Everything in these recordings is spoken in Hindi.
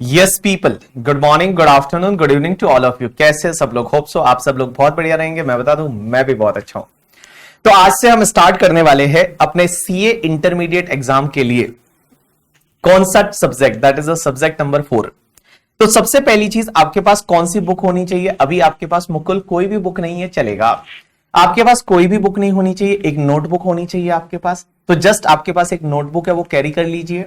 Yes people, good morning, good afternoon, good evening to all of you. कैसे सब लोग? होप सो आप सब लोग बहुत बढ़िया रहेंगे। मैं बता दूं, मैं भी बहुत अच्छा हूं। तो आज से हम स्टार्ट करने वाले हैं अपने सीए इंटरमीडिएट एग्जाम के लिए कौन सा subject, that is the subject number 4। तो सबसे पहली चीज, आपके पास कौन सी बुक होनी चाहिए? अभी आपके पास मुकुल कोई भी बुक नहीं है, चलेगा। आपके पास कोई भी बुक नहीं होनी चाहिए, एक नोटबुक होनी चाहिए आपके पास। तो जस्ट आपके पास एक नोटबुक है, वो कैरी कर लीजिए।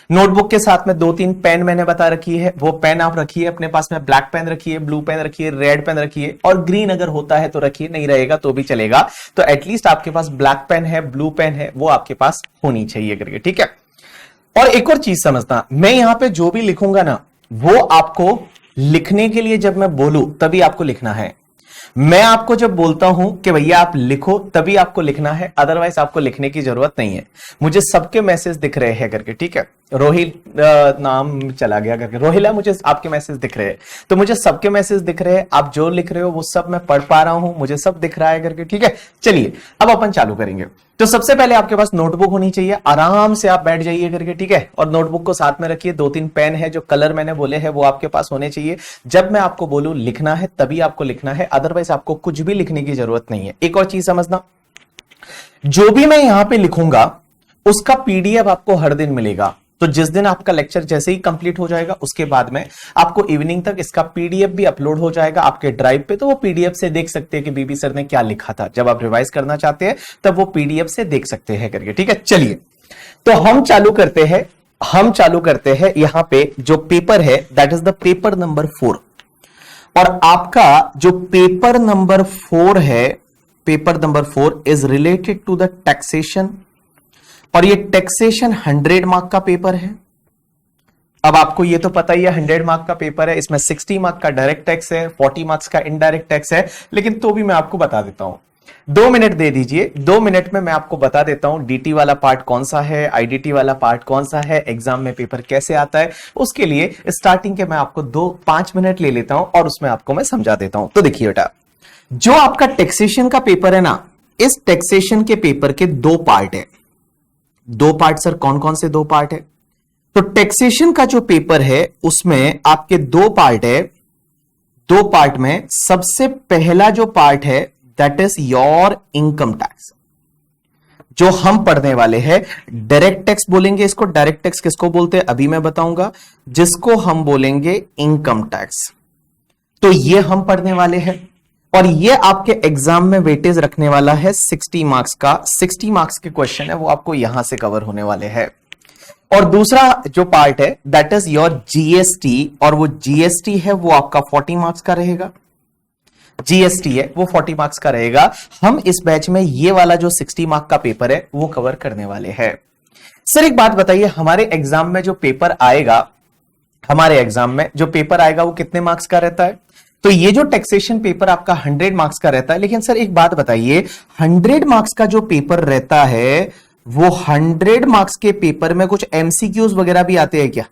नोटबुक के साथ में 2-3 पेन मैंने बता रखी है, वो पेन आप रखिए अपने पास में। ब्लैक पेन रखिए, ब्लू पेन रखिए, रेड पेन रखिए, और ग्रीन अगर होता है तो रखिए, नहीं रहेगा तो भी चलेगा। तो एटलीस्ट आपके पास ब्लैक पेन है, ब्लू पेन है, वो आपके पास होनी चाहिए करके, ठीक है। और एक और चीज समझना, मैं यहां पे जो भी लिखूंगा ना, वो आपको लिखने के लिए जब मैं बोलूं तभी आपको लिखना है। मैं आपको जब बोलता हूं कि भैया आप लिखो, तभी आपको लिखना है, अदरवाइज आपको लिखने की जरूरत नहीं है। मुझे सबके मैसेज दिख रहे हैं करके, ठीक है। रोहिल नाम चला गया करके, रोहिला, मुझे आपके मैसेज दिख रहे हैं। तो मुझे सबके मैसेज दिख रहे हैं, आप जो लिख रहे हो वो सब मैं पढ़ पा रहा हूं, मुझे सब दिख रहा है करके, ठीक है। चलिए अब अपन चालू करेंगे। तो सबसे पहले आपके पास नोटबुक होनी चाहिए, आराम से आप बैठ जाइए करके, ठीक है। और नोटबुक को साथ में रखिए। 2-3 पेन है, जो कलर मैंने बोले हैं वो आपके पास होने चाहिए। जब मैं आपको बोलूं लिखना है तभी आपको लिखना है, अदरवाइज आपको कुछ भी लिखने की जरूरत नहीं है। एक और चीज समझना, जो भी मैं यहां पे लिखूंगा उसका पीडीएफ आपको हर दिन मिलेगा। तो जिस दिन आपका लेक्चर जैसे ही कंप्लीट हो जाएगा, उसके बाद में आपको इवनिंग तक इसका पीडीएफ भी अपलोड हो जाएगा आपके ड्राइव पे। तो वो पीडीएफ से देख सकते हैं कि बीबी सर ने क्या लिखा था। जब आप रिवाइज करना चाहते हैं तब वो पीडीएफ से देख सकते हैं करके, ठीक है। चलिए तो हम चालू करते हैं यहां पे जो पेपर है, that is the paper number 4। और आपका जो पेपर नंबर 4 है, paper number 4 is related to the taxation. और ये टैक्सेशन 100 मार्क का पेपर है। अब आपको ये तो पता ही है 100 मार्क का पेपर है, इसमें 60 मार्क का डायरेक्ट टैक्स है, 40 मार्क्स का इनडायरेक्ट टैक्स है। लेकिन तो भी मैं आपको बता देता हूं, 2 मिनट दे दीजिए, 2 मिनट में मैं आपको बता देता हूं डीटी वाला पार्ट कौन सा है, आईडीटी वाला पार्ट कौन सा है, एग्जाम में पेपर कैसे आता है। उसके लिए स्टार्टिंग के मैं आपको 2-5 मिनट ले लेता हूं और उसमें आपको मैं समझा देता हूं। तो देखिए बेटा, जो आपका टैक्सेशन का पेपर है ना, इस टैक्सेशन के पेपर के 2 पार्ट है। 2 पार्ट सर, कौन कौन से 2 पार्ट है? तो टैक्सेशन का जो पेपर है उसमें आपके 2 पार्ट है। 2 पार्ट में सबसे पहला जो पार्ट है that is your income tax, जो हम पढ़ने वाले हैं। डायरेक्ट टैक्स बोलेंगे इसको। डायरेक्ट टैक्स किसको बोलते हैं अभी मैं बताऊंगा, जिसको हम बोलेंगे इनकम टैक्स। तो ये हम पढ़ने वाले हैं, और ये आपके एग्जाम में वेटेज रखने वाला है 60 मार्क्स का। 60 मार्क्स के क्वेश्चन है वो आपको यहां से कवर होने वाले हैं। और दूसरा जो पार्ट है दैट इज योर जीएसटी, और वो जीएसटी है वो आपका 40 मार्क्स का रहेगा। जीएसटी है वो 40 मार्क्स का रहेगा। हम इस बैच में ये वाला जो 60 मार्क्स का पेपर है वो कवर करने वाले हैं। सर एक बात बताइए, हमारे एग्जाम में जो पेपर आएगा, वो कितने मार्क्स का रहता है? तो ये जो टैक्सेशन पेपर आपका 100 मार्क्स का रहता है। लेकिन सर एक बात बताइए, 100 मार्क्स का जो पेपर रहता है वो 100 मार्क्स के पेपर में कुछ एमसीक्यूज वगैरह भी आते हैं क्या?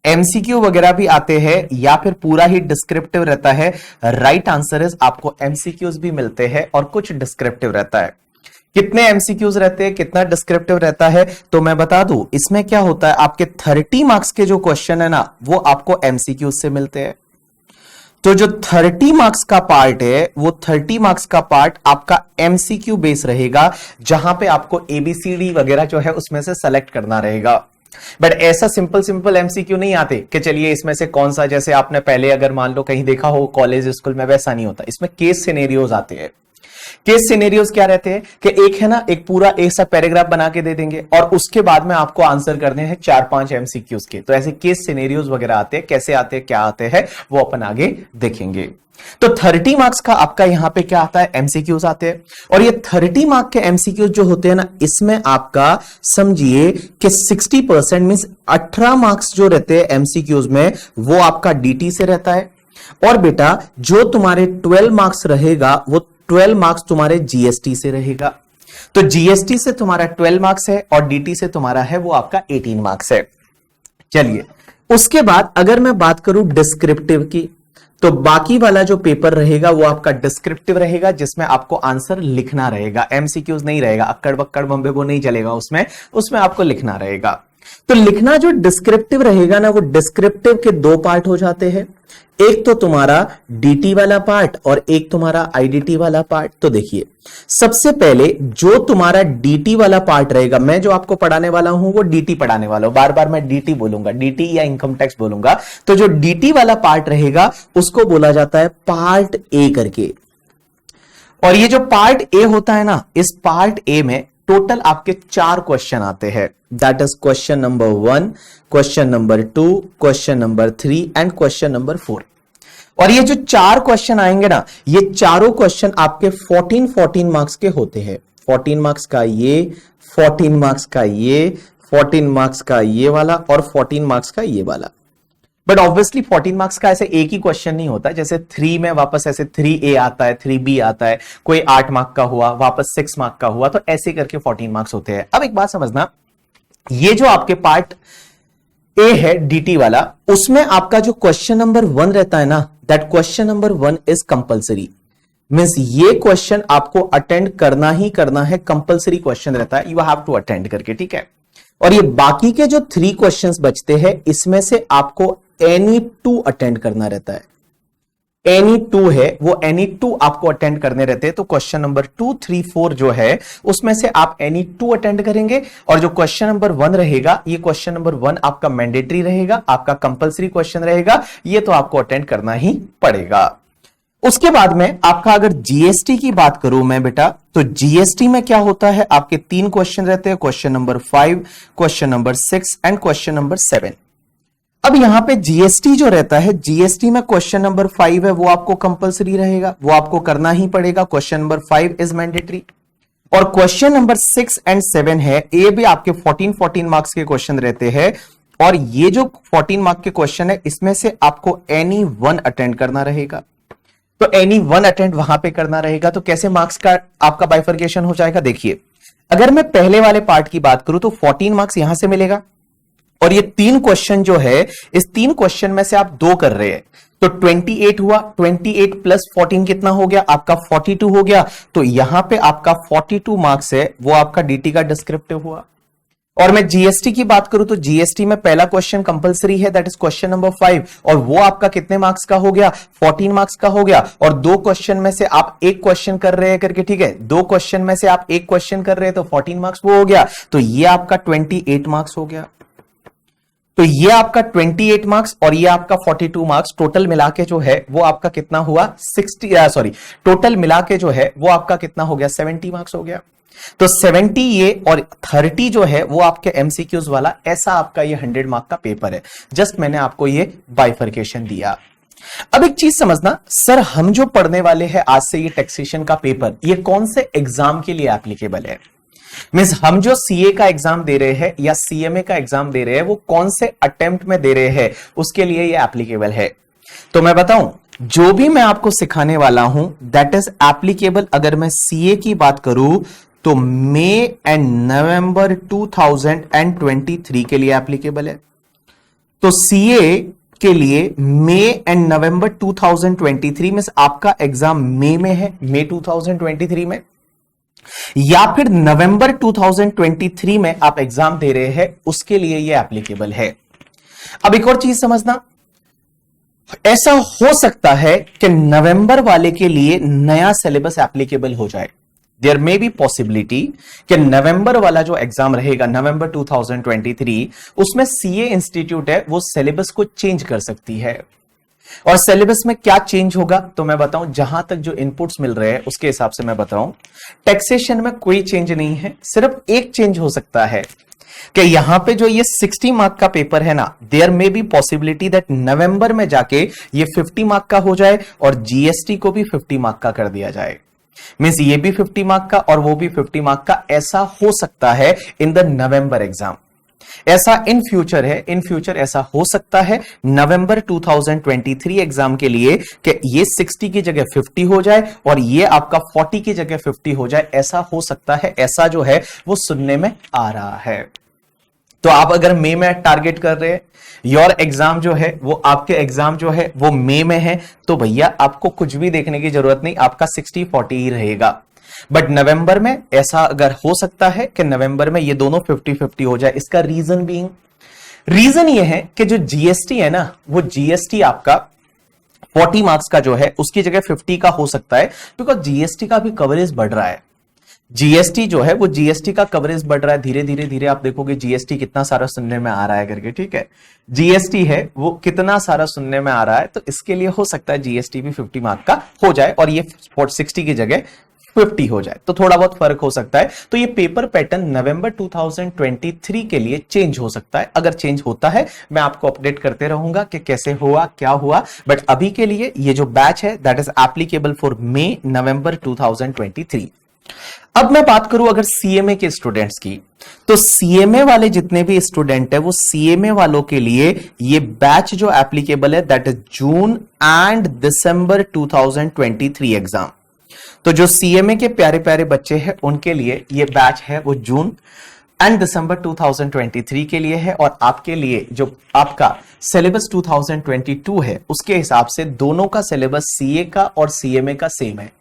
एमसीक्यू वगैरह भी आते हैं या फिर पूरा ही डिस्क्रिप्टिव रहता है? राइट आंसर इज आपको एमसीक्यूज भी मिलते हैं और कुछ डिस्क्रिप्टिव रहता है। कितने एमसीक्यूज रहते हैं, कितना डिस्क्रिप्टिव रहता है? तो मैं बता दूं, इसमें क्या होता है, आपके 30 मार्क्स के जो क्वेश्चन है ना, वो आपको एमसीक्यूज से मिलते हैं। तो जो 30 मार्क्स का पार्ट है, वो 30 मार्क्स का पार्ट आपका एमसीक्यू बेस रहेगा, जहां पे आपको एबीसीडी वगैरह जो है उसमें से सेलेक्ट करना रहेगा। बट ऐसा सिंपल एमसीक्यू नहीं आते कि चलिए इसमें से कौन सा, जैसे आपने पहले अगर मान लो कहीं देखा हो कॉलेज स्कूल में, वैसा नहीं होता। इसमें केस सिनेरियोज आते हैं। केस सिनेरियोज क्या रहते हैं कि एक है ना, एक पूरा ऐसा पैराग्राफ बना के दे देंगे और उसके बाद में आपको आंसर करने हैं 4-5 एमसीक्यूज के। तो ऐसे केस सिनेरियोज वगैरह आते हैं, कैसे आते हैं, क्या आते हैं, वो अपन आगे देखेंगे। तो 30 मार्क्स का आपका यहां पे क्या आता है, एमसीक्यूज आते हैं। और ये 30 मार्क्स के एमसीक्यूज जो होते हैं ना, इसमें आपका समझिए कि 60% मींस 18 मार्क्स जो रहते हैं एमसीक्यूज में, वो आपका डीटी से रहता है। और बेटा जो तुम्हारे 12 मार्क्स रहेगा, वो 12 मार्क्स तुम्हारे जीएसटी से रहेगा। तो जीएसटी से तुम्हारा 12 मार्क्स है और डीटी से तुम्हारा है वो आपका 18 मार्क्स है। चलिए उसके बाद अगर मैं बात करूं डिस्क्रिप्टिव की, तो बाकी वाला जो पेपर रहेगा वो आपका डिस्क्रिप्टिव रहेगा, जिसमें आपको आंसर लिखना रहेगा, एमसीक्यूज नहीं रहेगा। अक्कड़ बक्कड़ बम्बे वो नहीं चलेगा उसमें आपको लिखना रहेगा। तो लिखना जो डिस्क्रिप्टिव रहेगा ना, वो डिस्क्रिप्टिव के दो पार्ट हो जाते हैं, एक तो तुम्हारा डीटी वाला पार्ट और एक तुम्हारा आईडीटी वाला पार्ट। तो देखिए, सबसे पहले जो तुम्हारा डीटी वाला पार्ट रहेगा, मैं जो आपको पढ़ाने वाला हूं वो डीटी पढ़ाने वाला हूं, बार बार मैं डीटी बोलूंगा, डीटी या इनकम टैक्स बोलूंगा। तो जो डीटी वाला पार्ट रहेगा उसको बोला जाता है पार्ट ए करके। और ये जो पार्ट ए होता है ना, इस पार्ट ए में टोटल आपके 4 क्वेश्चन आते हैं। That is question number 1, question number 2, question number 3 and question number 4। और ये जो 4 क्वेश्चन आएंगे ना, ये चारों क्वेश्चन आपके 14 मार्क्स के होते हैं। 14 मार्क्स का ये, 14 मार्क्स का ये, 14 मार्क्स का ये वाला और 14 मार्क्स का ये वाला। बट ऑब्वियसली 14 मार्क्स का ऐसे एक ही क्वेश्चन नहीं होता, जैसे 3 में वापस ऐसे 3A आता है, 3B आता है, कोई 8 मार्क का हुआ, वापस 6 मार्क का हुआ, तो ऐसे करके 14 मार्क्स होते हैं। अब एक बात समझना, ये जो आपके पार्ट ए है डीटी वाला, उसमें आपका जो क्वेश्चन नंबर 1 रहता है ना, that question number 1 is compulsory. Means ये क्वेश्चन आपको अटेंड करना ही करना है, कंपल्सरी क्वेश्चन रहता है, यू हैव टू अटेंड करके, ठीक है। और ये बाकी के जो 3 क्वेश्चंस बचते हैं, इसमें से आपको एनी 2 अटेंड करना रहता है। एनी 2 है, वो एनी 2 आपको अटेंड करने रहते हैं। तो क्वेश्चन नंबर 2, 3, 4 जो है, उसमें से आप एनी 2 अटेंड करेंगे। और जो क्वेश्चन नंबर 1 रहेगा, ये क्वेश्चन नंबर 1 आपका मैंडेटरी रहेगा, आपका कंपल्सरी क्वेश्चन रहेगा, ये तो आपको अटेंड करना ही पड़ेगा। उसके बाद में आपका अगर जीएसटी की बात करूं मैं बेटा, तो जीएसटी में क्या होता है, आपके 3 क्वेश्चन रहते हैं, question number 5, question number 6 and question number 7। अब यहां पे जीएसटी जो रहता है, जीएसटी में क्वेश्चन नंबर 5 है, वो आपको कंपल्सरी रहेगा, वो आपको करना ही पड़ेगा। Question number 5 is mandatory. और क्वेश्चन नंबर 6 एंड 7 है, ये भी आपके 14 मार्क्स के क्वेश्चन रहते हैं। और ये जो 14 मार्क्स के क्वेश्चन है, इसमें से आपको एनी 1 अटेंड करना रहेगा। तो एनी 1 अटेंड वहां पे करना रहेगा। तो कैसे मार्क्स का आपका बाइफर्केशन हो जाएगा, देखिए, अगर मैं पहले वाले पार्ट की बात करूं तो 14 मार्क्स यहां से मिलेगा। और ये 3 क्वेश्चन जो है, इस 3 क्वेश्चन में से आप 2 कर रहे हैं, तो 28 हुआ। 28 प्लस 14 कितना हो गया, आपका 42 हो गया। तो यहां पे आपका 42 मार्क्स है, वो आपका डीटी का डिस्क्रिप्टिव हुआ। और मैं जीएसटी की बात करूं तो जीएसटी में पहला क्वेश्चन कंपलसरी है, दैट इज क्वेश्चन नंबर 5, और वो आपका कितने मार्क्स का हो गया, 14 मार्क्स का हो गया। और 2 क्वेश्चन में से आप एक क्वेश्चन कर रहे हैं करके, ठीक है, 2 क्वेश्चन में से आप एक क्वेश्चन कर रहे हैं, तो 14 मार्क्स वो हो गया। तो ये आपका 28 मार्क्स हो गया। तो ये आपका 28 मार्क्स और ये आपका 42 मार्क्स, टोटल मिला के जो है वो आपका कितना हुआ, टोटल मिला के जो है वो आपका कितना हो गया, 70 मार्क्स हो गया। तो 70 ये और 30 जो है वो आपके एमसीक्यूज वाला, ऐसा आपका ये 100 मार्क का पेपर है। जस्ट मैंने आपको ये बाइफर्केशन दिया। अब एक चीज समझना, सर हम जो पढ़ने वाले हैं आज से ये टैक्सेशन का पेपर, ये कौन से एग्जाम के लिए एप्लीकेबल है? मींस हम जो सीए का एग्जाम दे रहे हैं या सीएमए का एग्जाम दे रहे हैं, वो कौन से अटेम्प्ट में दे रहे हैं, उसके लिए ये एप्लीकेबल है। तो मैं बताऊं, जो भी मैं आपको सिखाने वाला हूं दैट इज एप्लीकेबल। अगर मैं सीए की बात करूं तो मई एंड नवंबर 2023 के लिए एप्लीकेबल है। तो सीए के लिए मई एंड नवंबर 2023 में आपका एग्जाम मई में है, मई 2023 में, या फिर नवंबर 2023 में आप एग्जाम दे रहे हैं, उसके लिए ये एप्लीकेबल है। अब एक और चीज समझना, ऐसा हो सकता है कि नवंबर वाले के लिए नया सिलेबस एप्लीकेबल हो जाए। देयर मे बी पॉसिबिलिटी कि नवंबर वाला जो एग्जाम रहेगा, नवंबर 2023, उसमें सीए इंस्टीट्यूट है, वो सिलेबस को चेंज कर सकती है। और सिलेबस में क्या चेंज होगा तो मैं बताऊं, जहां तक जो इनपुट्स मिल रहे हैं उसके हिसाब से मैं बताऊं, टैक्सेशन में कोई चेंज नहीं है। सिर्फ एक चेंज हो सकता है कि यहां पे जो ये 60 मार्क का पेपर है ना, there may be possibility that नवंबर में जाके ये 50 मार्क का हो जाए और जीएसटी को भी 50 मार्क का कर दिया जाए। मींस ये भी 50 मार्क का और वो भी 50 मार्क का, ऐसा हो सकता है इन द नवंबर एग्जाम। ऐसा इन फ्यूचर है, इन फ्यूचर ऐसा हो सकता है नवंबर 2023 एग्जाम के लिए कि ये 60 की जगह 50 हो जाए और ये आपका 40 की जगह 50 हो जाए। ऐसा हो सकता है, ऐसा जो है वो सुनने में आ रहा है। तो आप अगर मई में टारगेट कर रहे हैं, योर एग्जाम जो है वो, आपके एग्जाम जो है वो मई में है, तो भैया आपको कुछ भी देखने की जरूरत नहीं, आपका 60-40 ही रहेगा। बट नवंबर में ऐसा अगर हो सकता है कि नवंबर में ये दोनों 50-50 हो जाए। इसका रीजन ये है कि जो जीएसटी है ना, वो जीएसटी आपका 40 मार्क्स का जो है उसकी जगह 50 का हो सकता है, बिकॉज जीएसटी का भी कवरेज बढ़ रहा है। जीएसटी जो है वो जीएसटी का कवरेज बढ़ रहा है, धीरे धीरे धीरे आप देखोगे जीएसटी कितना सारा सुनने में आ रहा है करके, ठीक है। जीएसटी है वो कितना सारा सुनने में आ रहा है, तो इसके लिए हो सकता है जीएसटी भी 50 मार्क का हो जाए और ये 60 की जगह 50 हो जाए, तो थोड़ा बहुत फर्क हो सकता है। तो ये पेपर पैटर्न नवंबर 2023 के लिए चेंज हो सकता है। अगर चेंज होता है मैं आपको अपडेट करते रहूंगा कि कैसे हुआ क्या हुआ, बट अभी के लिए ये जो बैच है दैट इज एप्लीकेबल फॉर मे नवंबर 2023। अब मैं बात करूं अगर सीएमए के स्टूडेंट्स की, तो सीएमए वाले जितने भी स्टूडेंट है वो सीएमए वालों के लिए ये बैच जो एप्लीकेबल है that is June and December 2023 exam. तो जो सीएमए के प्यारे प्यारे बच्चे हैं उनके लिए ये बैच है वो जून एंड दिसंबर 2023 के लिए है, और आपके लिए जो आपका सिलेबस 2022 है उसके हिसाब से दोनों का सिलेबस सीए का और सीएमए का सेम है।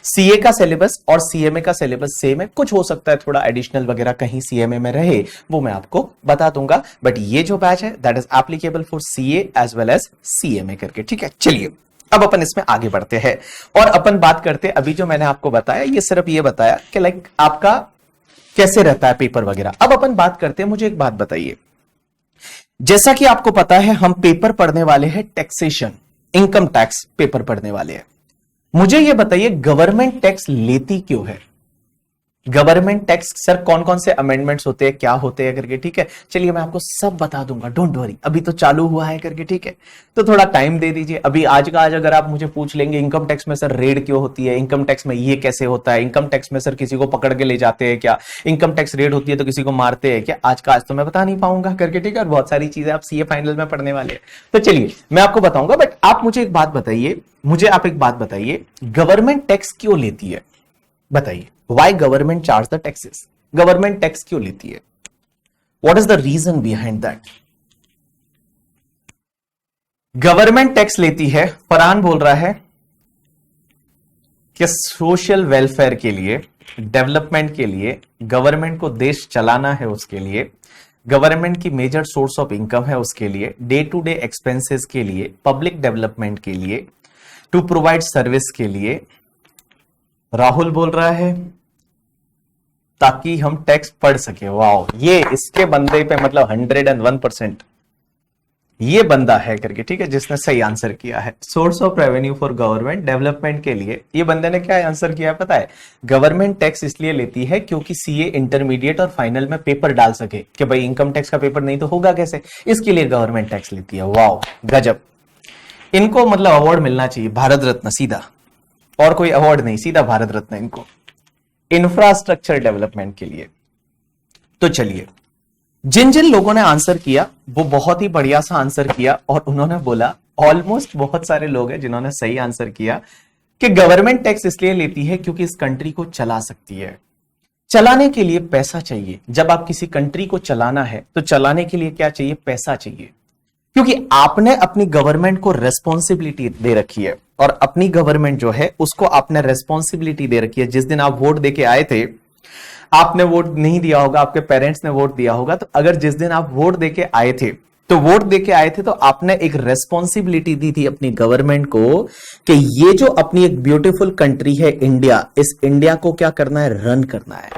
सीए का सिलेबस और सीएमए का सिलेबस सेम है, कुछ हो सकता है थोड़ा एडिशनल वगैरह कहीं सीएमए में रहे, वो मैं आपको बता दूंगा, बट ये जो बैच है that is applicable for CA as well as CMA करके, ठीक है। चलिए अब अपन इसमें आगे बढ़ते हैं और अपन बात करते हैं। अभी जो मैंने आपको बताया ये सिर्फ ये बताया कि लाइक आपका कैसे रहता है पेपर वगैरह। अब अपन बात करते हैं, मुझे एक बात बताइए, जैसा कि आपको पता है हम पेपर पढ़ने वाले हैं टैक्सेशन, इनकम टैक्स पेपर पढ़ने वाले हैं। मुझे यह बताइए गवर्नमेंट टैक्स लेती क्यों है? गवर्नमेंट टैक्स सर कौन कौन से अमेंडमेंट्स होते हैं, क्या होते हैं करके, ठीक है। चलिए मैं आपको सब बता दूंगा, डोंट वरी, अभी तो चालू हुआ है करके, ठीक है। तो थोड़ा टाइम दे दीजिए। अभी आज का आज अगर आप मुझे पूछ लेंगे इनकम टैक्स में सर रेड क्यों होती है, इनकम टैक्स में ये कैसे होता है, इनकम टैक्स में सर किसी को पकड़ के ले जाते हैं क्या, इनकम टैक्स रेड होती है तो किसी को मारते हैं क्या, आज का आज तो मैं बता नहीं पाऊंगा करके, ठीक है। और बहुत सारी चीजें आप सीए फाइनल में पढ़ने वाले हैं, तो चलिए मैं आपको बताऊंगा। बट आप मुझे एक बात बताइए, गवर्नमेंट टैक्स क्यों लेती है? बताइए, why government charge the taxes? Government tax क्यों लेती है? What is the reason behind that? Government tax लेती है, फरहान बोल रहा है कि सोशल वेलफेयर के लिए, डेवलपमेंट के लिए, गवर्नमेंट को देश चलाना है उसके लिए, गवर्नमेंट की मेजर सोर्स ऑफ इनकम है उसके लिए, डे टू डे एक्सपेंसेस के लिए, पब्लिक डेवलपमेंट के लिए, टू प्रोवाइड सर्विस के लिए। राहुल बोल रहा है ताकि हम टैक्स पढ़ सके। वाओ, ये इसके बंदे पे मतलब 101% ये बंदा है करके, ठीक है, जिसने सही आंसर किया है। Source of revenue for government development के लिए ये बंदे ने क्या आंसर किया है पता है? गवर्नमेंट टैक्स इसलिए लेती है क्योंकि सीए इंटरमीडिएट और फाइनल में पेपर डाल सके कि भाई इनकम टैक्स का पेपर नहीं तो होगा कैसे, इसके लिए गवर्नमेंट टैक्स लेती है। वाओ गजब, इनको मतलब अवार्ड मिलना चाहिए, भारत रत्न सीधा, और कोई अवार्ड नहीं, सीधा भारत रत्न इनको, इंफ्रास्ट्रक्चर डेवलपमेंट के लिए। तो चलिए, जिन जिन लोगों ने आंसर किया वो बहुत ही बढ़िया सा आंसर किया, और उन्होंने बोला, ऑलमोस्ट बहुत सारे लोग हैं जिन्होंने सही आंसर किया कि गवर्नमेंट टैक्स इसलिए लेती है क्योंकि इस कंट्री को चला सकती है। चलाने के लिए पैसा चाहिए। जब आप किसी कंट्री को चलाना है तो चलाने के लिए क्या चाहिए? पैसा चाहिए, क्योंकि आपने अपनी गवर्नमेंट को रेस्पॉन्सिबिलिटी दे रखी है, और अपनी गवर्नमेंट जो है उसको आपने रेस्पॉन्सिबिलिटी दे रखी है। जिस दिन आप वोट देके आए थे, आपने वोट नहीं दिया होगा, आपके पेरेंट्स ने वोट दिया होगा, तो अगर जिस दिन आप वोट देके आए थे तो आपने एक रेस्पॉन्सिबिलिटी दी थी अपनी गवर्नमेंट को कि ये जो अपनी एक ब्यूटीफुल कंट्री है इंडिया, इस इंडिया को क्या करना है? रन करना है।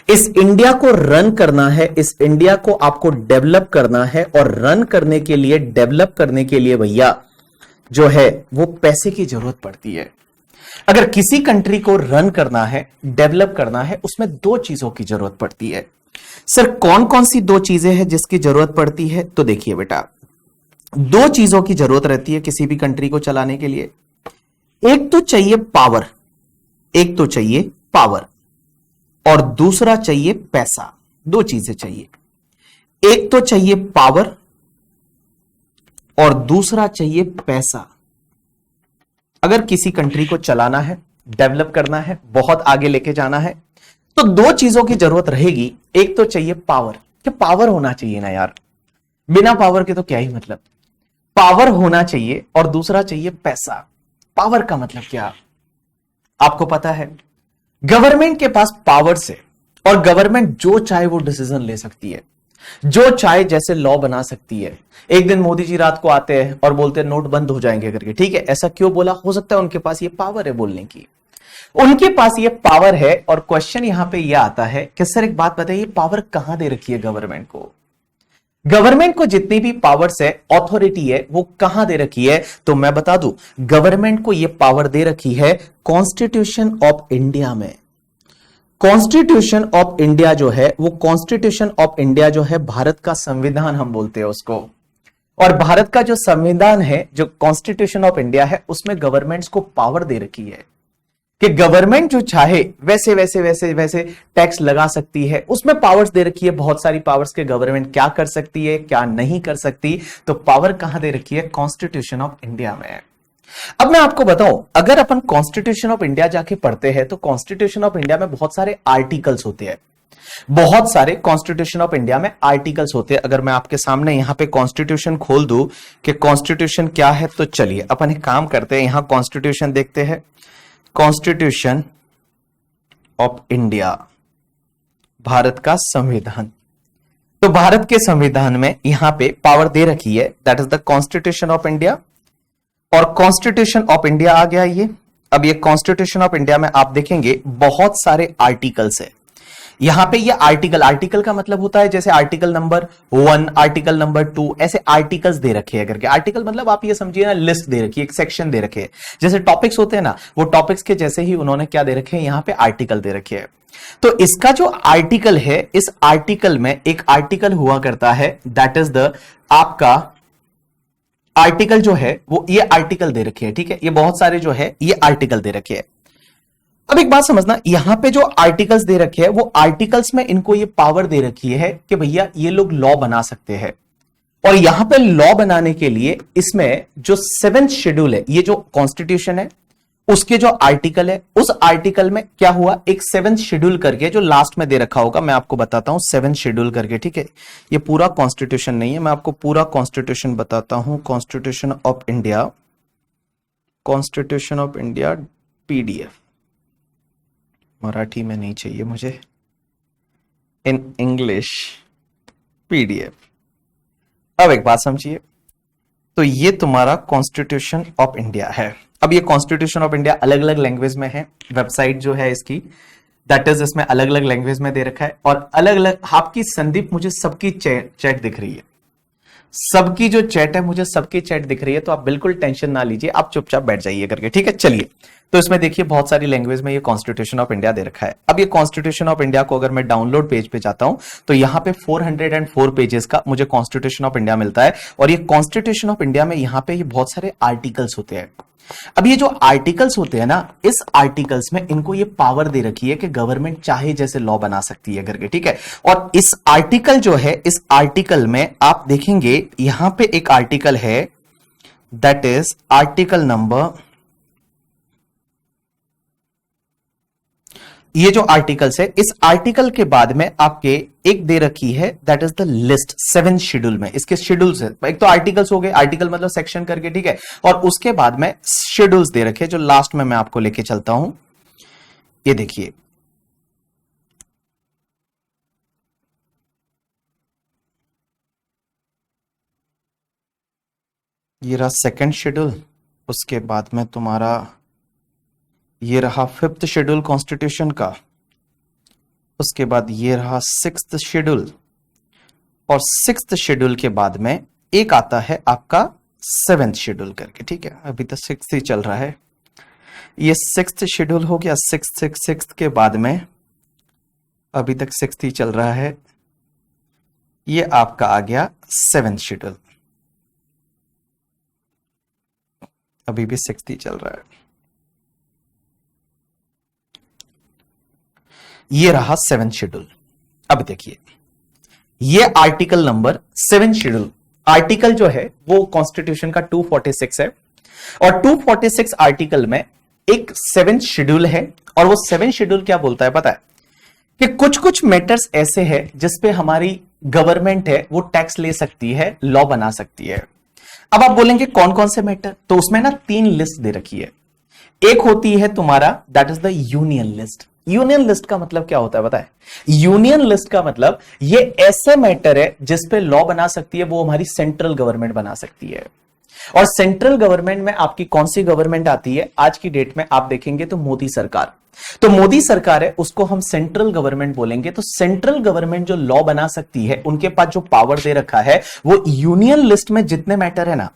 इस इंडिया को रन करना है, इस इंडिया को आपको डेवलप करना है, और रन करने के लिए, डेवलप करने के लिए भैया जो है वो पैसे की जरूरत पड़ती है। अगर किसी कंट्री को रन करना है, डेवलप करना है, उसमें दो चीजों की जरूरत पड़ती है। सर कौन कौन सी दो चीजें हैं जिसकी जरूरत पड़ती है? तो देखिए बेटा, दो चीजों की जरूरत रहती है किसी भी कंट्री को चलाने के लिए। एक तो चाहिए पावर, और दूसरा चाहिए पैसा। दो चीजें चाहिए, एक तो चाहिए पावर और दूसरा चाहिए पैसा। अगर किसी कंट्री को चलाना है, डेवलप करना है, बहुत आगे लेके जाना है, तो दो चीजों की जरूरत रहेगी। एक तो चाहिए पावर, कि पावर होना चाहिए ना यार, बिना पावर के तो क्या ही मतलब, पावर होना चाहिए, और दूसरा चाहिए पैसा। पावर का मतलब क्या आपको पता है? गवर्नमेंट के पास पावर्स है और गवर्नमेंट जो चाहे वो डिसीजन ले सकती है, जो चाहे जैसे लॉ बना सकती है। एक दिन मोदी जी रात को आते हैं और बोलते हैं नोट बंद हो जाएंगे करके, ठीक है, ऐसा क्यों बोला? हो सकता है उनके पास ये पावर है बोलने की, उनके पास ये पावर है। और क्वेश्चन यहां पे ये आता है कि सर एक बात बताइए, पावर कहां दे रखी है गवर्नमेंट को? गवर्नमेंट को जितनी भी पावर्स है, अथॉरिटी है, वो कहां दे रखी है? तो मैं बता दूं, गवर्नमेंट को यह पावर दे रखी है कॉन्स्टिट्यूशन ऑफ इंडिया में। कॉन्स्टिट्यूशन ऑफ इंडिया जो है, वो कॉन्स्टिट्यूशन ऑफ इंडिया जो है, भारत का संविधान हम बोलते हैं उसको। और भारत का जो संविधान है, जो कॉन्स्टिट्यूशन ऑफ इंडिया है, उसमें गवर्नमेंट्स को पावर दे रखी है कि गवर्नमेंट जो चाहे वैसे वैसे वैसे वैसे टैक्स लगा सकती है। उसमें पावर्स दे रखी है, बहुत सारी पावर्स के गवर्नमेंट क्या कर सकती है, क्या नहीं कर सकती। तो पावर कहां दे रखी है? कॉन्स्टिट्यूशन ऑफ इंडिया में। अब मैं आपको बताऊं, अगर अपन कॉन्स्टिट्यूशन ऑफ इंडिया जाके पढ़ते हैं तो कॉन्स्टिट्यूशन ऑफ इंडिया में बहुत सारे आर्टिकल्स होते हैं, बहुत सारे कॉन्स्टिट्यूशन ऑफ इंडिया में आर्टिकल्स होते हैं। अगर मैं आपके सामने यहां पे कॉन्स्टिट्यूशन खोल दूं कि कॉन्स्टिट्यूशन क्या है, तो चलिए अपन एक काम करते हैं, यहां कॉन्स्टिट्यूशन देखते हैं। कॉन्स्टिट्यूशन ऑफ इंडिया, भारत का संविधान। तो भारत के संविधान में यहां पे पावर दे रखी है, that is the constitution of India. और कॉन्स्टिट्यूशन ऑफ इंडिया आ गया ये। अब ये कॉन्स्टिट्यूशन ऑफ इंडिया में आप देखेंगे बहुत सारे आर्टिकल्स है। यहां पे ये आर्टिकल का मतलब होता है जैसे आर्टिकल नंबर 1, आर्टिकल नंबर 2, ऐसे आर्टिकल्स दे रखे हैं करके। आर्टिकल मतलब आप ये समझिए ना, लिस्ट दे रखी है, एक सेक्शन दे रखे हैं। जैसे टॉपिक्स होते हैं ना, वो टॉपिक्स के जैसे ही उन्होंने क्या दे रखे हैं, यहां पे आर्टिकल दे रखे हैं। तो इसका जो आर्टिकल है, इस आर्टिकल में एक आर्टिकल हुआ करता है, दैट इज द आपका आर्टिकल जो है वो ये आर्टिकल दे रखे हैं, ठीक है। ये बहुत सारे जो है ये आर्टिकल दे रखे हैं। अब एक बात समझना, यहां पे जो आर्टिकल्स दे रखे हैं, वो आर्टिकल्स में इनको ये पावर दे रखी है कि भैया ये लोग लॉ बना सकते हैं। और यहां पे लॉ बनाने के लिए इसमें जो 7th शेड्यूल है, ये जो कॉन्स्टिट्यूशन है उसके जो आर्टिकल है, उस आर्टिकल में क्या हुआ, एक 7th शेड्यूल करके जो लास्ट में दे रखा होगा, मैं आपको बताता हूं 7th शेड्यूल करके, ठीक है। ये पूरा कॉन्स्टिट्यूशन नहीं है, मैं आपको पूरा कॉन्स्टिट्यूशन बताता हूं। Constitution of India, constitution of India PDF, Marathi में नहीं चाहिए मुझे, इन इंग्लिश पीडीएफ। अब एक बात समझिए, तो ये तुम्हारा कॉन्स्टिट्यूशन ऑफ इंडिया है। अब ये कॉन्स्टिट्यूशन ऑफ इंडिया अलग अलग लैंग्वेज में है, वेबसाइट जो है इसकी, दैट इज इसमें अलग अलग लैंग्वेज में दे रखा है। और अलग अलग आपकी संदीप, मुझे सबकी चैट दिख रही है, सबकी जो चैट है मुझे सबकी चैट दिख रही है, तो आप बिल्कुल टेंशन ना लीजिए, आप चुपचाप बैठ जाइए करके, ठीक है। चलिए, तो इसमें देखिए बहुत सारी लैंग्वेज में ये कॉन्स्टिट्यूशन ऑफ इंडिया दे रखा है। अब ये कॉन्स्टिट्यूशन ऑफ इंडिया को अगर मैं डाउनलोड पेज पे जाता हूं तो यहां पे 404 पेजेस का मुझे कॉन्स्टिट्यूशन ऑफ इंडिया मिलता है। और ये कॉन्स्टिट्यूशन ऑफ इंडिया में यहां पे ये बहुत सारे आर्टिकल्स होते हैं। अब ये जो आर्टिकल्स होते हैं ना, इस आर्टिकल्स में इनको ये पावर दे रखी है कि गवर्नमेंट चाहे जैसे लॉ बना सकती है करके, ठीक है। और इस आर्टिकल जो है, इस आर्टिकल में आप देखेंगे यहां पे एक आर्टिकल है, दैट इज आर्टिकल नंबर, ये जो आर्टिकल्स है, इस आर्टिकल के बाद में आपके एक दे रखी है, that is the list 7th schedule में। इसके शेड्यूल्स है, एक तो आर्टिकल्स हो गए, आर्टिकल मतलब सेक्शन करके, ठीक है। और उसके बाद में शेड्यूल्स दे रखे, जो लास्ट में मैं आपको लेके चलता हूं। ये देखिए, ये रहा 2nd शेड्यूल, उसके बाद में तुम्हारा ये रहा 5th शेड्यूल कॉन्स्टिट्यूशन का, उसके बाद ये रहा 6th शेड्यूल, और 6th शेड्यूल के बाद में एक आता है आपका 7th शेड्यूल करके, ठीक है। अभी तो 6th ही चल रहा है, ये 6th शेड्यूल हो गया। 6th के बाद में अभी तक 6th ही चल रहा है, ये आपका आ गया 7th शेड्यूल, अभी भी 6th ही चल रहा है। ये रहा 7th शेड्यूल। अब देखिए, ये article number 7th schedule, article जो है वो कॉन्स्टिट्यूशन का 246 है। और 246 आर्टिकल में एक 7th शेड्यूल है। और वो 7th शेड्यूल क्या बोलता है पता है, कि कुछ कुछ मैटर्स ऐसे हैं जिसपे हमारी गवर्नमेंट है वो टैक्स ले सकती है, लॉ बना सकती है। अब आप बोलेंगे कौन कौन से मैटर, तो उसमें ना 3 लिस्ट दे रखी है। एक होती है तुम्हारा, that is the union list, union list का मतलब क्या होता है बताए? यूनियन लिस्ट का मतलब ये ऐसे मैटर है जिस पे लॉ बना सकती है वो हमारी सेंट्रल गवर्नमेंट बना सकती है। और सेंट्रल गवर्नमेंट में आपकी कौन सी गवर्नमेंट आती है आज की डेट में? आप देखेंगे तो मोदी सरकार। तो मोदी सरकार है उसको हम सेंट्रल गवर्नमेंट बोलेंगे। तो सेंट्रल गवर्नमेंट जो लॉ बना सकती है उनके पास जो पावर दे रखा है वो यूनियन लिस्ट में जितने मैटर है ना,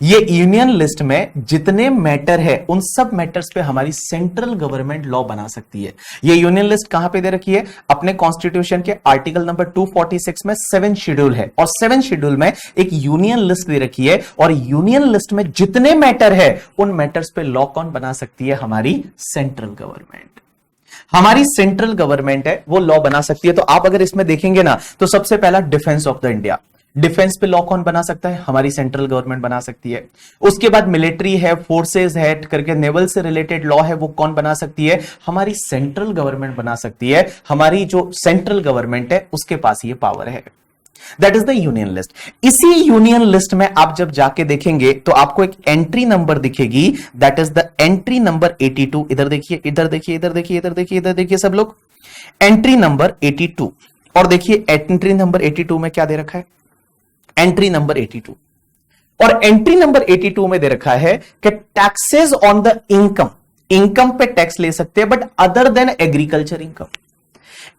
ये यूनियन लिस्ट में जितने मैटर है उन सब मैटर्स पे हमारी सेंट्रल गवर्नमेंट लॉ बना सकती है। ये यूनियन लिस्ट कहां पे दे रखी है? अपने कॉन्स्टिट्यूशन के आर्टिकल नंबर 246 में 7 शेड्यूल है और 7 शेड्यूल में एक यूनियन लिस्ट दे रखी है और यूनियन लिस्ट में जितने मैटर है उन मैटर्स पे लॉ कौन बना सकती है? हमारी सेंट्रल गवर्नमेंट। हमारी सेंट्रल गवर्नमेंट है वो लॉ बना सकती है। तो आप अगर इसमें देखेंगे ना तो सबसे पहला defence of the India, defence पे लॉ कौन बना सकता है? हमारी सेंट्रल गवर्नमेंट बना सकती है। उसके बाद मिलिट्री है, फोर्सेस है करके नेवल से रिलेटेड लॉ है वो कौन बना सकती है? हमारी सेंट्रल गवर्नमेंट बना सकती है। हमारी जो सेंट्रल गवर्नमेंट है उसके पास ये पावर है। That is the union list. इसी यूनियन लिस्ट में आप जब जाके देखेंगे तो आपको एक एंट्री नंबर दिखेगी, that is the entry number 82। इधर देखिए, इधर देखिए, इधर देखिए, इधर देखिए, इधर देखिए सब लोग, एंट्री नंबर 82। और देखिए एंट्री नंबर 82 में क्या दे रखा है? Entry number 82। और एंट्री नंबर 82 में दे रखा है कि taxes on the income, income पे टैक्स ले सकते हैं but other than agriculture income.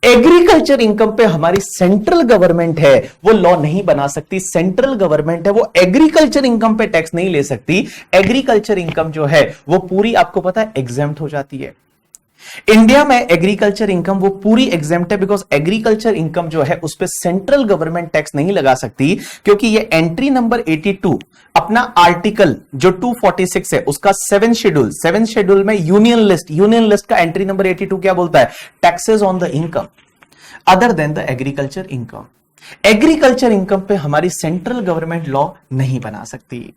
Agriculture income पे हमारी सेंट्रल गवर्नमेंट है वो लॉ नहीं बना सकती। सेंट्रल गवर्नमेंट है वो एग्रीकल्चर इनकम पे टैक्स नहीं ले सकती। एग्रीकल्चर इनकम जो है वो पूरी आपको पता है एग्जेम्प्ट हो जाती है। इंडिया में एग्रीकल्चर इनकम वो पूरी एग्जेम्प्ट है बिकॉज एग्रीकल्चर इनकम जो है उस पर सेंट्रल गवर्नमेंट टैक्स नहीं लगा सकती, क्योंकि ये एंट्री नंबर 82 अपना आर्टिकल जो 246 है उसका 7 शेड्यूल में यूनियन लिस्ट का एंट्री नंबर 82 क्या बोलता है? Taxes on the income other than the agriculture income. Agriculture income पे हमारी सेंट्रल गवर्नमेंट लॉ नहीं बना सकती।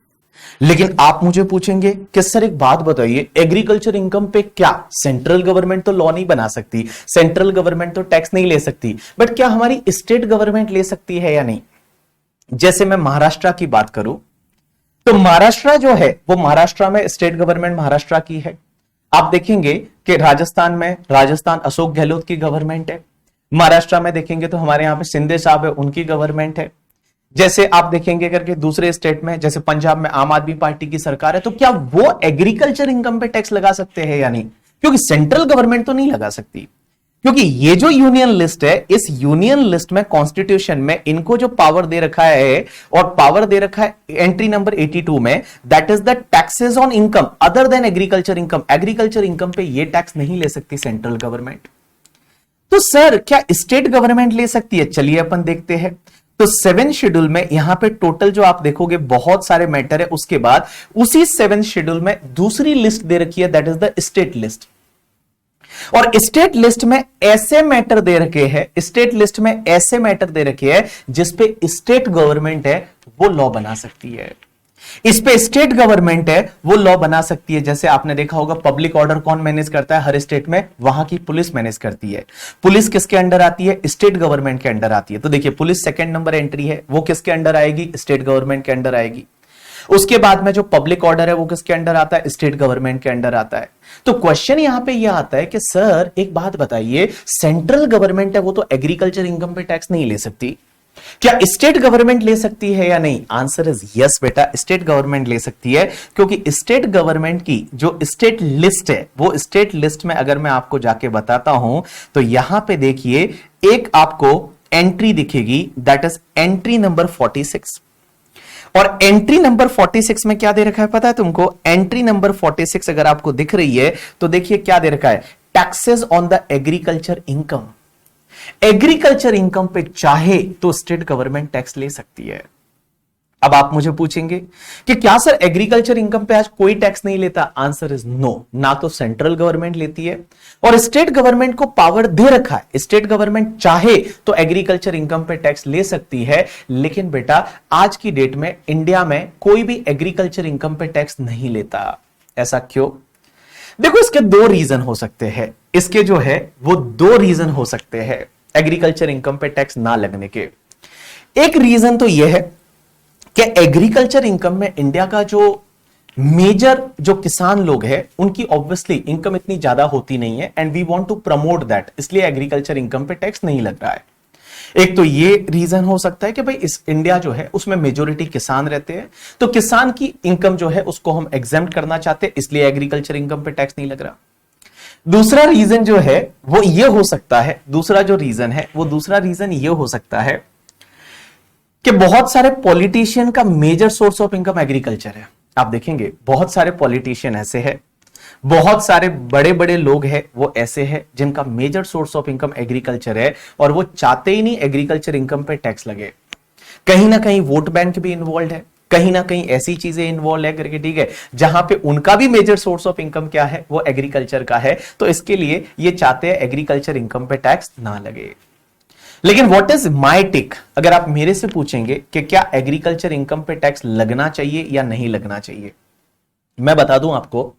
लेकिन आप मुझे पूछेंगे कि सर एक बात बताइए, एग्रीकल्चर इनकम पे क्या सेंट्रल गवर्नमेंट तो लॉ नहीं बना सकती, सेंट्रल गवर्नमेंट तो टैक्स नहीं ले सकती, बट क्या हमारी स्टेट गवर्नमेंट ले सकती है या नहीं? जैसे मैं महाराष्ट्र की बात करूं तो महाराष्ट्र जो है वो महाराष्ट्र में स्टेट गवर्नमेंट महाराष्ट्र की है। आप देखेंगे कि राजस्थान अशोक गहलोत की गवर्नमेंट है। महाराष्ट्र में देखेंगे तो हमारे यहां पे शिंदे साहब है, उनकी गवर्नमेंट है। जैसे आप देखेंगे करके दूसरे स्टेट में जैसे पंजाब में आम आदमी पार्टी की सरकार है। तो क्या वो एग्रीकल्चर इनकम पे टैक्स लगा सकते हैं या नहीं? क्योंकि सेंट्रल गवर्नमेंट तो नहीं लगा सकती, क्योंकि ये जो यूनियन लिस्ट है इस यूनियन लिस्ट में कॉन्स्टिट्यूशन में इनको जो पावर दे रखा है और पावर दे रखा है एंट्री नंबर 82 में, that is the taxes on income other than agriculture income. Agriculture income पे ये टैक्स नहीं ले सकती सेंट्रल गवर्नमेंट। तो सर क्या स्टेट गवर्नमेंट ले सकती है? चलिए अपन देखते हैं। तो 7 शेड्यूल में यहां पे टोटल जो आप देखोगे बहुत सारे मैटर है। उसके बाद उसी 7 शेड्यूल में दूसरी लिस्ट दे रखी है, that is the state list. और स्टेट लिस्ट में ऐसे मैटर दे रखे हैं, स्टेट लिस्ट में ऐसे मैटर दे रखे हैं जिसपे स्टेट गवर्नमेंट है वो लॉ बना सकती है। इस पे स्टेट गवर्नमेंट है वो लॉ बना सकती है। जैसे आपने देखा होगा पब्लिक ऑर्डर कौन मैनेज करता है हर स्टेट में? वहां की पुलिस मैनेज करती है। पुलिस किसके अंडर आती है? स्टेट गवर्नमेंट के अंडर आती है। तो देखिए पुलिस सेकंड नंबर एंट्री है, वो किसके अंडर आएगी? स्टेट गवर्नमेंट के अंडर आएगी। उसके बाद में जो पब्लिक ऑर्डर है वो किसके अंडर आता है? स्टेट गवर्नमेंट के अंडर आता है। तो क्वेश्चन यहां पे यह आता है कि सर एक बात बताइए, सेंट्रल गवर्नमेंट है वो तो एग्रीकल्चर इनकम पे टैक्स नहीं ले सकती, क्या स्टेट गवर्नमेंट ले सकती है या नहीं? आंसर इज यस बेटा, स्टेट गवर्नमेंट ले सकती है। क्योंकि स्टेट गवर्नमेंट की जो स्टेट लिस्ट है वो स्टेट लिस्ट में अगर मैं आपको जाके बताता हूं तो यहां पे देखिए एक आपको एंट्री दिखेगी, दैट इज एंट्री नंबर 46। और एंट्री नंबर 46 में क्या दे रखा है पता है तुमको? एंट्री नंबर 46 अगर आपको दिख रही है तो देखिए क्या दे रखा है? Taxes on the agriculture income. Agriculture income पे चाहे तो स्टेट गवर्नमेंट टैक्स ले सकती है। अब आप मुझे पूछेंगे कि क्या सर एग्रीकल्चर इनकम पे आज कोई टैक्स नहीं लेता? आंसर इज नो, ना तो सेंट्रल गवर्नमेंट लेती है और स्टेट गवर्नमेंट को पावर दे रखा है। स्टेट गवर्नमेंट चाहे तो एग्रीकल्चर इनकम पे टैक्स ले सकती है, लेकिन बेटा आज की डेट में इंडिया में कोई भी एग्रीकल्चर इनकम पे टैक्स नहीं लेता। ऐसा क्यों? देखो इसके दो रीजन हो सकते हैं। इसके जो है वो दो रीजन हो सकते हैं एग्रीकल्चर इनकम पे टैक्स ना लगने के। एक रीजन तो यह है कि एग्रीकल्चर इनकम में इंडिया का जो मेजर जो किसान लोग हैं उनकी ऑब्वियसली इनकम इतनी ज्यादा होती नहीं है and we want to promote that, इसलिए एग्रीकल्चर इनकम पे टैक्स नहीं लग रहा है। एक तो ये रीजन हो सकता है कि भाई इस इंडिया जो है उसमें मेजोरिटी किसान रहते हैं, तो किसान की इनकम जो है उसको हम एग्जेम्प्ट करना चाहते हैं, इसलिए एग्रीकल्चर इनकम पे टैक्स नहीं लग रहा। दूसरा रीजन जो है वो ये हो सकता है, दूसरा रीजन ये हो सकता है कि बहुत सारे पॉलिटिशियन का major source of income agriculture है। आप देखेंगे बहुत सारे पॉलिटिशियन ऐसे हैं, बहुत सारे बड़े बड़े लोग हैं वो ऐसे हैं जिनका major source of income agriculture है और वो चाहते ही नहीं एग्रीकल्चर इनकम पे टैक्स लगे। कहीं ना कहीं वोट बैंक भी इन्वॉल्व है, कहीं ना कहीं ऐसी चीजें इन्वॉल्व है करके, ठीक है, जहां पे उनका भी मेजर सोर्स ऑफ इनकम क्या है, वो एग्रीकल्चर का है, तो इसके लिए ये चाहते हैं एग्रीकल्चर इनकम पे टैक्स ना लगे। लेकिन व्हाट इज माय टेक, अगर आप मेरे से पूछेंगे कि क्या एग्रीकल्चर इनकम पे टैक्स लगना चाहिए या नहीं लगना चाहिए, मैं बता दूं आपको,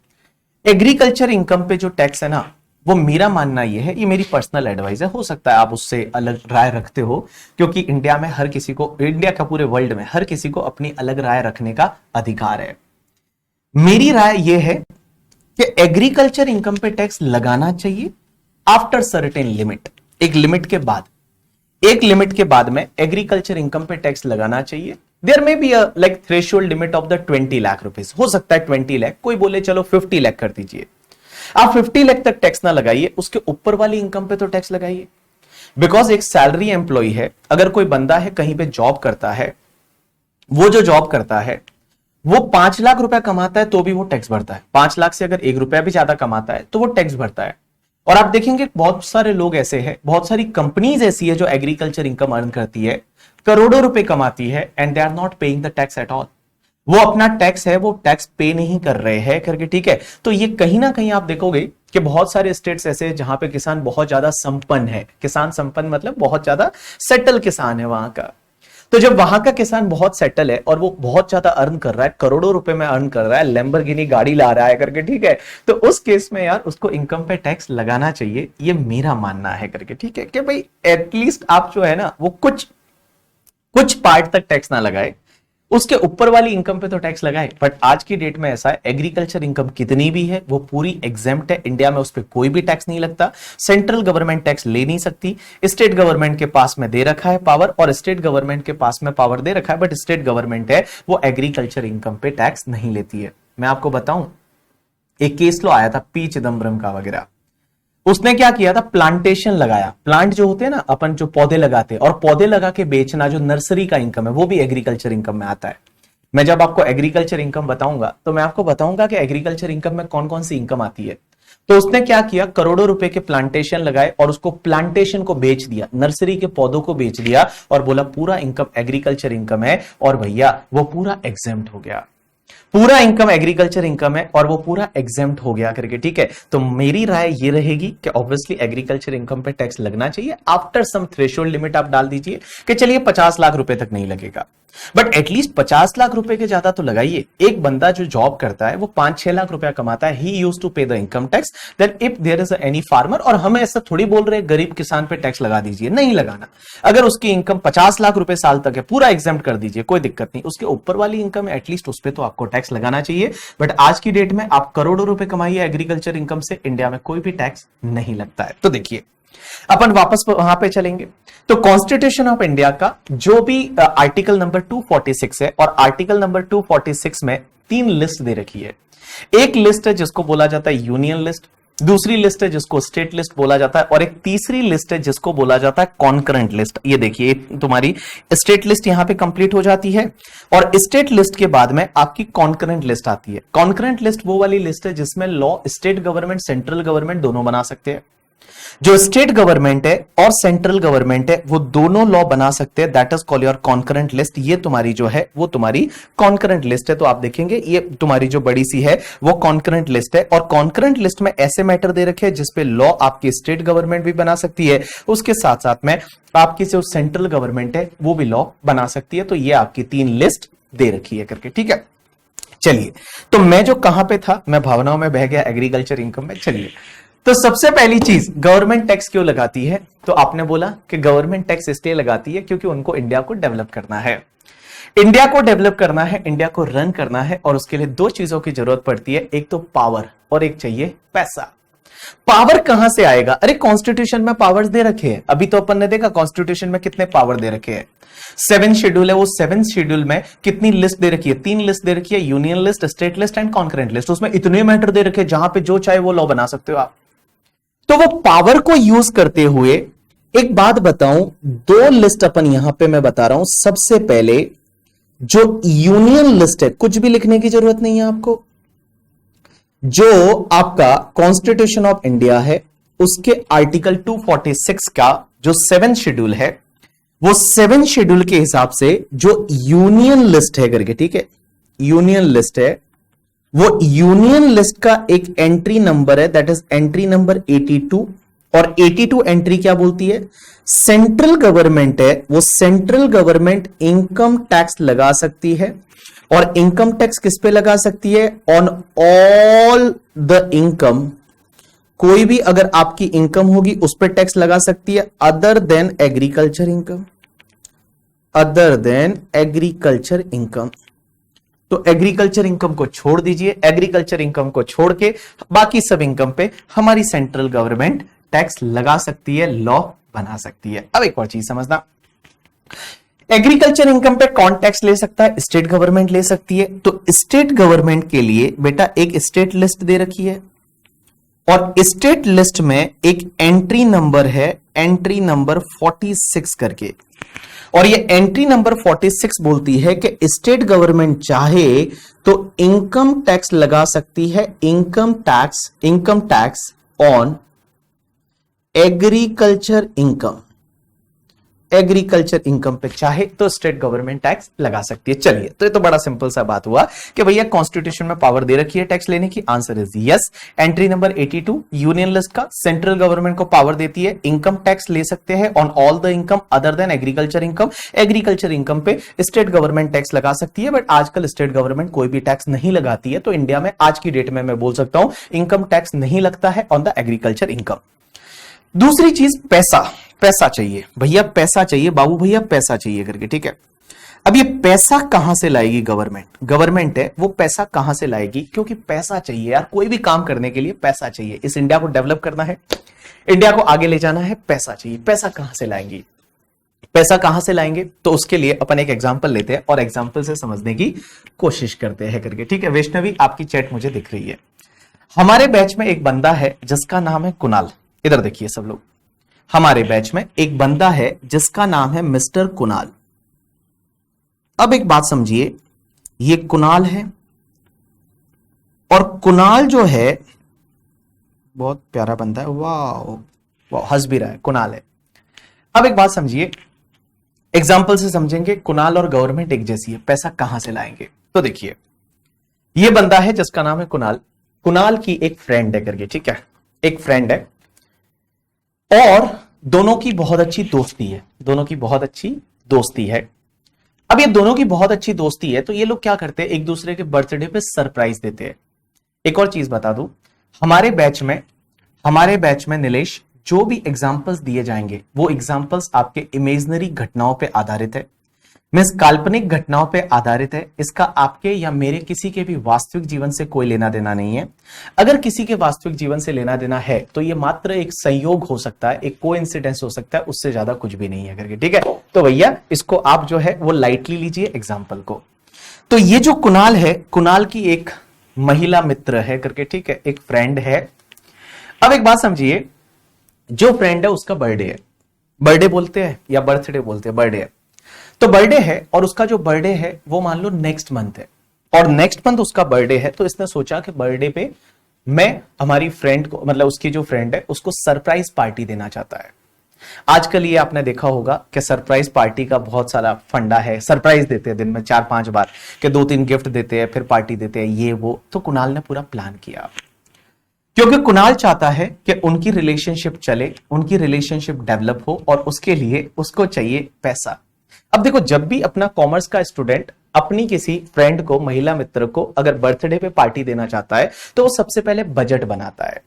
एग्रीकल्चर इनकम पे जो टैक्स है ना, वो मेरा मानना ये है, ये मेरी पर्सनल एडवाइस है, हो सकता है आप उससे अलग राय रखते हो, क्योंकि इंडिया में हर किसी को, इंडिया का पूरे वर्ल्ड में हर किसी को अपनी अलग राय रखने का अधिकार है। मेरी राय यह है कि एग्रीकल्चर इनकम पे टैक्स लगाना चाहिए आफ्टर सर्टेन लिमिट, एक लिमिट के बाद में एग्रीकल्चर इनकम पे टैक्स लगाना चाहिए। There may be like threshold limit of the 20 lakh rupees, हो सकता है 20 लाख, कोई बोले चलो 50 लाख कर दीजिए, आप 50 लाख तक टैक्स ना लगाइए, उसके ऊपर वाली इनकम पे तो टैक्स लगाइए। बिकॉज एक सैलरी एम्प्लॉय है, अगर कोई बंदा है कहीं पे जॉब करता है, वो जो जॉब करता है वो 5 लाख रुपया कमाता है तो भी वो टैक्स भरता है, 5 लाख से अगर 1 रुपया भी ज्यादा कमाता है तो वो टैक्स भरता है। और आप देखेंगे बहुत सारे लोग ऐसे हैं, बहुत सारी कंपनीज ऐसी है जो एग्रीकल्चर इनकम अर्न करती है, करोड़ों रुपए कमाती है and they are not paying the tax at all, वो अपना टैक्स है वो टैक्स पे नहीं कर रहे हैं करके, ठीक है। तो ये कहीं ना कहीं आप देखोगे कि बहुत सारे स्टेट्स ऐसे हैं जहां पे किसान बहुत ज्यादा संपन्न है, किसान संपन्न मतलब बहुत ज्यादा सेटल किसान है वहां का। तो जब वहां का किसान बहुत सेटल है और वो बहुत ज्यादा अर्न कर रहा है, करोड़ों रुपए में अर्न कर रहा है, लैम्बोर्गिनी गाड़ी ला रहा है करके, ठीक है, तो उस केस में यार उसको इनकम पे टैक्स लगाना चाहिए, ये मेरा मानना है करके, ठीक है, कि भाई एटलीस्ट आप जो है ना वो कुछ पार्ट तक टैक्स ना लगाए, उसके ऊपर वाली इनकम पे तो टैक्स लगाए। बट आज की डेट में ऐसा है, एग्रीकल्चर इनकम कितनी भी है वो पूरी एग्जेम्प्ट है, इंडिया में उस पर कोई भी टैक्स नहीं लगता, सेंट्रल गवर्नमेंट टैक्स ले नहीं सकती, स्टेट गवर्नमेंट के पास में दे रखा है पावर, और स्टेट गवर्नमेंट के पास में पावर दे रखा है, बट स्टेट गवर्नमेंट है वो एग्रीकल्चर इनकम पे टैक्स नहीं लेती है। मैं आपको बताऊं, एक केस लो आया था पी चिदम्बरम का वगैरह, उसने क्या किया था, प्लांटेशन लगाया, प्लांट जो होते हैं ना अपन जो पौधे लगाते हैं, और पौधे लगा के बेचना, जो नर्सरी का इनकम है वो भी एग्रीकल्चर इनकम में आता है। मैं जब आपको एग्रीकल्चर इनकम बताऊंगा तो मैं आपको बताऊंगा कि एग्रीकल्चर इनकम में कौन कौन सी इनकम आती है। तो उसने क्या किया, करोड़ों रुपए के प्लांटेशन लगाए और उसको प्लांटेशन को बेच दिया, नर्सरी के पौधों को बेच दिया और बोला पूरा इनकम एग्रीकल्चर इनकम है, और भैया वो पूरा एग्जेम्प्ट हो गया, पूरा इनकम एग्रीकल्चर इनकम है और वो पूरा एग्जेम्प्ट हो गया करके, ठीक है। तो मेरी राय ये रहेगी कि ऑब्वियसली एग्रीकल्चर इनकम पे टैक्स लगना चाहिए, आफ्टर सम थ्रेशोल्ड लिमिट आप डाल दीजिए कि चलिए 50 लाख रुपए तक नहीं लगेगा, बट एटलीस्ट 50 लाख रुपए के ज्यादा तो लगाइए। एक बंदा जो जॉब करता है वो 5-6 लाख रुपया कमाता है, he used to pay the income tax, then if there is any farmer, और हम ऐसा थोड़ी बोल रहे हैं गरीब किसान पे टैक्स लगा दीजिए, नहीं लगाना। अगर उसकी इनकम 50 लाख रुपए साल तक है, पूरा एग्जेम्प्ट कर दीजिए, कोई दिक्कत नहीं, उसके ऊपर वाली इनकम है एटलीस्ट उस पर तो आपको टैक्स लगाना चाहिए। बट आज की डेट में आप करोड़ों रुपए कमाइए एग्रीकल्चर इनकम से, इंडिया में कोई भी टैक्स नहीं लगता है। तो देखिए अपन वापस वहां पे चलेंगे, तो कॉन्स्टिट्यूशन ऑफ इंडिया का जो भी आर्टिकल नंबर 246 है, और आर्टिकल नंबर 246 में 3 लिस्ट दे रखी है। एक लिस्ट है जिसको बोला जाता है यूनियन लिस्ट, दूसरी लिस्ट है जिसको स्टेट लिस्ट बोला जाता है, और एक तीसरी लिस्ट है जिसको बोला जाता है कॉन्करेंट लिस्ट। ये देखिए तुम्हारी स्टेट लिस्ट यहां पे कंप्लीट हो जाती है, और स्टेट लिस्ट के बाद में आपकी कॉन्करेंट लिस्ट आती है। कॉन्करेंट लिस्ट वो वाली लिस्ट है जिसमें law state government central government दोनों बना सकते हैं। जो स्टेट गवर्नमेंट है और सेंट्रल गवर्नमेंट है वो दोनों लॉ बना सकते हैं, that is called your concurrent list. ये तुम्हारी जो है वो तुम्हारी कॉन्करेंट लिस्ट है। तो आप देखेंगे ये तुम्हारी जो बड़ी सी है वो कॉन्करेंट लिस्ट है, और कॉन्करेंट लिस्ट में ऐसे मैटर दे रखे हैं जिसपे लॉ आपकी स्टेट गवर्नमेंट भी बना सकती है, उसके साथ साथ में आपकी जो सेंट्रल गवर्नमेंट है वो भी लॉ बना सकती है। तो ये आपकी 3 लिस्ट दे रखी है करके, ठीक है। चलिए, तो मैं जो कहां पे था, मैं भावनाओं में बह गया एग्रीकल्चर इनकम में। चलिए, तो सबसे पहली चीज, गवर्नमेंट टैक्स क्यों लगाती है? तो आपने बोला कि गवर्नमेंट टैक्स इसलिए लगाती है क्योंकि उनको इंडिया को डेवलप करना है। इंडिया को डेवलप करना है, इंडिया को रन करना है, और उसके लिए दो चीजों की जरूरत पड़ती है, एक तो पावर और एक चाहिए पैसा। पावर कहां से आएगा? अरे कॉन्स्टिट्यूशन में पावर्स दे रखे हैं, अभी तो अपन ने देखा कॉन्स्टिट्यूशन में कितने पावर दे रखे हैं। 7 शेड्यूल है, वो 7 शेड्यूल में कितनी लिस्ट दे रखी है? 3 लिस्ट दे रखी है, union list, state list and concurrent list. उसमें इतने मैटर दे रखे हैं जहां पे जो चाहे वो लॉ बना सकते हो आप। तो वो पावर को यूज करते हुए एक बात बताऊं, 2 लिस्ट अपन यहां पे मैं बता रहा हूं। सबसे पहले जो यूनियन लिस्ट है, कुछ भी लिखने की जरूरत नहीं है आपको, जो आपका कॉन्स्टिट्यूशन ऑफ इंडिया है उसके आर्टिकल 246 का जो 7 शेड्यूल है, वो 7 शेड्यूल के हिसाब से जो यूनियन लिस्ट है करके, ठीक है, यूनियन लिस्ट है, वो यूनियन लिस्ट का एक एंट्री नंबर है, दैट इज एंट्री नंबर 82। और 82 एंट्री क्या बोलती है? सेंट्रल गवर्नमेंट है, वो सेंट्रल गवर्नमेंट इनकम टैक्स लगा सकती है, और इनकम टैक्स किस पे लगा सकती है? On all the income. कोई भी अगर आपकी इनकम होगी उस पर टैक्स लगा सकती है, other than agriculture income, other than agriculture income. तो एग्रीकल्चर इनकम को छोड़ दीजिए, एग्रीकल्चर इनकम को छोड़ के बाकी सब इनकम पे हमारी सेंट्रल गवर्नमेंट टैक्स लगा सकती है, लॉ बना सकती है। अब एक और चीज समझना, एग्रीकल्चर इनकम पे कौन टैक्स ले सकता है? स्टेट गवर्नमेंट ले सकती है। तो स्टेट गवर्नमेंट के लिए बेटा एक स्टेट लिस्ट दे रखी है, और स्टेट लिस्ट में एक एंट्री नंबर है, एंट्री नंबर 46 करके, और ये एंट्री नंबर 46 बोलती है कि स्टेट गवर्नमेंट चाहे तो इनकम टैक्स लगा सकती है, income tax on agriculture income, agriculture income पे चाहे तो स्टेट गवर्नमेंट टैक्स लगा सकती है। चलिए, तो ये तो बड़ा सिंपल सा बात हुआ कि भैया कॉन्स्टिट्यूशन में पावर दे रखी है टैक्स लेने की। Answer is yes. Entry number 82 union list का सेंट्रल गवर्नमेंट को पावर देती है, इनकम टैक्स ले सकते हैं on all the income other than agriculture income. Agriculture income पे स्टेट गवर्नमेंट टैक्स लगा सकती है, बट आजकल स्टेट गवर्नमेंट कोई भी टैक्स नहीं लगाती है। तो इंडिया में आज की डेट में मैं बोल सकता हूं इनकम टैक्स नहीं लगता है ऑन द एग्रीकल्चर इनकम। दूसरी चीज पैसा, पैसा चाहिए भैया, पैसा चाहिए बाबू भैया, पैसा चाहिए करके, ठीक है। अब ये पैसा कहां से लाएगी गवर्नमेंट? गवर्नमेंट है वो पैसा कहां से लाएगी? क्योंकि पैसा चाहिए यार, कोई भी काम करने के लिए पैसा चाहिए। इस इंडिया को डेवलप करना है, इंडिया को आगे ले जाना है, पैसा चाहिए। पैसा कहां से लाएंगी? पैसा कहां से लाएंगे? तो उसके लिए अपन एक एग्जांपल लेते हैं और एग्जांपल से समझने की कोशिश करते हैं करके, ठीक है। वैष्णवी आपकी चैट मुझे दिख रही है। हमारे बैच में एक बंदा है जिसका नाम है कुणाल। इधर देखिए सब लोग, हमारे बैच में एक बंदा है जिसका नाम है मिस्टर कुणाल। अब एक बात समझिए, ये कुणाल है और कुणाल जो है बहुत प्यारा बंदा है, वाह वाह, हंस भी रहा है, कुणाल है। अब एक बात समझिए, एग्जाम्पल से समझेंगे, कुणाल और गवर्नमेंट एक जैसी है, पैसा कहां से लाएंगे? तो देखिए, ये बंदा है जिसका नाम है कुणाल, कुणाल की एक फ्रेंड है करके, ठीक है, एक फ्रेंड है और दोनों की बहुत अच्छी दोस्ती है, दोनों की बहुत अच्छी दोस्ती है। अब ये दोनों की बहुत अच्छी दोस्ती है तो ये लोग क्या करते हैं, एक दूसरे के बर्थडे पे सरप्राइज देते हैं। एक और चीज बता दूं, हमारे बैच में नीलेश, जो भी एग्जाम्पल्स दिए जाएंगे वो एग्जाम्पल्स आपके इमेजिनरी घटनाओं पे आधारित है, मींस काल्पनिक घटनाओं पे आधारित है। इसका आपके या मेरे किसी के भी वास्तविक जीवन से कोई लेना देना नहीं है। अगर किसी के वास्तविक जीवन से लेना देना है तो ये मात्र एक संयोग हो सकता है, एक कोइंसिडेंस हो सकता है, उससे ज्यादा कुछ भी नहीं है करके, ठीक है। तो भैया इसको आप जो है वो लाइटली लीजिए एग्जाम्पल को। तो ये जो कुणाल है, कुणाल की एक महिला मित्र है करके, ठीक है, एक फ्रेंड है। अब एक बात समझिए, जो फ्रेंड है उसका बर्थडे है, बर्थडे बोलते हैं या बर्थडे बोलते हैं, बर्थडे है। तो बर्थडे है और उसका जो बर्थडे है वो मान लो नेक्स्ट मंथ है, और नेक्स्ट मंथ उसका बर्थडे है। तो इसने सोचा कि बर्थडे पे मैं हमारी फ्रेंड को, मतलब उसकी जो फ्रेंड है उसको सरप्राइज पार्टी देना चाहता है। आजकल ये आपने देखा होगा कि सरप्राइज पार्टी का बहुत सारा फंडा है, सरप्राइज देते हैं दिन में 4-5 बार, कि 2-3 गिफ्ट देते हैं, फिर पार्टी देते हैं, ये वो। तो कुणाल ने पूरा प्लान किया, क्योंकि कुणाल चाहता है कि उनकी रिलेशनशिप चले, उनकी रिलेशनशिप डेवलप हो, और उसके लिए उसको चाहिए पैसा। अब देखो, जब भी अपना कॉमर्स का स्टूडेंट अपनी किसी फ्रेंड को, महिला मित्र को अगर बर्थडे पे पार्टी देना चाहता है तो वो सबसे पहले बजट बनाता है।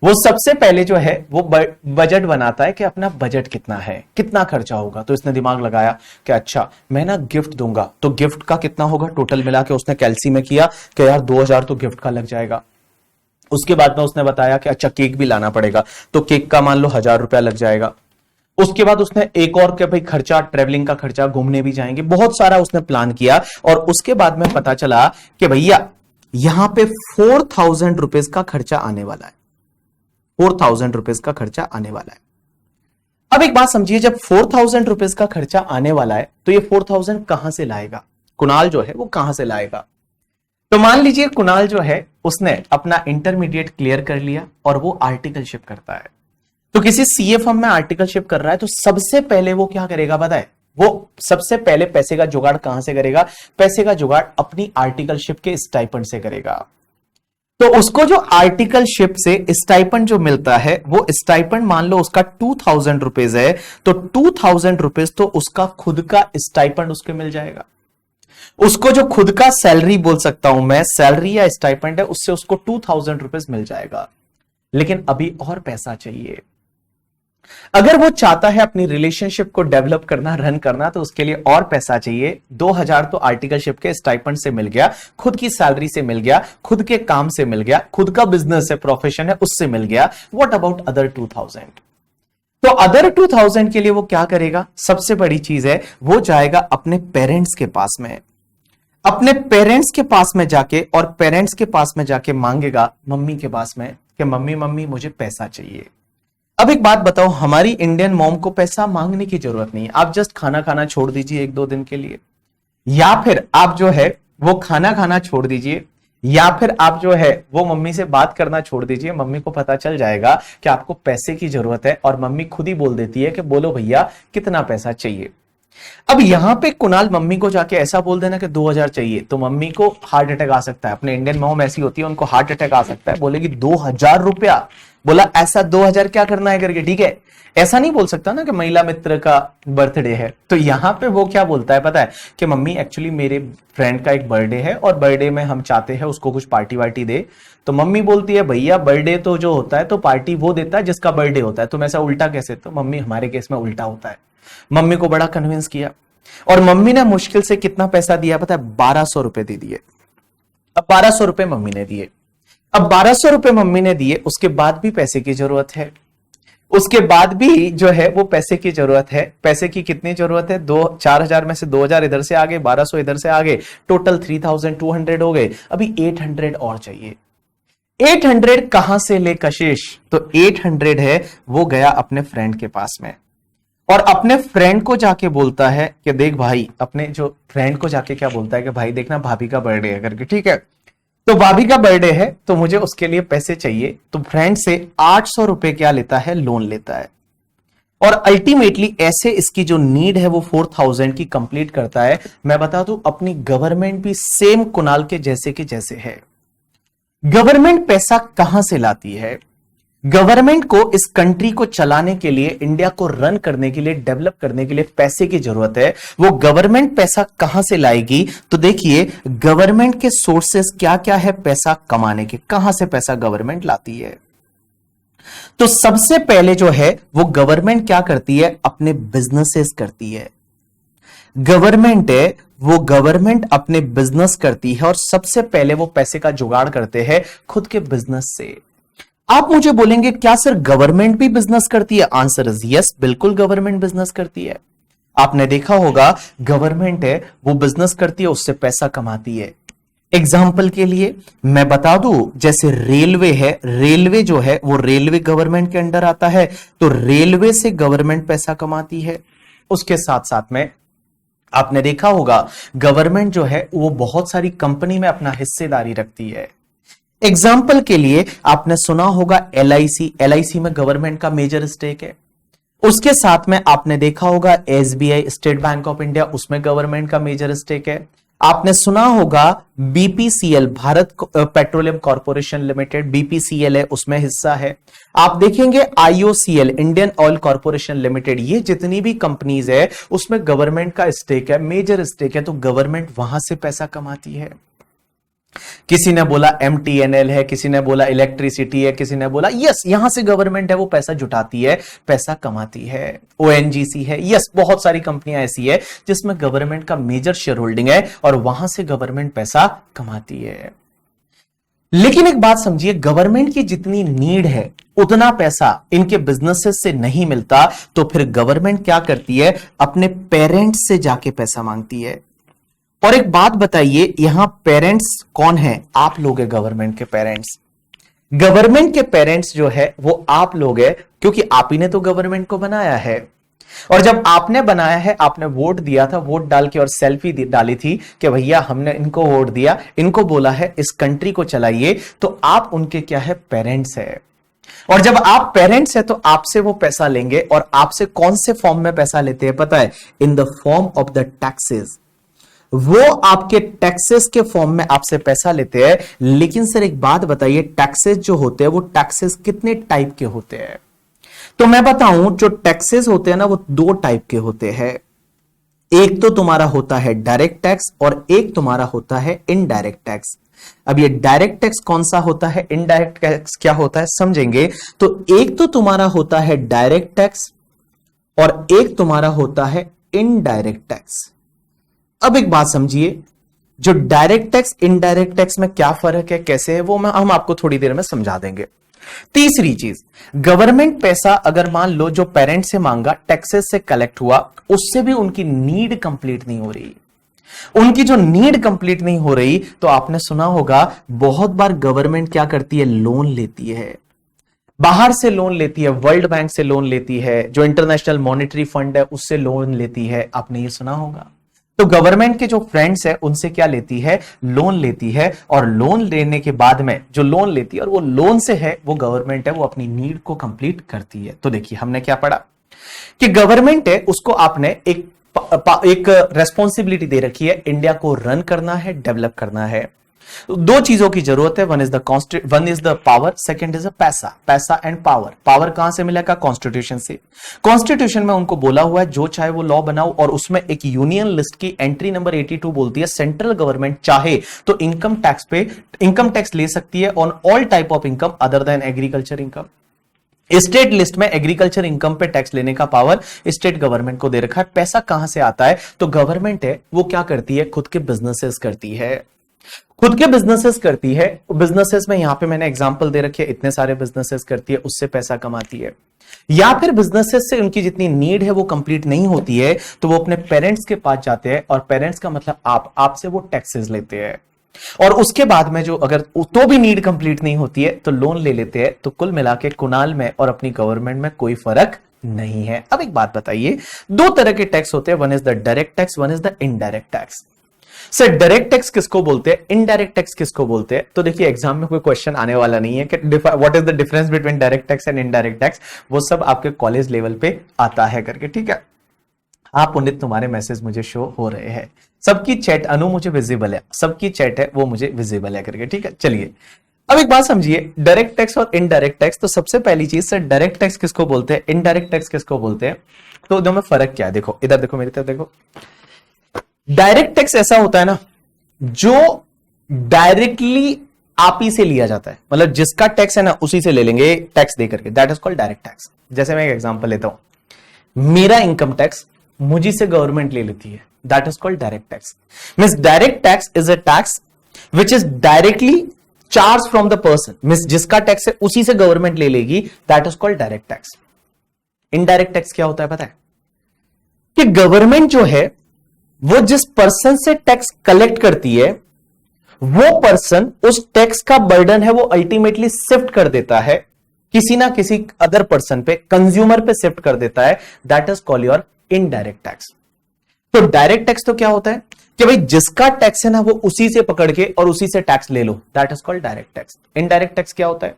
वो सबसे पहले जो है वो बजट बनाता है कि अपना बजट कितना है, कितना खर्चा होगा। तो इसने दिमाग लगाया कि अच्छा मैं ना गिफ्ट दूंगा, तो गिफ्ट का कितना होगा टोटल मिला के उसने कैलसी में किया कि यार 2000 तो गिफ्ट का लग जाएगा। उसके बाद में उसने बताया कि अच्छा केक भी लाना पड़ेगा, तो केक का मान लो 1000 रुपया लग जाएगा। उसके बाद उसने एक और के भाई खर्चा, ट्रेवलिंग का खर्चा, घूमने भी जाएंगे, बहुत सारा उसने प्लान किया। और उसके बाद में पता चला कि भैया यहां पे 4000 रुपीज का खर्चा आने वाला है, 4000 रुपीज का खर्चा आने वाला है। अब एक बात समझिए, जब 4000 रुपीज का खर्चा आने वाला है तो ये 4000 कहां से लाएगा कुणाल जो है, वो कहां से लाएगा? तो मान लीजिए कुणाल जो है उसने अपना इंटरमीडिएट क्लियर कर लिया और वो आर्टिकलशिप करता है। तो किसी सीए फर्म में आर्टिकलशिप कर रहा है, तो सबसे पहले वो क्या करेगा पता है? वो सबसे पहले पैसे का जुगाड़ कहां से करेगा? पैसे का जुगाड़ अपनी आर्टिकलशिप के स्टाइपेंड से करेगा। तो उसको जो आर्टिकलशिप से स्टाइपेंड जो मिलता है, वो स्टाइपेंड मान लो उसका 2000 रुपीज है, तो 2000 रुपीज तो उसका खुद का स्टाइपेंड उसके मिल जाएगा। उसको जो खुद का सैलरी बोल सकता हूं मैं, सैलरी या स्टाइपेंड है, उससे उसको 2000 रुपीज मिल जाएगा। लेकिन अभी और पैसा चाहिए। अगर वो चाहता है अपनी रिलेशनशिप को डेवलप करना, रन करना, तो उसके लिए और पैसा चाहिए। 2000 तो आर्टिकलशिप के स्टाइपेंड से मिल गया, खुद की सैलरी से मिल गया, खुद के काम से मिल गया, खुद का बिजनेस है, प्रोफेशन है, उससे मिल गया। What about other 2000? तो अदर 2000 के लिए वो क्या करेगा? सबसे बड़ी चीज है, वो जाएगा अपने पेरेंट्स के पास में, अपने पेरेंट्स के पास में जाके, और पेरेंट्स के पास में जाके मांगेगा मम्मी के पास में कि मम्मी मम्मी मुझे पैसा चाहिए। अब एक बात बताओ, हमारी इंडियन मॉम को पैसा मांगने की जरूरत नहीं है। आप जस्ट खाना खाना छोड़ दीजिए 1-2 दिन के लिए, या फिर आप जो है वो खाना खाना छोड़ दीजिए, या फिर आप जो है वो मम्मी से बात करना छोड़ दीजिए। मम्मी को पता चल जाएगा कि आपको पैसे की जरूरत है, और मम्मी खुद ही बोल देती है कि बोलो भैया कितना पैसा चाहिए। अब यहां पे कुणाल मम्मी को जाके ऐसा बोल देना कि 2000 चाहिए, तो मम्मी को हार्ट अटैक आ सकता है। अपने इंडियन मॉम ऐसी होती है, उनको हार्ट अटैक आ सकता है, बोलेगी 2000 रुपया, बोला ऐसा 2000 क्या करना है करके, ठीक है। ऐसा नहीं बोल सकता ना कि महिला मित्र का बर्थडे है। तो यहां पे वो क्या बोलता है पता है कि मम्मी एक्चुअली मेरे फ्रेंड का एक बर्थडे है, और बर्थडे में हम चाहते हैं उसको कुछ पार्टी वार्टी दे। तो मम्मी बोलती है भैया बर्थडे तो जो होता है तो पार्टी वो देता है जिसका बर्थडे होता है, तुम ऐसा उल्टा कैसे? तो मम्मी हमारे केस में उल्टा होता है। मम्मी को बड़ा कन्विंस किया, और मम्मी ने मुश्किल से कितना पैसा दिया पता है? 1200 रुपए दे दिए। अब 1200 रुपए मम्मी ने दिए। अब 1200 रुपए मम्मी ने दिए, उसके बाद भी पैसे की जरूरत है, उसके बाद भी जो है वो पैसे की जरूरत है। पैसे की कितनी जरूरत है? 4000 में से 2000 इधर से आगे, 1200 इधर से आगे, टोटल 3200 हो गए। अभी 800 और चाहिए। 800 कहां से ले कशिश? तो 800 है वो गया अपने फ्रेंड के पास में, और अपने फ्रेंड को जाके बोलता है कि देख भाई, अपने जो फ्रेंड को जाके क्या बोलता है कि भाई देखना भाभी का बर्थडे है करके, ठीक है। तो भाभी का बर्थडे है तो मुझे उसके लिए पैसे चाहिए। तो फ्रेंड से 800 रुपए क्या लेता है? लोन लेता है, और अल्टीमेटली ऐसे इसकी जो नीड है वो 4000 की कंप्लीट करता है। मैं बता दूं अपनी गवर्नमेंट भी सेम कुणाल के जैसे के जैसे है। गवर्नमेंट पैसा कहां से लाती है? गवर्नमेंट को इस कंट्री को चलाने के लिए, इंडिया को रन करने के लिए, डेवलप करने के लिए पैसे की जरूरत है। वो गवर्नमेंट पैसा कहां से लाएगी? तो देखिए गवर्नमेंट के सोर्सेस क्या क्या है पैसा कमाने के, कहां से पैसा गवर्नमेंट लाती है। तो सबसे पहले जो है वो गवर्नमेंट क्या करती है? अपने बिजनेसेस करती है। गवर्नमेंट है वो गवर्नमेंट अपने बिजनेस करती है, और सबसे पहले वो पैसे का जुगाड़ करते हैं खुद के बिजनेस से। आप मुझे बोलेंगे क्या सर गवर्नमेंट भी बिजनेस करती है? आंसर इज यस, बिल्कुल गवर्नमेंट बिजनेस करती है। आपने देखा होगा गवर्नमेंट है वो बिजनेस करती है, उससे पैसा कमाती है। एग्जाम्पल के लिए मैं बता दूं, जैसे रेलवे है, रेलवे जो है वो रेलवे गवर्नमेंट के अंडर आता है, तो रेलवे से गवर्नमेंट पैसा कमाती है। उसके साथ साथ में आपने देखा होगा गवर्नमेंट जो है वो बहुत सारी कंपनी में अपना हिस्सेदारी रखती है। एग्जाम्पल के लिए आपने सुना होगा एलआईसी, एलआईसी में गवर्नमेंट का मेजर स्टेक है। उसके साथ में आपने देखा होगा SBI, state bank of India, उसमें गवर्नमेंट का मेजर स्टेक है। आपने सुना होगा BPCL, Bharat petroleum corporation limited, BPCL है उसमें हिस्सा है। आप देखेंगे IOCL, Indian oil corporation limited, ये जितनी भी कंपनीज है उसमें गवर्नमेंट का स्टेक है, मेजर स्टेक है, तो गवर्नमेंट वहां से पैसा कमाती है। किसी ने बोला MTNL है, किसी ने बोला इलेक्ट्रिसिटी है, किसी ने बोला यस यहां से गवर्नमेंट है वो पैसा जुटाती है, पैसा कमाती है। ONGC है, यस बहुत सारी कंपनियां ऐसी है जिसमें गवर्नमेंट का मेजर शेयर होल्डिंग है और वहां से गवर्नमेंट पैसा कमाती है। लेकिन एक बात समझिए, गवर्नमेंट की जितनी नीड है उतना पैसा इनके बिजनेसेस से नहीं मिलता, तो फिर गवर्नमेंट क्या करती है, अपने पेरेंट्स से जाके पैसा मांगती है। और एक बात बताइए, यहां पेरेंट्स कौन है? आप लोग हैं गवर्नमेंट के पेरेंट्स। गवर्नमेंट के पेरेंट्स जो है वो आप लोग हैं, क्योंकि आप ही ने तो गवर्नमेंट को बनाया है। और जब आपने बनाया है, आपने वोट दिया था, वोट डाल के और सेल्फी डाली थी कि भैया हमने इनको वोट दिया, इनको बोला है इस कंट्री को चलाइए, तो आप उनके क्या है, पेरेंट्स है। और जब आप पेरेंट्स है तो आपसे वो पैसा लेंगे, और आपसे कौन से फॉर्म में पैसा लेते हैं पता है? In the form of the taxes. वो आपके टैक्सेस के फॉर्म में आपसे पैसा लेते हैं। लेकिन सर एक बात बताइए, टैक्सेस जो होते हैं वो टैक्सेस कितने टाइप के होते हैं? तो मैं बताऊं, जो टैक्सेस होते हैं ना वो दो टाइप के होते हैं। एक तो तुम्हारा होता है डायरेक्ट टैक्स और एक तुम्हारा होता है इनडायरेक्ट टैक्स। अब ये डायरेक्ट टैक्स कौन सा होता है, इनडायरेक्ट टैक्स क्या होता है, समझेंगे। तो एक तो तुम्हारा होता है डायरेक्ट टैक्स और एक तुम्हारा होता है इनडायरेक्ट टैक्स। अब एक बात समझिए, जो डायरेक्ट टैक्स इनडायरेक्ट टैक्स में क्या फर्क है, कैसे है, वो हम आपको थोड़ी देर में समझा देंगे। तीसरी चीज, गवर्नमेंट पैसा अगर मान लो जो पेरेंट से मांगा, टैक्सेस से कलेक्ट हुआ, उससे भी उनकी नीड कंप्लीट नहीं हो रही। उनकी जो नीड कंप्लीट नहीं हो रही, तो आपने सुना होगा बहुत बार गवर्नमेंट क्या करती है, लोन लेती है। बाहर से लोन लेती है, वर्ल्ड बैंक से लोन लेती है, जो इंटरनेशनल मॉनेटरी फंड है उससे लोन लेती है। आपने ये सुना होगा। तो गवर्नमेंट के जो फ्रेंड्स है उनसे क्या लेती है, लोन लेती है। और लोन लेने के बाद में जो लोन लेती है और वो लोन से है, वो गवर्नमेंट है वो अपनी नीड को कंप्लीट करती है। तो देखिए हमने क्या पढ़ा कि गवर्नमेंट है उसको आपने एक रेस्पॉन्सिबिलिटी दे रखी है, इंडिया को रन करना है, डेवलप करना है। दो चीजों की जरूरत है, one is the power, second is पैसा। पैसा एंड पावर। पावर कहां से मिलेगा, कॉन्स्टिट्यूशन से। कॉन्स्टिट्यूशन में उनको बोला हुआ है जो चाहे वो लॉ बनाओ, और उसमें एक यूनियन लिस्ट की एंट्री नंबर 82 बोलती है सेंट्रल गवर्नमेंट चाहे तो इनकम टैक्स ले सकती है on all type of income other than agriculture income. State list में एग्रीकल्चर इनकम पे टैक्स लेने का पावर स्टेट गवर्नमेंट को दे रखा है। पैसा कहां से आता है, तो गवर्नमेंट है वो क्या करती है, खुद के बिजनेसेस करती है। खुद के बिजनेसेस करती है। बिजनेसेस में यहां पे मैंने एग्जांपल दे रखी है, इतने सारे बिजनेसेस करती है, उससे पैसा कमाती है। या फिर बिजनेसेस से उनकी जितनी नीड है वो कंप्लीट नहीं होती है, तो वो अपने पेरेंट्स के पास जाते हैं, और पेरेंट्स का मतलब आपसे वो टैक्सेस लेते हैं। और उसके बाद में जो अगर तो भी नीड कंप्लीट नहीं होती है तो लोन ले लेते हैं। तो कुल मिला के कुणाल में और अपनी गवर्नमेंट में कोई फर्क नहीं है। अब एक बात बताइए, दो तरह के टैक्स होते हैं, one is the direct tax, one is the indirect tax. Sir direct tax किसको बोलते हैं, इनडायरेक्ट टैक्स किसको बोलते हैं? तो देखिए एग्जाम में कोई क्वेश्चन आने वाला नहीं है कि what is the difference between direct tax and indirect tax. वो सब आपके कॉलेज लेवल पे आता है करके, ठीक है। हाँ पुनित, तुम्हारे मैसेज मुझे शो हो रहे हैं। सबकी चैट, अनु मुझे विजिबल है, सबकी चैट है वो मुझे विजिबल है करके, ठीक है। चलिए अब एक बात समझिए, डायरेक्ट टैक्स और इनडायरेक्ट टैक्स। तो सबसे पहली चीज सर, डायरेक्ट टैक्स किसको बोलते हैं, इनडायरेक्ट टैक्स किसको बोलते हैं? तो दोनों में फर्क क्या है, देखो इधर देखो, मेरी तरफ देखो। डायरेक्ट टैक्स ऐसा होता है ना जो डायरेक्टली आप ही से लिया जाता है, मतलब जिसका टैक्स है ना उसी से ले लेंगे टैक्स दे करके, that is called direct tax. जैसे मैं एक एग्जांपल लेता हूं, मेरा इनकम टैक्स मुझी से गवर्नमेंट ले लेती है, that is called direct tax. Means direct tax is a tax which is directly charge from the person, means जिसका टैक्स है उसी से गवर्नमेंट ले लेगी, that is called direct tax. Indirect tax क्या होता है पता है? कि गवर्नमेंट जो है वो जिस पर्सन से टैक्स कलेक्ट करती है, वो पर्सन उस टैक्स का बर्डन है वो अल्टीमेटली शिफ्ट कर देता है किसी ना किसी अदर पर्सन पे, कंज्यूमर पे शिफ्ट कर देता है, that is called your indirect tax. तो डायरेक्ट टैक्स तो क्या होता है कि भाई जिसका टैक्स है ना वो उसी से पकड़ के और उसी से टैक्स ले लो, that is called direct tax. Indirect tax क्या होता है?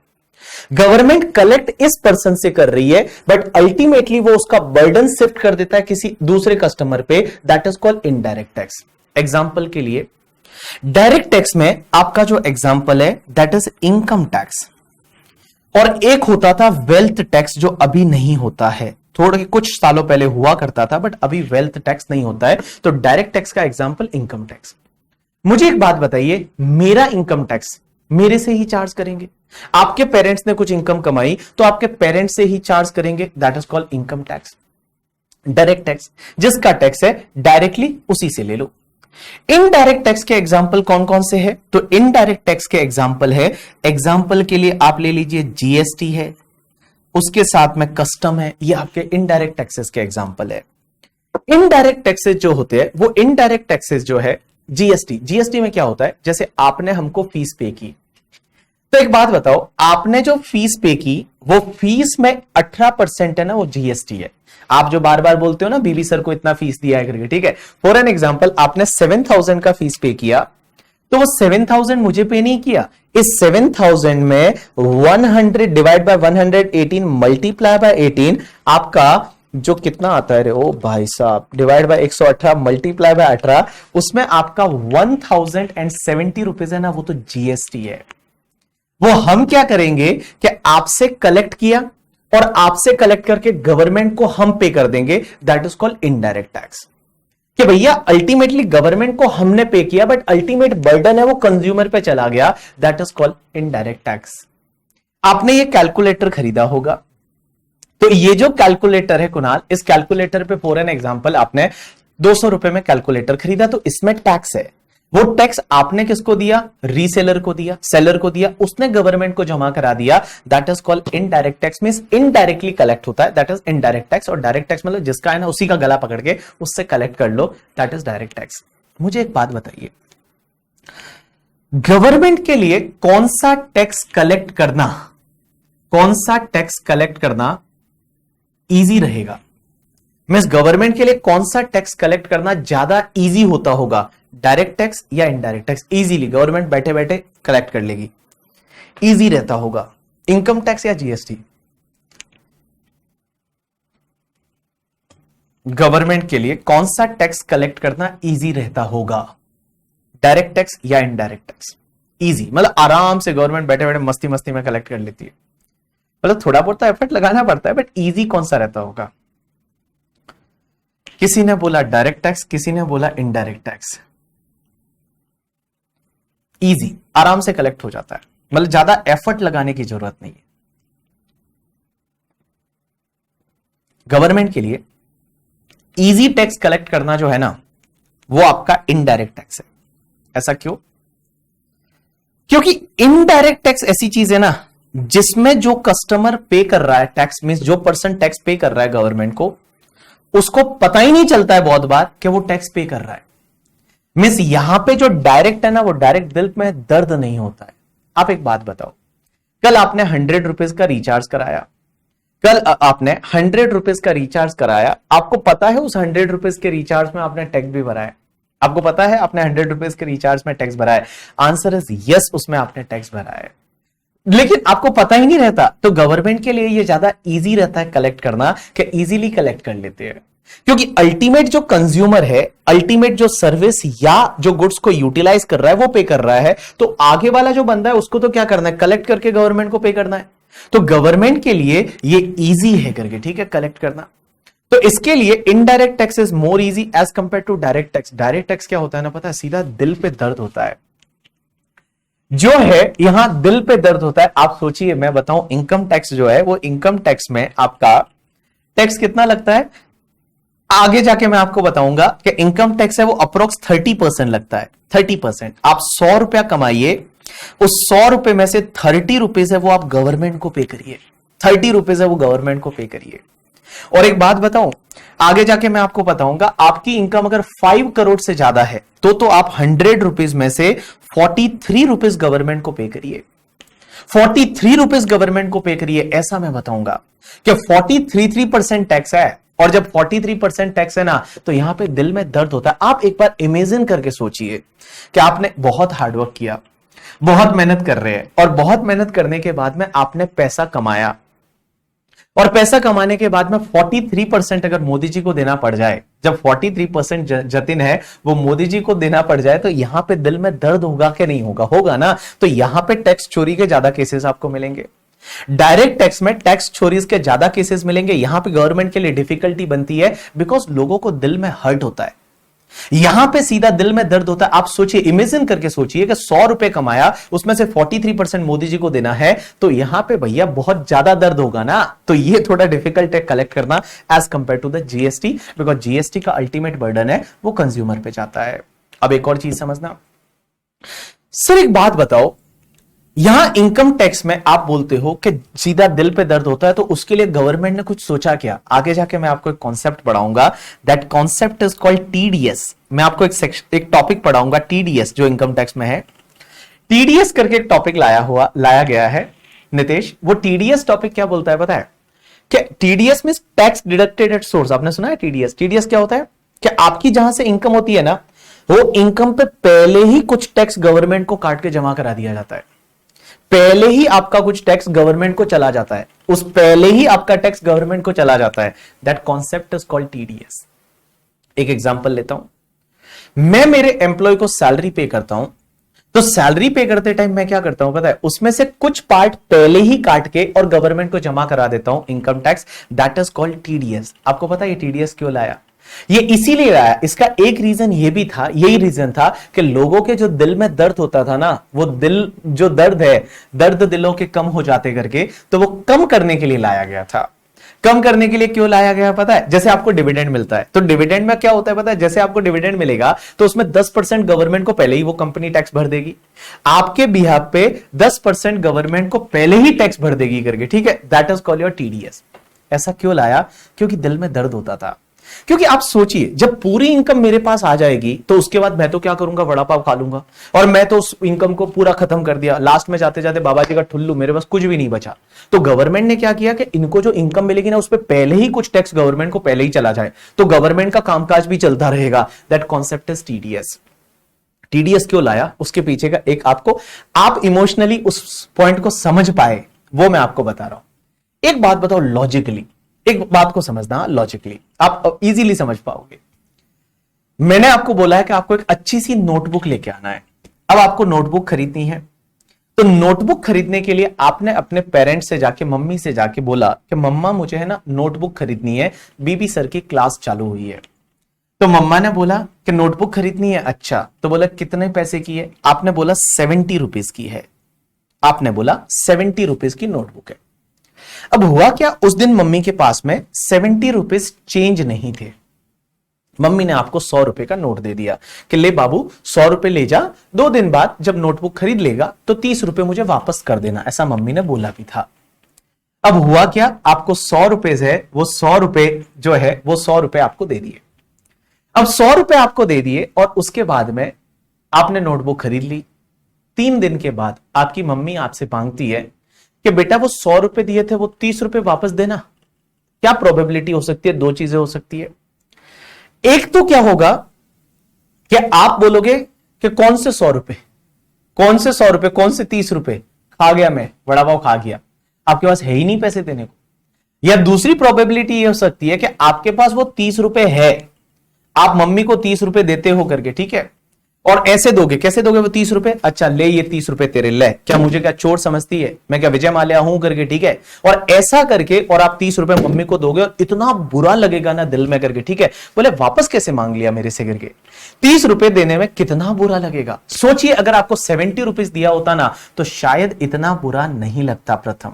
गवर्नमेंट कलेक्ट इस पर्सन से कर रही है, बट अल्टीमेटली वो उसका बर्डन शिफ्ट कर देता है किसी दूसरे कस्टमर पे, that is called indirect tax. Example के लिए, डायरेक्ट टैक्स में आपका जो एग्जांपल है दैट इज इनकम टैक्स, और एक होता था वेल्थ टैक्स जो अभी नहीं होता है, थोड़े कुछ सालों पहले हुआ करता था, बट अभी वेल्थ टैक्स नहीं होता है। तो डायरेक्ट टैक्स का एग्जांपल इनकम टैक्स। मुझे एक बात बताइए, मेरा इनकम टैक्स मेरे से ही चार्ज करेंगे, आपके पेरेंट्स ने कुछ इनकम कमाई तो आपके पेरेंट्स से ही चार्ज करेंगे, that is called income tax. Direct tax, जिसका टैक्स है डायरेक्टली उसी से ले लो। इनडायरेक्ट टैक्स के एग्जाम्पल कौन कौन से हैं? तो इनडायरेक्ट टैक्स के एग्जाम्पल है, एग्जाम्पल के लिए आप ले लीजिए जीएसटी है, उसके साथ में कस्टम है, ये आपके इनडायरेक्ट टैक्सेस के एग्जाम्पल है। इनडायरेक्ट टैक्सेस जो होते हैं वो इनडायरेक्ट टैक्सेस जो है, जीएसटी में क्या होता है, जैसे आपने हमको फीस पे की, तो एक बात बताओ, आपने जो फीस पे की वो फीस में 18% है ना, वो जीएसटी है। आप जो बार बार बोलते हो ना बीबी सर को इतना फीस दिया है करके, ठीक है, फॉर एन एग्जांपल आपने 7,000 का फीस पे किया, तो वो 7,000 मुझे पे नहीं किया, इस 7,000 में 100 डिवाइड बाय 118 मल्टीप्लाई बाय 18 आपका जो कितना आता है रे, ओ भाई साहब, डिवाइड बाय 118 मल्टीप्लाई बाय 18, उसमें आपका 1070 रुपीज है ना, वो तो जीएसटी है। वो हम क्या करेंगे कि आपसे कलेक्ट किया और आपसे कलेक्ट करके गवर्नमेंट को हम पे कर देंगे, that is called indirect tax. कि भैया अल्टीमेटली गवर्नमेंट को हमने पे किया बट अल्टीमेट बर्डन है वो कंज्यूमर पे चला गया, that is called indirect tax. आपने ये कैलकुलेटर खरीदा होगा, तो ये जो कैलकुलेटर है कुणाल, इस कैलकुलेटर पे फॉर एन एग्जांपल आपने 200 रुपए में कैलकुलेटर खरीदा, तो इसमें टैक्स है। वो टैक्स आपने किसको दिया? रीसेलर को दिया, सेलर को दिया, उसने गवर्नमेंट को जमा करा दिया, that is called indirect tax. Means indirectly collect होता है, दैट इज इनडायरेक्ट टैक्स। और डायरेक्ट टैक्स मतलब जिसका है ना उसी का गला पकड़ के उससे कलेक्ट कर लो, दैट इज डायरेक्ट टैक्स। मुझे एक बात बताइए, गवर्नमेंट के लिए कौन सा टैक्स कलेक्ट करना इजी रहेगा? मींस गवर्नमेंट के लिए कौन सा टैक्स कलेक्ट करना ज्यादा इजी होता होगा, डायरेक्ट टैक्स या इनडायरेक्ट टैक्स? इजीली गवर्नमेंट बैठे बैठे कलेक्ट कर लेगी, इजी रहता होगा, इनकम टैक्स या जीएसटी? गवर्नमेंट के लिए कौन सा टैक्स कलेक्ट करना इजी रहता होगा, डायरेक्ट टैक्स या इनडायरेक्ट टैक्स? इजी मतलब आराम से गवर्नमेंट बैठे बैठे मस्ती मस्ती में कलेक्ट कर लेती है, मतलब थोड़ा बहुत एफर्ट लगाना पड़ता है, बट इजी कौन सा रहता होगा? किसी ने बोला डायरेक्ट टैक्स, किसी ने बोला इनडायरेक्ट टैक्स। इजी, आराम से कलेक्ट हो जाता है, मतलब ज्यादा एफर्ट लगाने की जरूरत नहीं है। गवर्नमेंट के लिए इजी टैक्स कलेक्ट करना जो है ना, वो आपका इनडायरेक्ट टैक्स है। ऐसा क्यों? क्योंकि इनडायरेक्ट टैक्स ऐसी चीज है ना जिसमें जो कस्टमर पे कर रहा है टैक्स, मींस जो पर्सन टैक्स पे कर रहा है गवर्नमेंट को, उसको पता ही नहीं चलता है बहुत बार कि वो टैक्स पे कर रहा है। मींस यहां पे जो डायरेक्ट है ना, वो डायरेक्ट दिल में दर्द नहीं होता है। आप एक बात बताओ, कल आपने 100 रुपीज का रिचार्ज कराया, आपको पता है उस 100 रुपीज के रिचार्ज में आपने टैक्स भी भरा है? आपको पता है आपने 100 रुपीज के रिचार्ज में टैक्स भरा है? आंसर इज यस, उसमें आपने टैक्स भरा है, लेकिन आपको पता ही नहीं रहता। तो गवर्नमेंट के लिए ये ज्यादा इजी रहता है कलेक्ट करना, कि इजीली कलेक्ट कर लेते हैं, क्योंकि अल्टीमेट जो कंज्यूमर है, अल्टीमेट जो सर्विस या जो गुड्स को यूटिलाइज कर रहा है वो पे कर रहा है, तो आगे वाला जो बंदा है उसको तो क्या करना है? कलेक्ट करके गवर्नमेंट को पे करना है। तो गवर्नमेंट के लिए ये इजी है करके, ठीक है, कलेक्ट करना। तो इसके लिए indirect tax is more easy as compare to direct tax. Direct tax क्या होता है ना, पता है? सीधा दिल पे दर्द होता है, जो है यहां दिल पे दर्द होता है। आप सोचिए, मैं बताऊं, इनकम टैक्स जो है वो इनकम टैक्स में आपका टैक्स कितना लगता है, आगे जाके मैं आपको बताऊंगा कि इनकम टैक्स है वो अप्रोक्स 30% लगता है। 30%। आप 100 रुपया कमाइए, उस 100 रुपए में से 30 रुपीज है वो आप गवर्नमेंट को पे करिए, 30 रुपीज है वो गवर्नमेंट को पे करिए। और एक बात बताऊं, आगे जाके मैं आपको बताऊंगा, आपकी इनकम अगर 5 करोड़ से ज्यादा है तो आप 100 रुपीज में से 43 रुपीज गवर्नमेंट को पे करिए, 43 रुपीज गवर्नमेंट को पे करिए। ऐसा मैं बताऊंगा कि 43% टैक्स है, और जब 43% टैक्स है ना, तो यहां पे दिल में दर्द होता है। आप एक बार इमेजिन करके सोचिए कि आपने बहुत हार्डवर्क किया, बहुत मेहनत कर रहे हैं, और बहुत मेहनत करने के बाद में आपने पैसा कमाया, और पैसा कमाने के बाद में 43% अगर मोदी जी को देना पड़ जाए, जब 43% जतिन है वो मोदी जी को देना पड़ जाए, तो यहां पे दिल में दर्द होगा कि नहीं होगा? होगा ना। तो यहां पे टैक्स चोरी के ज्यादा केसेस आपको मिलेंगे, डायरेक्ट टैक्स में टैक्स चोरी के ज्यादा केसेस मिलेंगे। यहां पे गवर्नमेंट के लिए डिफिकल्टी बनती है, बिकॉज लोगों को दिल में हर्ट होता है। यहां पे सीधा दिल में दर्द होता है। आप सोचिए, इमेजिन करके सोचिए कि 100 रुपए कमाया, उसमें से 43% मोदी जी को देना है, तो यहां पे भैया बहुत ज्यादा दर्द होगा ना। तो ये थोड़ा डिफिकल्ट है कलेक्ट करना as compare to the GST, because GST का अल्टीमेट बर्डन है वो कंज्यूमर पे जाता है। अब एक और चीज समझना सर, एक बात बताओ, यहां इनकम टैक्स में आप बोलते हो कि सीधा दिल पे दर्द होता है, तो उसके लिए गवर्नमेंट ने कुछ सोचा क्या? आगे जाके मैं आपको एक कॉन्सेप्ट पढ़ाऊंगा, that concept is called TDS. मैं आपको एक टॉपिक पढ़ाऊंगा टीडीएस, जो इनकम टैक्स में है। टीडीएस करके एक टॉपिक लाया गया है नितेश। वो टीडीएस टॉपिक क्या बोलता है पता है? क्या TDS means tax deducted at source. आपने सुना है टीडीएस? टीडीएस क्या होता है? कि आपकी जहां से इनकम होती है ना, वो इनकम पे पहले ही कुछ टैक्स गवर्नमेंट को काट के जमा करा दिया जाता है। पहले ही आपका कुछ टैक्स गवर्नमेंट को चला जाता है, उस पहले ही आपका टैक्स गवर्नमेंट को चला जाता है। That concept is called TDS. एक एग्जांपल लेता हूं, मैं मेरे एम्प्लॉय को सैलरी पे करता हूं, तो सैलरी पे करते टाइम मैं क्या करता हूं पता है? उसमें से कुछ पार्ट पहले ही काट के और गवर्नमेंट को जमा करा देता हूं, income tax. That is called TDS. आपको पता है ये टीडीएस क्यों लाया? ये इसीलिए आया, इसका एक रीजन ये भी था, यही रीजन था कि लोगों के जो दिल में दर्द होता था ना, वो दिल जो दर्द है, दर्द दिलों के कम हो जाते करके, तो वो कम करने के लिए लाया गया था। कम करने के लिए क्यों लाया गया पता है? जैसे आपको डिविडेंड मिलता है, तो डिविडेंड में क्या होता है पता है? जैसे आपको डिविडेंड मिलेगा तो उसमें 10% गवर्नमेंट को पहले ही वो कंपनी टैक्स भर देगी, आपके बिहाफ पे 10% गवर्नमेंट को पहले ही टैक्स भर देगी करके, ठीक है? That is called your TDS. ऐसा क्यों लाया? क्योंकि दिल में दर्द होता था। क्योंकि आप सोचिए, जब पूरी इनकम मेरे पास आ जाएगी तो उसके बाद मैं तो क्या करूंगा? वड़ा पाव खा लूंगा, और मैं तो उस इनकम को पूरा खत्म कर दिया, लास्ट में जाते जाते बाबा जी का ठुल्लू, मेरे पास कुछ भी नहीं बचा। तो गवर्नमेंट ने क्या किया कि इनको जो इनकम मिलेगी ना, उस पर पहले ही कुछ टैक्स गवर्नमेंट को पहले ही चला जाए, तो गवर्नमेंट का कामकाज भी चलता रहेगा। That concept is TDS. TDS क्यों लाया, उसके पीछे का एक आपको, आप इमोशनली उस पॉइंट को समझ पाए, वो मैं आपको बता रहा हूं। एक बात बताओ लॉजिकली, एक बात को समझना लॉजिकली, आप इजीली समझ पाओगे। मैंने आपको बोला है कि आपको एक अच्छी सी नोटबुक लेके आना है। अब आपको नोटबुक खरीदनी है, तो नोटबुक खरीदने के लिए आपने अपने पेरेंट्स से जाके, मम्मी से जाके बोला कि मम्मा मुझे है ना नोटबुक खरीदनी है, बीबी सर की क्लास चालू हुई है। तो मम्मा ने बोला कि नोटबुक खरीदनी है, अच्छा, तो बोला कितने पैसे की है? आपने बोला 70 रुपीज की है। आपने बोला 70 रुपीज की नोटबुक है। अब हुआ क्या, उस दिन मम्मी के पास में 70 रुपीज चेंज नहीं थे। मम्मी ने आपको 100 रुपए का नोट दे दिया कि ले बाबू 100 रुपए ले जा, 2 दिन बाद जब नोटबुक खरीद लेगा तो 30 रुपए मुझे वापस कर देना, ऐसा मम्मी ने बोला भी था। अब हुआ क्या, आपको 100 रुपए है, वो 100 रुपए जो है वो 100 रुपए आपको दे दिए। अब 100 रुपए आपको दे दिए और उसके बाद में आपने नोटबुक खरीद ली। 3 दिन के बाद आपकी मम्मी आपसे मांगती है कि बेटा वो 100 रुपए दिए थे, वो 30 रुपए वापस देना। क्या प्रोबेबिलिटी हो सकती है? 2 चीजें हो सकती है। एक तो क्या होगा कि आप बोलोगे कि कौन से 100 रुपए, कौन से 100 रुपए, कौन से 30 रुपए? खा गया मैं, वड़ा पाव खा गया, आपके पास है ही नहीं पैसे देने को। या दूसरी प्रोबेबिलिटी ये हो सकती है कि आपके पास वो 30 रुपए है, आप मम्मी को 30 रुपए देते हो करके, ठीक है, और ऐसे दोगे, कैसे दोगे वो 30 रुपए? अच्छा ले ये 30 रुपए तेरे, ले, क्या मुझे क्या चोर समझती है? मैं क्या विजय माल्या हूं करके, ठीक है? और ऐसा करके और आप 30 रुपए मम्मी को दोगे और इतना बुरा लगेगा ना दिल में करके, ठीक है, बोले वापस कैसे मांग लिया मेरे से करके। 30 रुपए देने में कितना बुरा लगेगा। सोचिए अगर आपको 70 रुपीज दिया होता ना, तो शायद इतना बुरा नहीं लगता। प्रथम,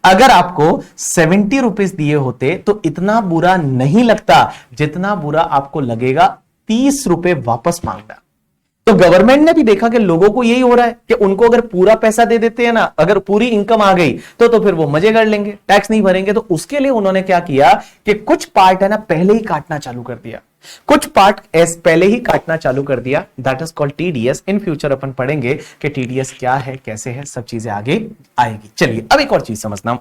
अगर आपको 70 रुपीज दिए होते तो इतना बुरा नहीं लगता जितना बुरा आपको लगेगा 30 रुपए वापस मांगना। तो गवर्नमेंट ने भी देखा कि लोगों को यही हो रहा है कि उनको अगर पूरा पैसा दे देते हैं ना, अगर पूरी इनकम आ गई तो फिर वो मजे कर लेंगे, टैक्स नहीं भरेंगे। तो उसके लिए उन्होंने क्या किया कि कुछ पार्ट है ना पहले ही काटना चालू कर दिया, कुछ पार्ट पहले ही काटना चालू कर दिया। That is called TDS. In future अपन पढ़ेंगे कि टीडीएस क्या है, कैसे है, सब चीजें आगे आएगी। चलिए अब एक और चीज समझना।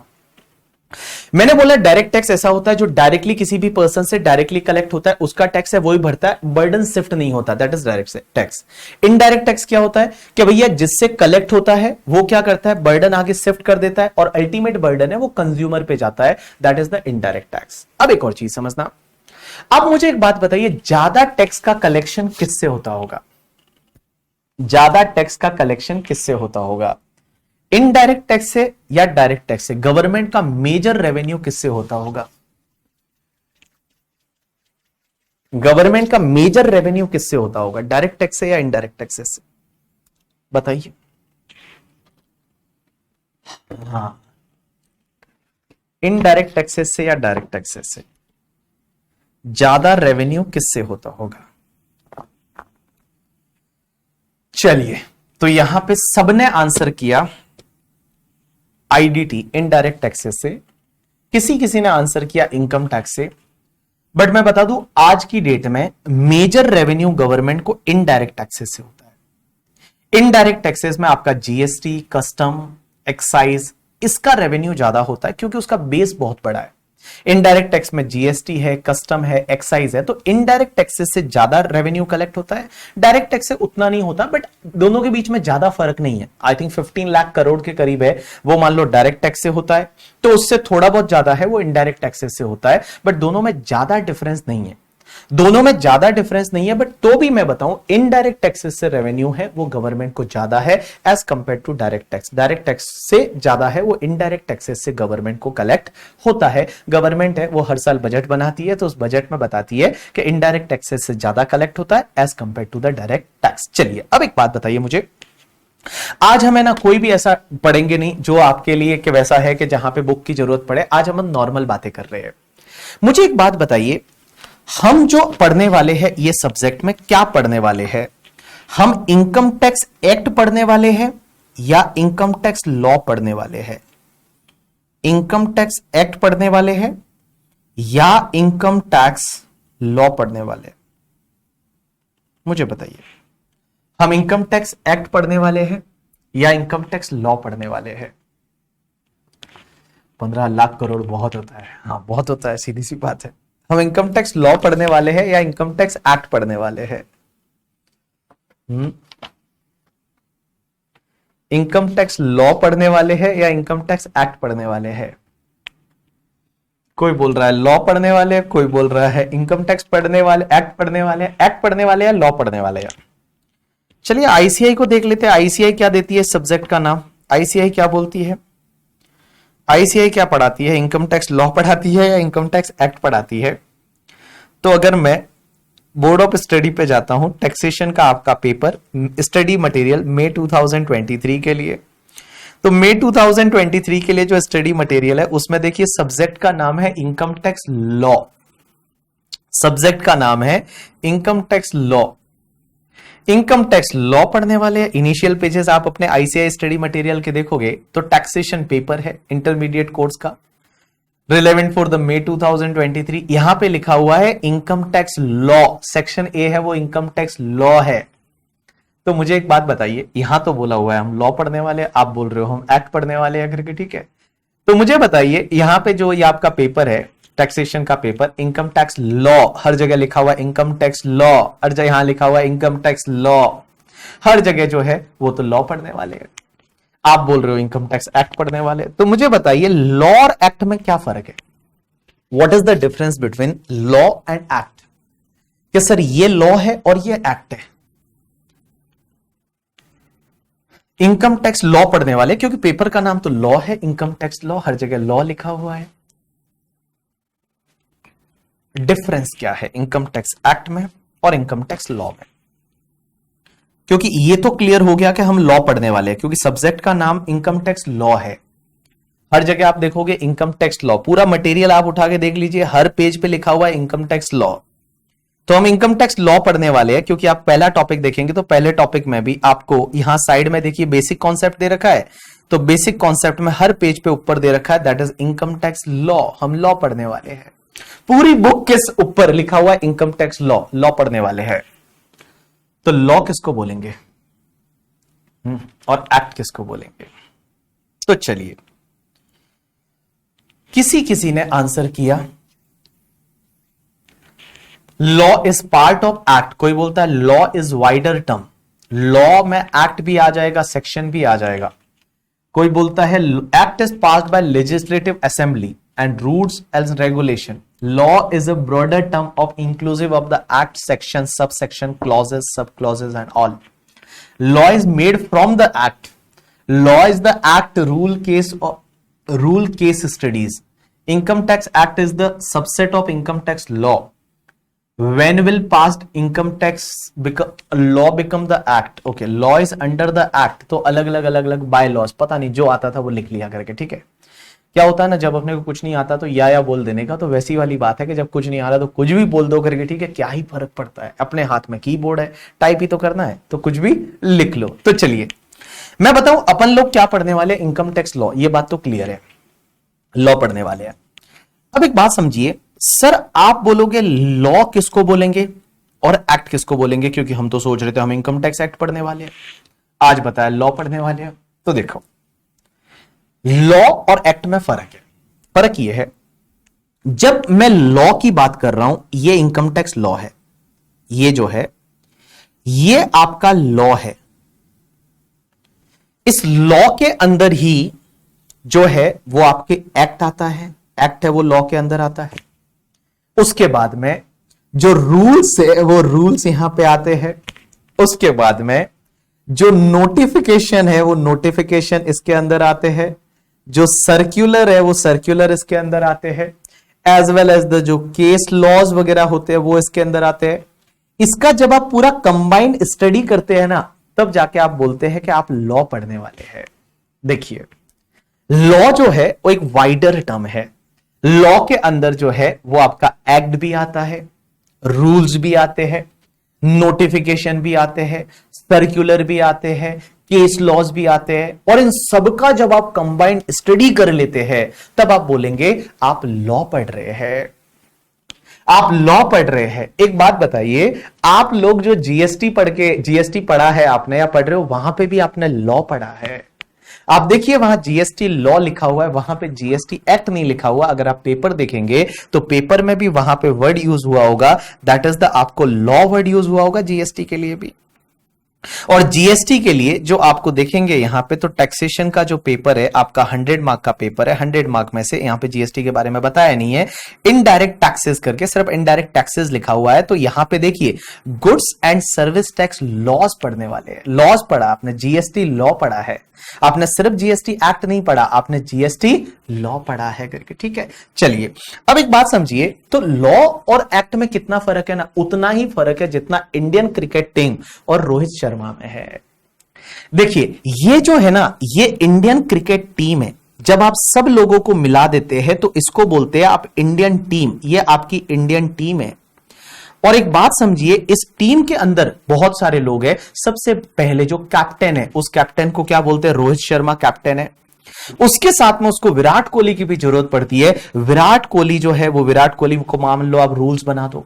मैंने बोला डायरेक्ट टैक्स ऐसा होता है जो डायरेक्टली किसी भी पर्सन से डायरेक्टली कलेक्ट होता है, उसका टैक्स है वही भरता है, बर्डन शिफ्ट नहीं होता, that is direct tax. Indirect tax क्या होता है कि भैया जिससे कलेक्ट होता है वो क्या करता है, बर्डन आगे शिफ्ट कर देता है और अल्टीमेट बर्डन है वो कंज्यूमर पे जाता है, that is the indirect tax. अब एक और चीज समझना, अब मुझे एक बात बताइए, ज्यादा टैक्स का कलेक्शन किससे होता होगा? ज्यादा टैक्स का कलेक्शन किससे होता होगा? इनडायरेक्ट टैक्स से या डायरेक्ट टैक्स से? गवर्नमेंट का मेजर रेवेन्यू किससे होता होगा? गवर्नमेंट का मेजर रेवेन्यू किससे होता होगा, डायरेक्ट टैक्स से या इनडायरेक्ट टैक्सेस से, बताइए। हाँ, इनडायरेक्ट टैक्सेस से या डायरेक्ट टैक्सेस से ज्यादा रेवेन्यू किससे होता होगा। चलिए, तो यहां पे सबने आंसर किया आईडीटी, इनडायरेक्ट टैक्सेस से, किसी किसी ने आंसर किया इनकम टैक्स से। बट मैं बता दूं, आज की डेट में मेजर रेवेन्यू गवर्नमेंट को इनडायरेक्ट टैक्सेस से होता है। इनडायरेक्ट टैक्सेस में आपका जीएसटी, कस्टम, एक्साइज, इसका रेवेन्यू ज्यादा होता है क्योंकि उसका बेस बहुत बड़ा है। इनडायरेक्ट टैक्स में जीएसटी है, कस्टम है, एक्साइज है, तो इनडायरेक्ट टैक्सेस से ज्यादा रेवेन्यू कलेक्ट होता है। डायरेक्ट टैक्स से उतना नहीं होता, बट दोनों के बीच में ज्यादा फर्क नहीं है। आई थिंक 15 लाख करोड़ के करीब है, वो मान लो डायरेक्ट टैक्स से होता है, तो उससे थोड़ा बहुत ज्यादा है वो इनडायरेक्ट टैक्सेस से होता है। बट दोनों में ज्यादा डिफरेंस नहीं है, दोनों में ज्यादा डिफरेंस नहीं है। बट तो भी मैं बताऊं, इनडायरेक्ट टैक्सेस से रेवेन्यू है वो गवर्नमेंट को ज्यादा है as compare to direct tax. Direct tax से ज्यादा है वो इनडायरेक्ट टैक्सेस से गवर्नमेंट को कलेक्ट होता है। गवर्नमेंट है वो हर साल बजट बनाती है, तो उस बजट में बताती है कि इनडायरेक्ट टैक्सेस से ज्यादा कलेक्ट होता है as compare to the direct tax. चलिए, अब एक बात बताइए मुझे, आज हमें ना कोई भी ऐसा पढ़ेंगे नहीं जो आपके लिए कि वैसा है कि जहां पे बुक की जरूरत पड़े। आज हम नॉर्मल बातें कर रहे हैं। मुझे एक बात बताइए, हम जो पढ़ने वाले हैं ये सब्जेक्ट में क्या पढ़ने वाले हैं, हम इनकम टैक्स एक्ट पढ़ने वाले हैं या इनकम टैक्स लॉ पढ़ने वाले हैं? इनकम टैक्स एक्ट पढ़ने वाले हैं या इनकम टैक्स लॉ पढ़ने वाले हैं? मुझे बताइए, हम इनकम टैक्स एक्ट पढ़ने वाले हैं या इनकम टैक्स लॉ पढ़ने वाले हैं? 15 लाख करोड़ बहुत होता है। हाँ, बहुत होता है, सीधी सी बात है। हम इनकम टैक्स लॉ पढ़ने वाले हैं या इनकम टैक्स एक्ट पढ़ने वाले हैं? इनकम टैक्स लॉ पढ़ने वाले हैं या इनकम टैक्स एक्ट पढ़ने वाले हैं? कोई बोल रहा है लॉ पढ़ने वाले, कोई बोल रहा है इनकम टैक्स पढ़ने वाले, एक्ट पढ़ने वाले, एक्ट पढ़ने वाले या लॉ पढ़ने वाले हैं। चलिए आईसीआई को देख लेते हैं। आईसीआई क्या देती है सब्जेक्ट का नाम? आईसीआई क्या बोलती है? आईसीआई क्या पढ़ाती है? इनकम टैक्स लॉ पढ़ाती है या इनकम टैक्स एक्ट पढ़ाती है? तो अगर मैं बोर्ड ऑफ स्टडी पे जाता हूं, टैक्सेशन का आपका पेपर स्टडी मटेरियल मई 2023 के लिए, तो मई 2023 के लिए जो स्टडी मटेरियल है उसमें देखिए सब्जेक्ट का नाम है इनकम टैक्स लॉ। सब्जेक्ट का नाम है income tax law. Income tax law पढ़ने वाले इनिशियल पेजेस आप अपने आईसीआई स्टडी मटेरियल के देखोगे तो टैक्सेशन पेपर है इंटरमीडिएट कोर्स का, रिलेवेंट फॉर द मई 2023। यहां पे लिखा हुआ है income tax law, section A है वो इनकम टैक्स लॉ है। तो मुझे एक बात बताइए, यहां तो बोला हुआ है हम लॉ पढ़ने वाले, आप बोल रहे हो हम एक्ट पढ़ने वाले हैं करके, ठीक है? तो मुझे बताइए यहां पे जो ये आपका पेपर है टैक्सेशन का पेपर, इनकम टैक्स लॉ, हर जगह लिखा हुआ इनकम टैक्स लॉ, हर जगह यहां लिखा हुआ इनकम टैक्स लॉ, हर जगह जो है वो तो लॉ पढ़ने वाले हैं। आप बोल रहे हो इनकम टैक्स एक्ट पढ़ने वाले। तो मुझे बताइए लॉ और एक्ट में क्या फर्क है? What is the difference between law and act? क्या सर ये लॉ है और ये एक्ट है? इनकम टैक्स लॉ पढ़ने वाले, क्योंकि पेपर का नाम तो लॉ है, इनकम टैक्स लॉ, हर जगह लॉ लिखा हुआ है। डिफरेंस क्या है इनकम टैक्स एक्ट में और इनकम टैक्स लॉ में? क्योंकि ये तो क्लियर हो गया कि हम लॉ पढ़ने वाले हैं, क्योंकि सब्जेक्ट का नाम इनकम टैक्स लॉ है। हर जगह आप देखोगे इनकम टैक्स लॉ, पूरा मटेरियल आप उठा के देख लीजिए, हर पेज पे लिखा हुआ है इनकम टैक्स लॉ। तो हम इनकम टैक्स लॉ पढ़ने वाले हैं, क्योंकि आप पहला टॉपिक देखेंगे तो पहले टॉपिक में भी आपको यहां साइड में देखिए बेसिक कॉन्सेप्ट दे रखा है, तो बेसिक कॉन्सेप्ट में हर पेज पे ऊपर दे रखा है that is income tax law. हम लॉ पढ़ने वाले हैं, पूरी बुक के ऊपर लिखा हुआ है इनकम टैक्स लॉ, लॉ पढ़ने वाले हैं। तो लॉ किसको बोलेंगे और एक्ट किसको बोलेंगे? तो चलिए, किसी किसी ने आंसर किया law is part of act, कोई बोलता है law is wider term, law में एक्ट भी आ जाएगा, सेक्शन भी आ जाएगा। कोई बोलता है act is passed by legislative assembly and rules and regulation, law is a broader term of inclusive of the act, section, sub section, clauses, sub clauses and all. Law is made from the act, law is the act rule case studies, income tax act is the subset of income tax law, When will past income tax law become the act? Okay, law is under the act. तो अलग अलग बाय लॉस, पता नहीं जो आता था वो लिख लिया करके, ठीक है। क्या होता है ना, जब अपने को कुछ नहीं आता तो या बोल देने का, तो वैसी वाली बात है कि जब कुछ नहीं आ रहा तो कुछ भी बोल दो करके, ठीक है। क्या ही फर्क पड़ता है, अपने हाथ में कीबोर्ड है, टाइप ही तो करना है, तो कुछ भी लिख लो। तो चलिए मैं बताऊं अपन लोग क्या पढ़ने वाले, इनकम टैक्स लॉ, ये बात तो क्लियर है, लॉ पढ़ने वाले हैं। अब एक बात समझिए, सर आप बोलोगे लॉ किसको बोलेंगे और एक्ट किसको बोलेंगे, क्योंकि हम तो सोच रहे थे हम इनकम टैक्स एक्ट पढ़ने वाले हैं, आज बताया लॉ पढ़ने वाले हैं। तो देखो लॉ और एक्ट में फर्क है। फर्क यह है, जब मैं लॉ की बात कर रहा हूं, ये इनकम टैक्स लॉ है, ये जो है ये आपका लॉ है। इस लॉ के अंदर ही जो है वो आपके एक्ट आता है, एक्ट है वो लॉ के अंदर आता है। उसके बाद में जो रूल्स है वो रूल्स यहां पे आते हैं। उसके बाद में जो नोटिफिकेशन है वो नोटिफिकेशन इसके अंदर आते हैं। जो सर्क्यूलर है वो सर्क्यूलर इसके अंदर आते हैं। एज वेल एज द जो केस लॉज वगैरह होते हैं वो इसके अंदर आते हैं। इसका जब आप पूरा कंबाइंड स्टडी करते हैं ना, तब जाके आप बोलते हैं कि आप लॉ पढ़ने वाले हैं। देखिए लॉ जो है वो एक वाइडर टर्म है। लॉ के अंदर जो है वो आपका एक्ट भी आता है, रूल्स भी आते हैं, नोटिफिकेशन भी आते हैं, सर्कुलर भी आते हैं, केस लॉज भी आते हैं, और इन सबका जब आप कंबाइंड स्टडी कर लेते हैं तब आप बोलेंगे आप लॉ पढ़ रहे हैं, आप लॉ पढ़ रहे हैं। एक बात बताइए, आप लोग जो जीएसटी पढ़ा है आपने या पढ़ रहे हो, वहां पे भी आपने लॉ पढ़ा है। आप देखिए वहां जीएसटी लॉ लिखा हुआ है, वहां पे जीएसटी एक्ट नहीं लिखा हुआ। अगर आप पेपर देखेंगे तो पेपर में भी वहां पे वर्ड यूज हुआ होगा, दैट इज द आपको लॉ वर्ड यूज हुआ होगा जीएसटी के लिए भी। और जीएसटी के लिए जो आपको देखेंगे यहां पे, तो टैक्सेशन का जो पेपर है आपका 100 मार्क का पेपर है। 100 मार्क में से यहां पे जीएसटी के बारे में बताया नहीं है, इनडायरेक्ट टैक्सेस करके सिर्फ इनडायरेक्ट टैक्सेस लिखा हुआ है। तो यहां पे देखिए goods and service tax laws पढ़ने वाले हैं। लॉज पढ़ा आपने, जीएसटी लॉ पढ़ा है, आपने सिर्फ जीएसटी एक्ट नहीं पढ़ा, आपने जीएसटी लॉ पढ़ा है करके, ठीक है। चलिए अब एक बात समझिए, तो लॉ और एक्ट में कितना फर्क है ना, उतना ही फर्क है जितना इंडियन क्रिकेट टीम और रोहित शर्मा में है। देखिए ये जो है ना, ये इंडियन क्रिकेट टीम है। जब आप सब लोगों को मिला देते हैं तो इसको बोलते हैं आप इंडियन टीम, ये आपकी इंडियन टीम है। और एक बात समझिए, इस टीम के अंदर बहुत सारे लोग हैं। सबसे पहले जो कैप्टन है, उस कैप्टन को क्या बोलते हैं, रोहित शर्मा कैप्टन है। उसके साथ में उसको विराट कोहली की भी जरूरत पड़ती है। विराट कोहली जो है वो, विराट कोहली को मान लो आप रूल्स बना दो।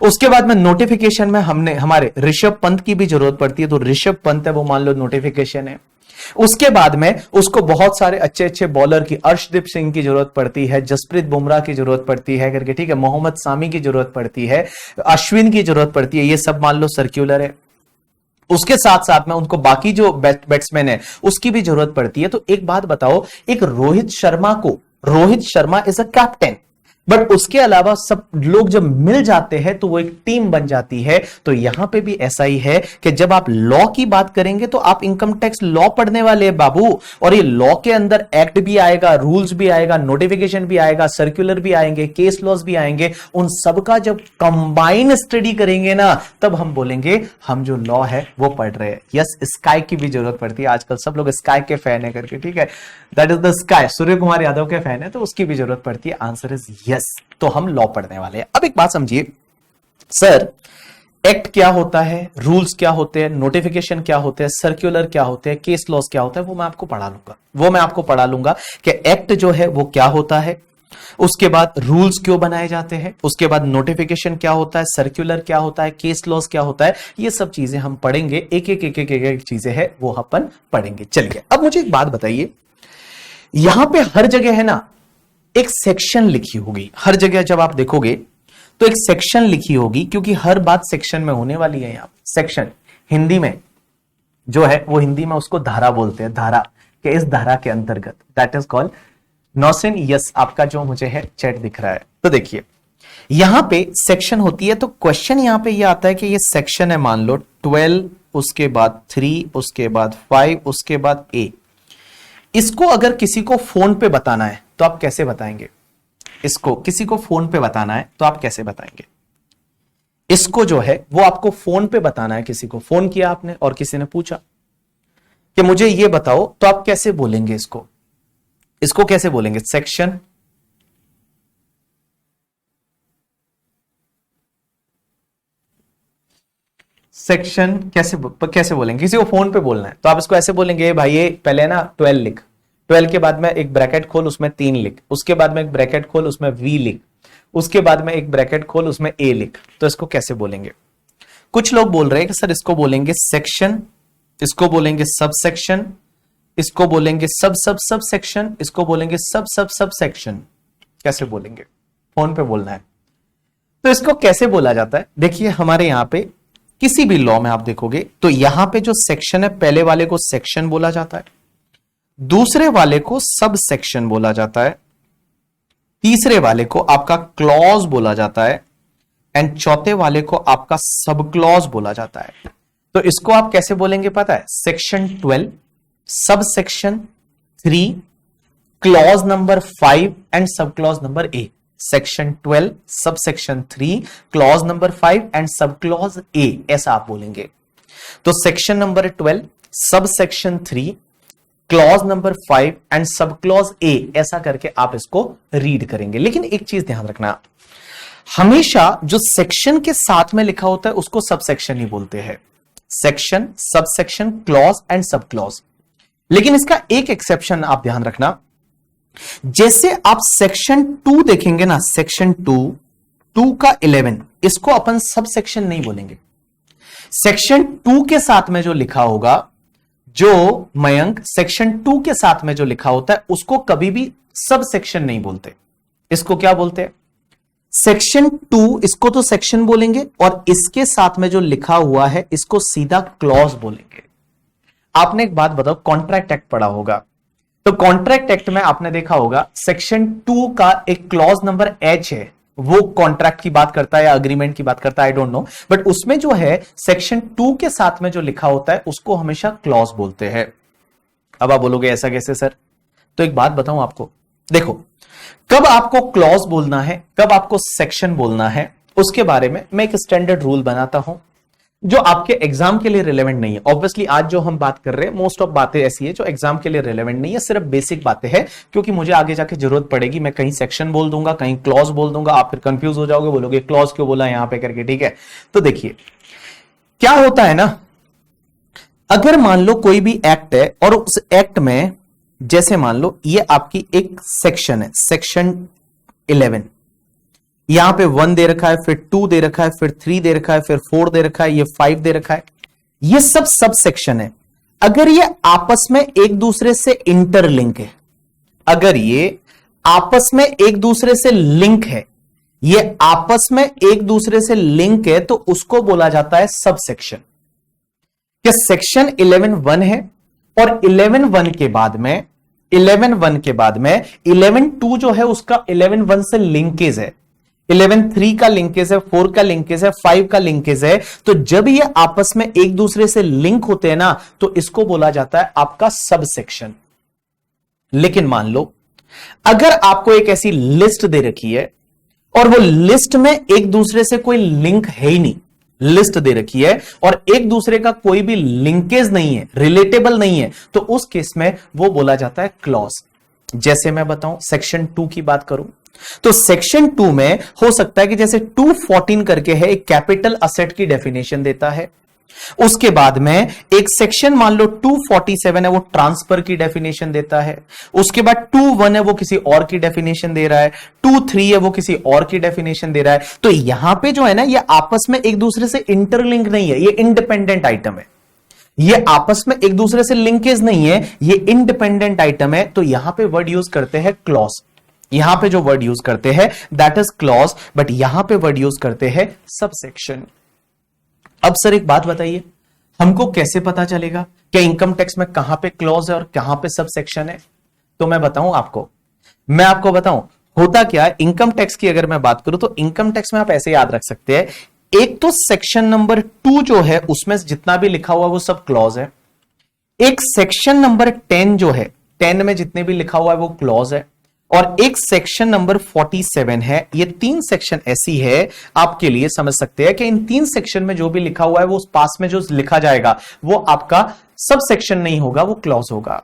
उसके बाद में नोटिफिकेशन में हमारे ऋषभ पंत की भी जरूरत पड़ती है, तो ऋषभ पंत है वो मान लो नोटिफिकेशन है। उसके बाद में उसको बहुत सारे अच्छे अच्छे बॉलर की, अर्शदीप सिंह की जरूरत पड़ती है, जसप्रीत बुमराह की जरूरत पड़ती है करके, ठीक है, मोहम्मद सामी की जरूरत पड़ती है, अश्विन की जरूरत पड़ती है। ये सब मान लो सर्क्यूलर है। उसके साथ साथ में उनको बाकी जो बैट्समैन है उसकी भी जरूरत पड़ती है। तो एक बात बताओ, एक Rohit Sharma is a captain, but उसके अलावा सब लोग जब मिल जाते हैं तो वो एक टीम बन जाती है। तो यहां पे भी ऐसा ही है कि जब आप लॉ की बात करेंगे तो आप इनकम टैक्स लॉ पढ़ने वाले हैं बाबू। और ये लॉ के अंदर एक्ट भी आएगा, रूल्स भी आएगा, नोटिफिकेशन भी आएगा, सर्कुलर भी आएंगे, केस लॉज भी आएंगे। उन सबका जब कंबाइन स्टडी करेंगे ना, तब हम बोलेंगे हम जो लॉ है वो पढ़ रहे हैं। यस, स्काई की भी जरूरत पड़ती है, आजकल सब लोग स्काई के फैन है करके, ठीक है, that is the sky, Surya Kumar Yadav के फैन है, तो उसकी भी जरूरत पड़ती है। Answer is yes. तो हम लॉ पढ़ने वाले हैं। अब एक बात समझिए, सर एक्ट क्या होता है, रूल्स क्या होते हैं, नोटिफिकेशन क्या होते हैं, सर्कुलर क्या होते हैं, केस लॉज क्या होता है, वो मैं आपको पढ़ा लूंगा कि एक्ट जो है वो क्या होता है, उसके बाद रूल्स क्यों बनाए जाते हैं, उसके बाद नोटिफिकेशन क्या होता है, सर्कुलर क्या होता है, केस लॉज क्या होता है। ये सब चीजें हम पढ़ेंगे, एक चीजें हैं वो अपन पढ़ेंगे। चलिए अब मुझे एक बात बताइए, यहां पे हर जगह है ना एक सेक्शन लिखी होगी, हर जगह जब आप देखोगे तो एक सेक्शन लिखी होगी, क्योंकि हर बात सेक्शन में होने वाली है। यहां सेक्शन हिंदी में जो है वो, हिंदी में उसको धारा बोलते हैं, धारा के इस धारा के अंतर्गत, that is called Nausheen. Yes, आपका जो मुझे है चैट दिख रहा है। तो देखिए यहां पे सेक्शन होती है, तो क्वेश्चन यहां पे ये आता है कि ये सेक्शन है मान लो 12, उसके बाद 3, उसके बाद 5, उसके बाद A। इसको अगर किसी को फोन पे बताना है तो आप कैसे बताएंगे? इसको किसी को फोन पे बताना है तो आप कैसे बताएंगे? इसको जो है वो आपको फोन पे बताना है। किसी को फोन किया आपने और किसी ने पूछा कि मुझे ये बताओ, तो आप कैसे बोलेंगे इसको? इसको कैसे बोलेंगे? सेक्शन कैसे बोलेंगे? किसी को फोन पे बोलना है तो आप इसको ऐसे बोलेंगे, भाई ये पहले ना 12 लिख, 12 के बाद में एक ब्रैकेट खोल, उसमें 3 लिख, उसके बाद में एक ब्रैकेट खोल, उसमें वी लिख, उसके बाद में एक ब्रैकेट खोल, उसमें ए लिख। तो इसको कैसे बोलेंगे? कुछ लोग बोल रहे हैं कि सर इसको बोलेंगे सेक्शन, इसको बोलेंगे सब सेक्शन, इसको बोलेंगे सब सब सब सेक्शन, इसको बोलेंगे सब सब सब सेक्शन। कैसे बोलेंगे? फोन पे बोलना है तो इसको कैसे बोला जाता है? देखिए हमारे यहां पे किसी भी लॉ में आप देखोगे तो यहां पे जो सेक्शन है, पहले वाले को सेक्शन बोला जाता है, दूसरे वाले को सब सेक्शन बोला जाता है, तीसरे वाले को आपका क्लॉज बोला जाता है, एंड चौथे वाले को आपका सब क्लॉज बोला जाता है। तो इसको आप कैसे बोलेंगे पता है? Section 12, sub section 3, clause number 5 and sub clause number A. Section 12, sub section 3, clause number 5 and sub clause A, ऐसा आप बोलेंगे। तो section number 12, sub section 3, clause number 5 and sub clause A, ऐसा करके आप इसको रीड करेंगे। लेकिन एक चीज ध्यान रखना, हमेशा जो सेक्शन के साथ में लिखा होता है उसको सब सेक्शन ही बोलते हैं। Section, sub section, clause and sub clause. लेकिन इसका एक एक्सेप्शन आप ध्यान रखना, जैसे आप सेक्शन 2 देखेंगे ना, सेक्शन 2 का 11, इसको अपन सब सेक्शन नहीं बोलेंगे। सेक्शन 2 के साथ में जो लिखा होगा, जो मयंक सेक्शन 2 के साथ में जो लिखा होता है उसको कभी भी सब सेक्शन नहीं बोलते। इसको क्या बोलते हैं? सेक्शन 2, इसको तो सेक्शन बोलेंगे और इसके साथ में जो लिखा हुआ है इसको सीधा क्लॉज बोलेंगे। आपने एक बात बताओ, कॉन्ट्रैक्ट एक्ट पढ़ा होगा, तो कॉन्ट्रैक्ट एक्ट में आपने देखा होगा सेक्शन 2 का एक क्लॉज नंबर एच है, वो कॉन्ट्रैक्ट की बात करता है या अग्रीमेंट की बात करता है, आई डोंट नो, बट उसमें जो है सेक्शन 2 के साथ में जो लिखा होता है उसको हमेशा क्लॉज बोलते हैं। अब आप बोलोगे ऐसा कैसे सर? तो एक बात बताऊं आपको, देखो कब आपको क्लॉज बोलना है, कब आपको सेक्शन बोलना है, उसके बारे में मैं एक स्टैंडर्ड रूल बनाता हूं जो आपके एग्जाम के लिए रिलेवेंट नहीं है। ऑब्वियसली आज जो हम बात कर रहे हैं मोस्ट ऑफ बातें ऐसी है जो एग्जाम के लिए रिलेवेंट नहीं है, सिर्फ बेसिक बातें हैं, क्योंकि मुझे आगे जाके जरूरत पड़ेगी। मैं कहीं सेक्शन बोल दूंगा, कहीं क्लॉज बोल दूंगा, आप फिर कंफ्यूज हो जाओगे, बोलोगे क्लॉज क्यों बोला यहां पे करके, ठीक है? तो देखिए क्या होता है ना, अगर मान लो कोई भी एक्ट है और उस एक्ट में जैसे मान लो ये आपकी एक सेक्शन है, सेक्शन 11, यहां पे 1 दे रखा है, फिर 2 दे रखा है, फिर 3 दे रखा है, फिर 4 दे रखा है, ये 5 दे रखा है, ये सब सेक्शन है। अगर ये आपस में एक दूसरे से इंटरलिंक है, अगर ये आपस में एक दूसरे से लिंक है, ये आपस में एक दूसरे से लिंक है, तो उसको बोला जाता है सब सेक्शन। क्या सेक्शन 11(1) है और 11(1) के बाद में 11(1) के बाद में 11(2) जो है उसका 11(1) से लिंकेज है, 11(3) का लिंकेज है, 4 का लिंकेज है, 5 का लिंकेज है। तो जब ये आपस में एक दूसरे से लिंक होते हैं ना, तो इसको बोला जाता है आपका सब सेक्शन। लेकिन मान लो अगर आपको एक ऐसी लिस्ट दे रखी है और वो लिस्ट में एक दूसरे से कोई लिंक है ही नहीं, लिस्ट दे रखी है और एक दूसरे का कोई भी लिंकेज नहीं है, रिलेटेबल नहीं है, तो उस केस में वो बोला जाता है क्लॉज। जैसे मैं बताऊं, सेक्शन 2 की बात करूं तो सेक्शन 2 में हो सकता है कि जैसे 214 करके है, एक कैपिटल असेट की डेफिनेशन देता है। उसके बाद में एक सेक्शन मान लो 247 है, वो ट्रांसफर की डेफिनेशन देता है। उसके बाद 21 है, वो किसी और की डेफिनेशन दे रहा है। 23 है, वो किसी और की डेफिनेशन दे रहा है। तो यहां पे जो है ना, ये आपस में एक दूसरे से इंटरलिंक नहीं है, ये इंडिपेंडेंट आइटम है। ये आपस में एक दूसरे से लिंकेज नहीं है, ये इंडिपेंडेंट आइटम है। तो यहां पे वर्ड यूज करते हैं क्लॉज। यहां पे जो वर्ड यूज करते हैं दैट इज क्लॉज, बट यहां पे वर्ड यूज करते हैं सबसेक्शन। अब सर एक बात बताइए, हमको कैसे पता चलेगा कि इनकम टैक्स में कहां पे क्लॉज है और कहां पे सबसेक्शन है? तो मैं बताऊं आपको, मैं आपको बताऊं होता क्या है। इनकम टैक्स की अगर मैं बात करूं तो इनकम टैक्स में आप ऐसे याद रख सकते हैं, एक तो सेक्शन नंबर 2 जो है उसमें जितना भी लिखा हुआ वो सब क्लॉज है। एक सेक्शन नंबर 10 जो है, 10 में जितने भी लिखा हुआ है वो क्लॉज है। और एक सेक्शन नंबर 47 है। ये 3 सेक्शन ऐसी है आपके लिए समझ सकते हैं कि इन 3 सेक्शन में जो भी लिखा हुआ है वो उस पास में जो लिखा जाएगा वो आपका सब सेक्शन नहीं होगा, वो क्लॉज होगा।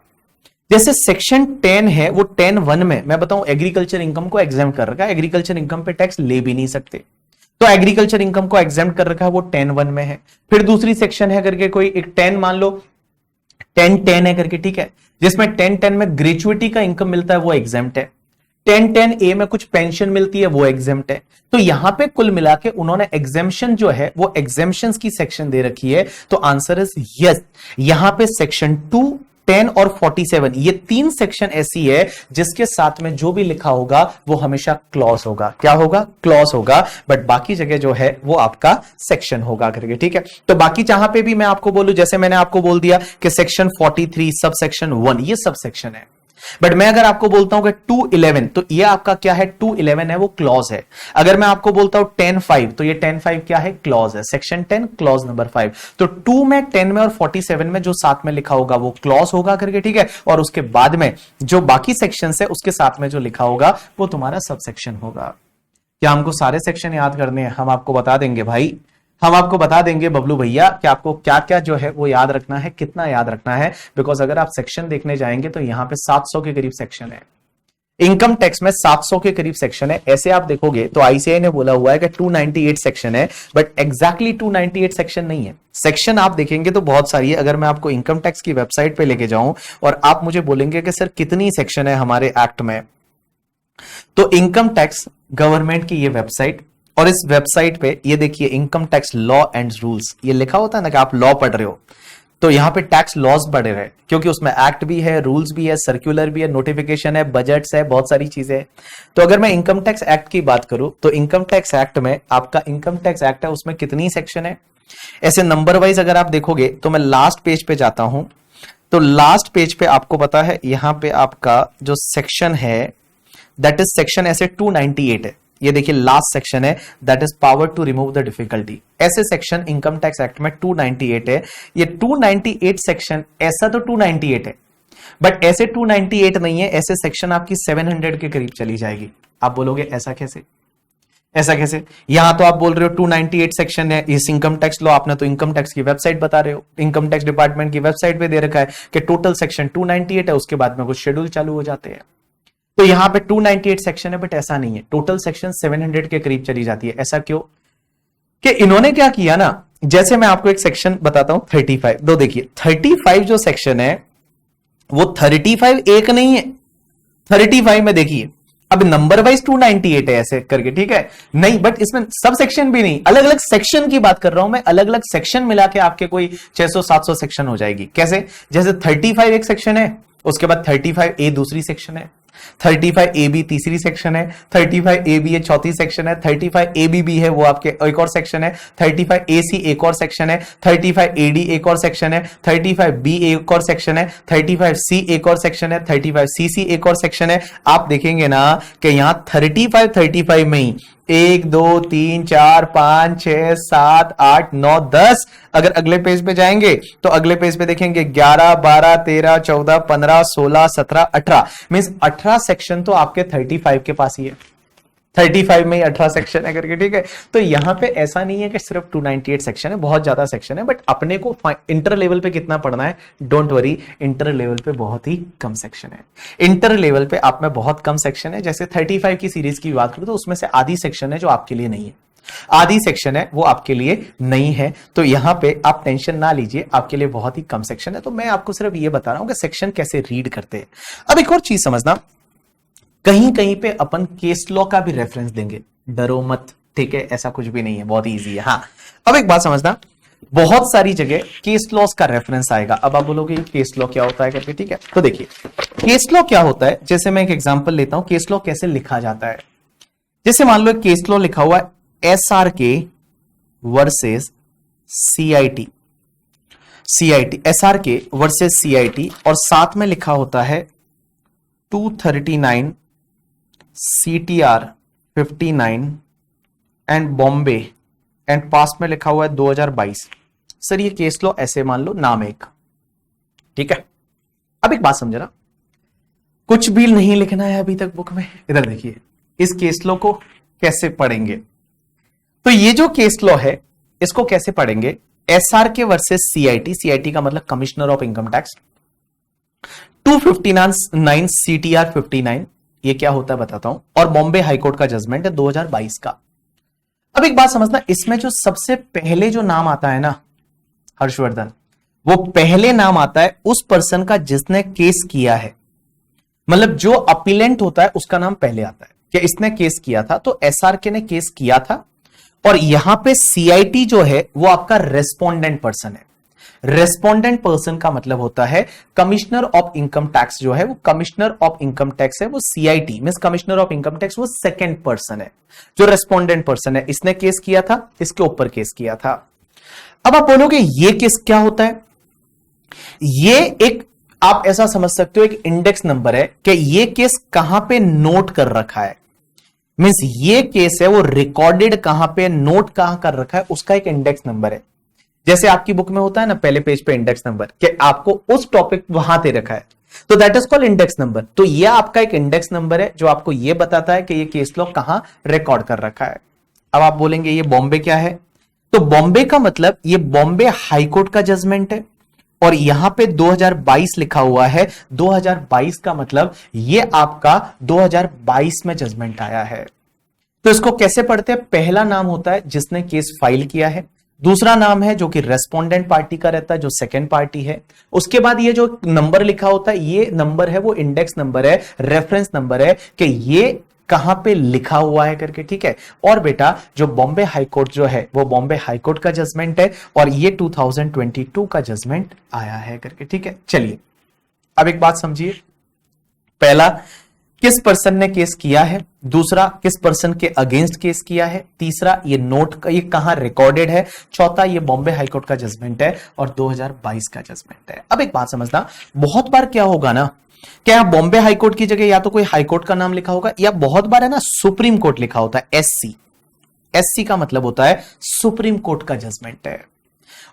जैसे सेक्शन 10 है, वो 10(1) में मैं बताऊं एग्रीकल्चर इनकम को एग्जाम कर रखा है, एग्रीकल्चर इनकम पे टैक्स ले भी नहीं सकते, तो एग्रीकल्चर इनकम को एग्जाम कर रखा है, वो 10(1) में है। फिर दूसरी सेक्शन है करके कोई एक 10 मान लो 10(10) है करके, ठीक है, जिसमें 10(10) में ग्रेचुइटी का इनकम मिलता है, वो एग्जाम्प्ट है। 10(10)A में कुछ पेंशन मिलती है, वो एग्जाम्प्ट है। तो यहां पे कुल मिला के उन्होंने एग्जाम्पशन जो है वो एग्जाम्पशंस की सेक्शन दे रखी है, तो आंसर इज यस। यहां पे सेक्शन 2, 10 और 47 ये 3 सेक्शन ऐसी है जिसके साथ में जो भी लिखा होगा वो हमेशा क्लॉज होगा। क्या होगा? क्लॉज होगा। बट बाकी जगह जो है वो आपका सेक्शन होगा करके, ठीक है। तो बाकी जहां पे भी मैं आपको बोलूं, जैसे मैंने आपको बोल दिया कि सेक्शन 43 सब सेक्शन 1 ये सब सेक्शन है, बट मैं अगर आपको बोलता हूं कि 211 तो ये आपका क्या है? 211 है, वो क्लॉज है। अगर मैं आपको बोलता हूं 10(5) तो ये 10(5) क्या है? क्लॉज है। Section 10 clause number 5। तो 2 में, 10 में और 47 में जो साथ में लिखा होगा वो क्लॉज होगा करके, ठीक है। और उसके बाद में जो बाकी सेक्शन है उसके साथ में जो लिखा होगा वो तुम्हारा सब सेक्शन होगा। क्या हमको सारे सेक्शन याद करने हैं? हम आपको बता देंगे भाई, हम आपको बता देंगे बबलू भैया कि आपको क्या क्या जो है वो याद रखना है, कितना याद रखना है। बिकॉज अगर आप सेक्शन देखने जाएंगे तो यहां पे 700 के करीब सेक्शन है। इनकम टैक्स में 700 के करीब सेक्शन है। ऐसे आप देखोगे तो आईसीआई ने बोला हुआ है कि 298 सेक्शन है, बट एग्जैक्टली 298 सेक्शन नहीं है। सेक्शन आप देखेंगे तो बहुत सारी है। अगर मैं आपको इनकम टैक्स की वेबसाइट पे लेके जाऊं और आप मुझे बोलेंगे कि सर कितनी सेक्शन है हमारे एक्ट में, तो इनकम टैक्स गवर्नमेंट की ये वेबसाइट, और इस वेबसाइट पे ये देखिए income tax law and rules, ये लिखा होता है ना कि आप लॉ पढ़ रहे हो, तो यहां पे टैक्स लॉज पढ़े रहे, क्योंकि उसमें एक्ट भी है, रूल्स भी है, सर्कुलर भी है, नोटिफिकेशन है, बजट्स है, बहुत सारी चीजें हैं। तो अगर मैं इनकम टैक्स एक्ट की बात करूं तो इनकम टैक्स एक्ट में आपका इनकम टैक्स एक्ट है, उसमें कितनी सेक्शन है? ऐसे नंबर वाइज अगर आप देखोगे तो मैं लास्ट पेज पे जाता हूं, तो लास्ट पेज पे आपको पता है यहां पे आपका जो सेक्शन है दैट इज सेक्शन ऐसे 298 है। ये देखिए लास्ट सेक्शन है, that is power to remove the difficulty. ऐसे सेक्शन इनकम टैक्स एक्ट में 298 है। ये 298 सेक्शन, ऐसा तो 298 है बट ऐसे 298 नहीं है, ऐसे सेक्शन आपकी 700 के करीब चली जाएगी। आप बोलोगे ऐसा कैसे? ऐसा कैसे? यहां तो आप बोल रहे हो 298 सेक्शन है इस इनकम टैक्स लॉ, आपने तो इनकम टैक्स की वेबसाइट बता रहे हो, इनकम टैक्स डिपार्टमेंट की वेबसाइट पे दे रखा है कि टोटल सेक्शन 298 है, उसके बाद में कुछ शेड्यूल चालू हो जाते हैं। तो यहां पे 298 सेक्शन है, बट ऐसा नहीं है, टोटल सेक्शन 700 के करीब चली जाती है। ऐसा क्यों? कि इन्होंने क्या किया ना, जैसे मैं आपको एक सेक्शन बताता हूं 35, दो देखिए 35 जो सेक्शन है वो 35 एक नहीं है। 35 में देखिए अब नंबर वाइज 298 है ऐसे करके, ठीक है, नहीं बट इसमें सब सेक्शन भी नहीं, अलग अलग सेक्शन की बात कर रहा हूं मैं, अलग अलग सेक्शन मिला के आपके कोई 600-700 सेक्शन हो जाएगी। कैसे? जैसे 35 एक सेक्शन है, उसके बाद 35A दूसरी सेक्शन है, 35AB तीसरी सेक्शन है, 35AB ये चौथी सेक्शन है, 35ABB है वो आपके एक और सेक्शन है, 35AC एक और सेक्शन है, 35AD एक और सेक्शन है, 35B एक और सेक्शन है, 35C एक और सेक्शन है, 35CC एक और सेक्शन है। आप देखेंगे ना कि यहां 35 में ही 1 2 3 4 5 6 7 8 9 10, अगर अगले पेज पे जाएंगे तो अगले पेज पे देखेंगे 11 12 13 14 15 16 17 18, मींस 18 सेक्शन तो आपके 35 के पास ही है। 35 में ही 18 सेक्शन है करके, ठीक है। तो यहां पे ऐसा नहीं है कि सिर्फ 298 सेक्शन है, बहुत ज्यादा सेक्शन है, बट अपने को इंटर लेवल पे कितना पढ़ना है, डोंट वरी, इंटर लेवल पे बहुत ही कम सेक्शन है। इंटर लेवल पे आप में बहुत कम सेक्शन है। जैसे 35 की सीरीज की बात करूं तो उसमें से आधी सेक्शन है जो आपके लिए नहीं है, आधी सेक्शन है वो आपके लिए नहीं है। तो यहां पे आप टेंशन ना लीजिए, आपके लिए बहुत ही कम सेक्शन है। तो मैं आपको सिर्फ ये बता रहा हूं कि सेक्शन कैसे रीड करते हैं। अब एक और चीज समझना, कहीं कहीं पे अपन केस लॉ का भी रेफरेंस देंगे, डरो मत, ठीक है, ऐसा कुछ भी नहीं है, बहुत इजी है। हाँ, अब एक बात समझना, बहुत सारी जगह केस लॉस का रेफरेंस आएगा। अब आप बोलोगे केस लॉ क्या होता है करके, ठीक है, तो देखिए केस लॉ क्या होता है। जैसे मैं एक एग्जांपल लेता हूं, केस लॉ कैसे लिखा जाता है। जैसे मान लो केस लॉ लिखा हुआ है SRK versus CIT, SRK versus CIT, और साथ में लिखा होता है 239 CTR 59 एंड बॉम्बे, एंड पास में लिखा हुआ है 2022। सर ये केस लॉ ऐसे मान लो नाम एक, ठीक है। अब एक बात समझना, कुछ भी नहीं लिखना है अभी तक बुक में। इधर देखिए, इस केस लॉ को कैसे पढ़ेंगे। तो ये जो केस लॉ है इसको कैसे पढ़ेंगे, SRK वर्सेस CIT, CIT का मतलब commissioner of income tax, 259 CTR 59, ये क्या होता है बताता हूं, और बॉम्बे हाईकोर्ट का जजमेंट है 2022 का। अब एक बात समझना, इसमें जो सबसे पहले जो नाम आता है ना हर्षवर्धन, वो पहले नाम आता है उस पर्सन का जिसने केस किया है, मतलब जो अपीलेंट होता है उसका नाम पहले आता है कि इसने केस किया था। तो SRK ने केस किया था, और यहां पे CIT जो है वो आपका रेस्पोंडेंट पर्सन है। रेस्पोंडेंट पर्सन का मतलब होता है कमिश्नर ऑफ इनकम टैक्स जो है वो कमिश्नर ऑफ इनकम टैक्स है, वो CIT means commissioner of income tax वो सेकंड पर्सन है। जो रेस्पोंडेंट पर्सन है इसने केस किया था, इसके ऊपर केस किया था। अब आप बोलोगे ये केस क्या होता है, ये एक आप ऐसा समझ सकते हो एक इंडेक्स नंबर है कि ये केस कहां पे नोट कर रखा है, मींस ये केस है वो रिकॉर्डेड कहां पे, नोट कहां कर रखा है, उसका एक इंडेक्स नंबर है। जैसे आपकी बुक में होता है ना पहले पेज पे इंडेक्स नंबर, कि आपको उस टॉपिक वहां दे रखा है, तो that is called index number. तो ये आपका एक इंडेक्स नंबर है जो आपको ये बताता है कि ये केस लॉ कहां रिकॉर्ड कर रखा है। अब आप बोलेंगे ये बॉम्बे क्या है, तो बॉम्बे का मतलब ये बॉम्बे हाईकोर्ट का जजमेंट है, और यहां पे 2022 लिखा हुआ है। 2022 का मतलब ये आपका 2022 में जजमेंट आया है। तो इसको कैसे पढ़ते हैं, पहला नाम होता है जिसने केस फाइल किया है, दूसरा नाम है जो कि रेस्पोंडेंट पार्टी का रहता है जो सेकंड पार्टी है, उसके बाद ये जो नंबर लिखा होता है ये नंबर है वो इंडेक्स नंबर है, रेफरेंस नंबर है कि ये कहां पे लिखा हुआ है करके, ठीक है। और बेटा जो बॉम्बे हाईकोर्ट जो है वो बॉम्बे हाईकोर्ट का जजमेंट है, और ये 2022 का जजमेंट आया है करके, ठीक है। चलिए अब एक बात समझिए, पहला किस पर्सन ने केस किया है, दूसरा किस पर्सन के अगेंस्ट केस किया है, तीसरा ये नोट ये कहां रिकॉर्डेड है, चौथा ये बॉम्बे हाईकोर्ट का जजमेंट है, और 2022 का जजमेंट है। अब एक बात समझना, बहुत बार क्या होगा ना, क्या बॉम्बे हाईकोर्ट की जगह या तो कोई हाईकोर्ट का नाम लिखा होगा, या बहुत बार है ना सुप्रीम कोर्ट लिखा होता है, SC। SC का मतलब होता है सुप्रीम कोर्ट का जजमेंट है।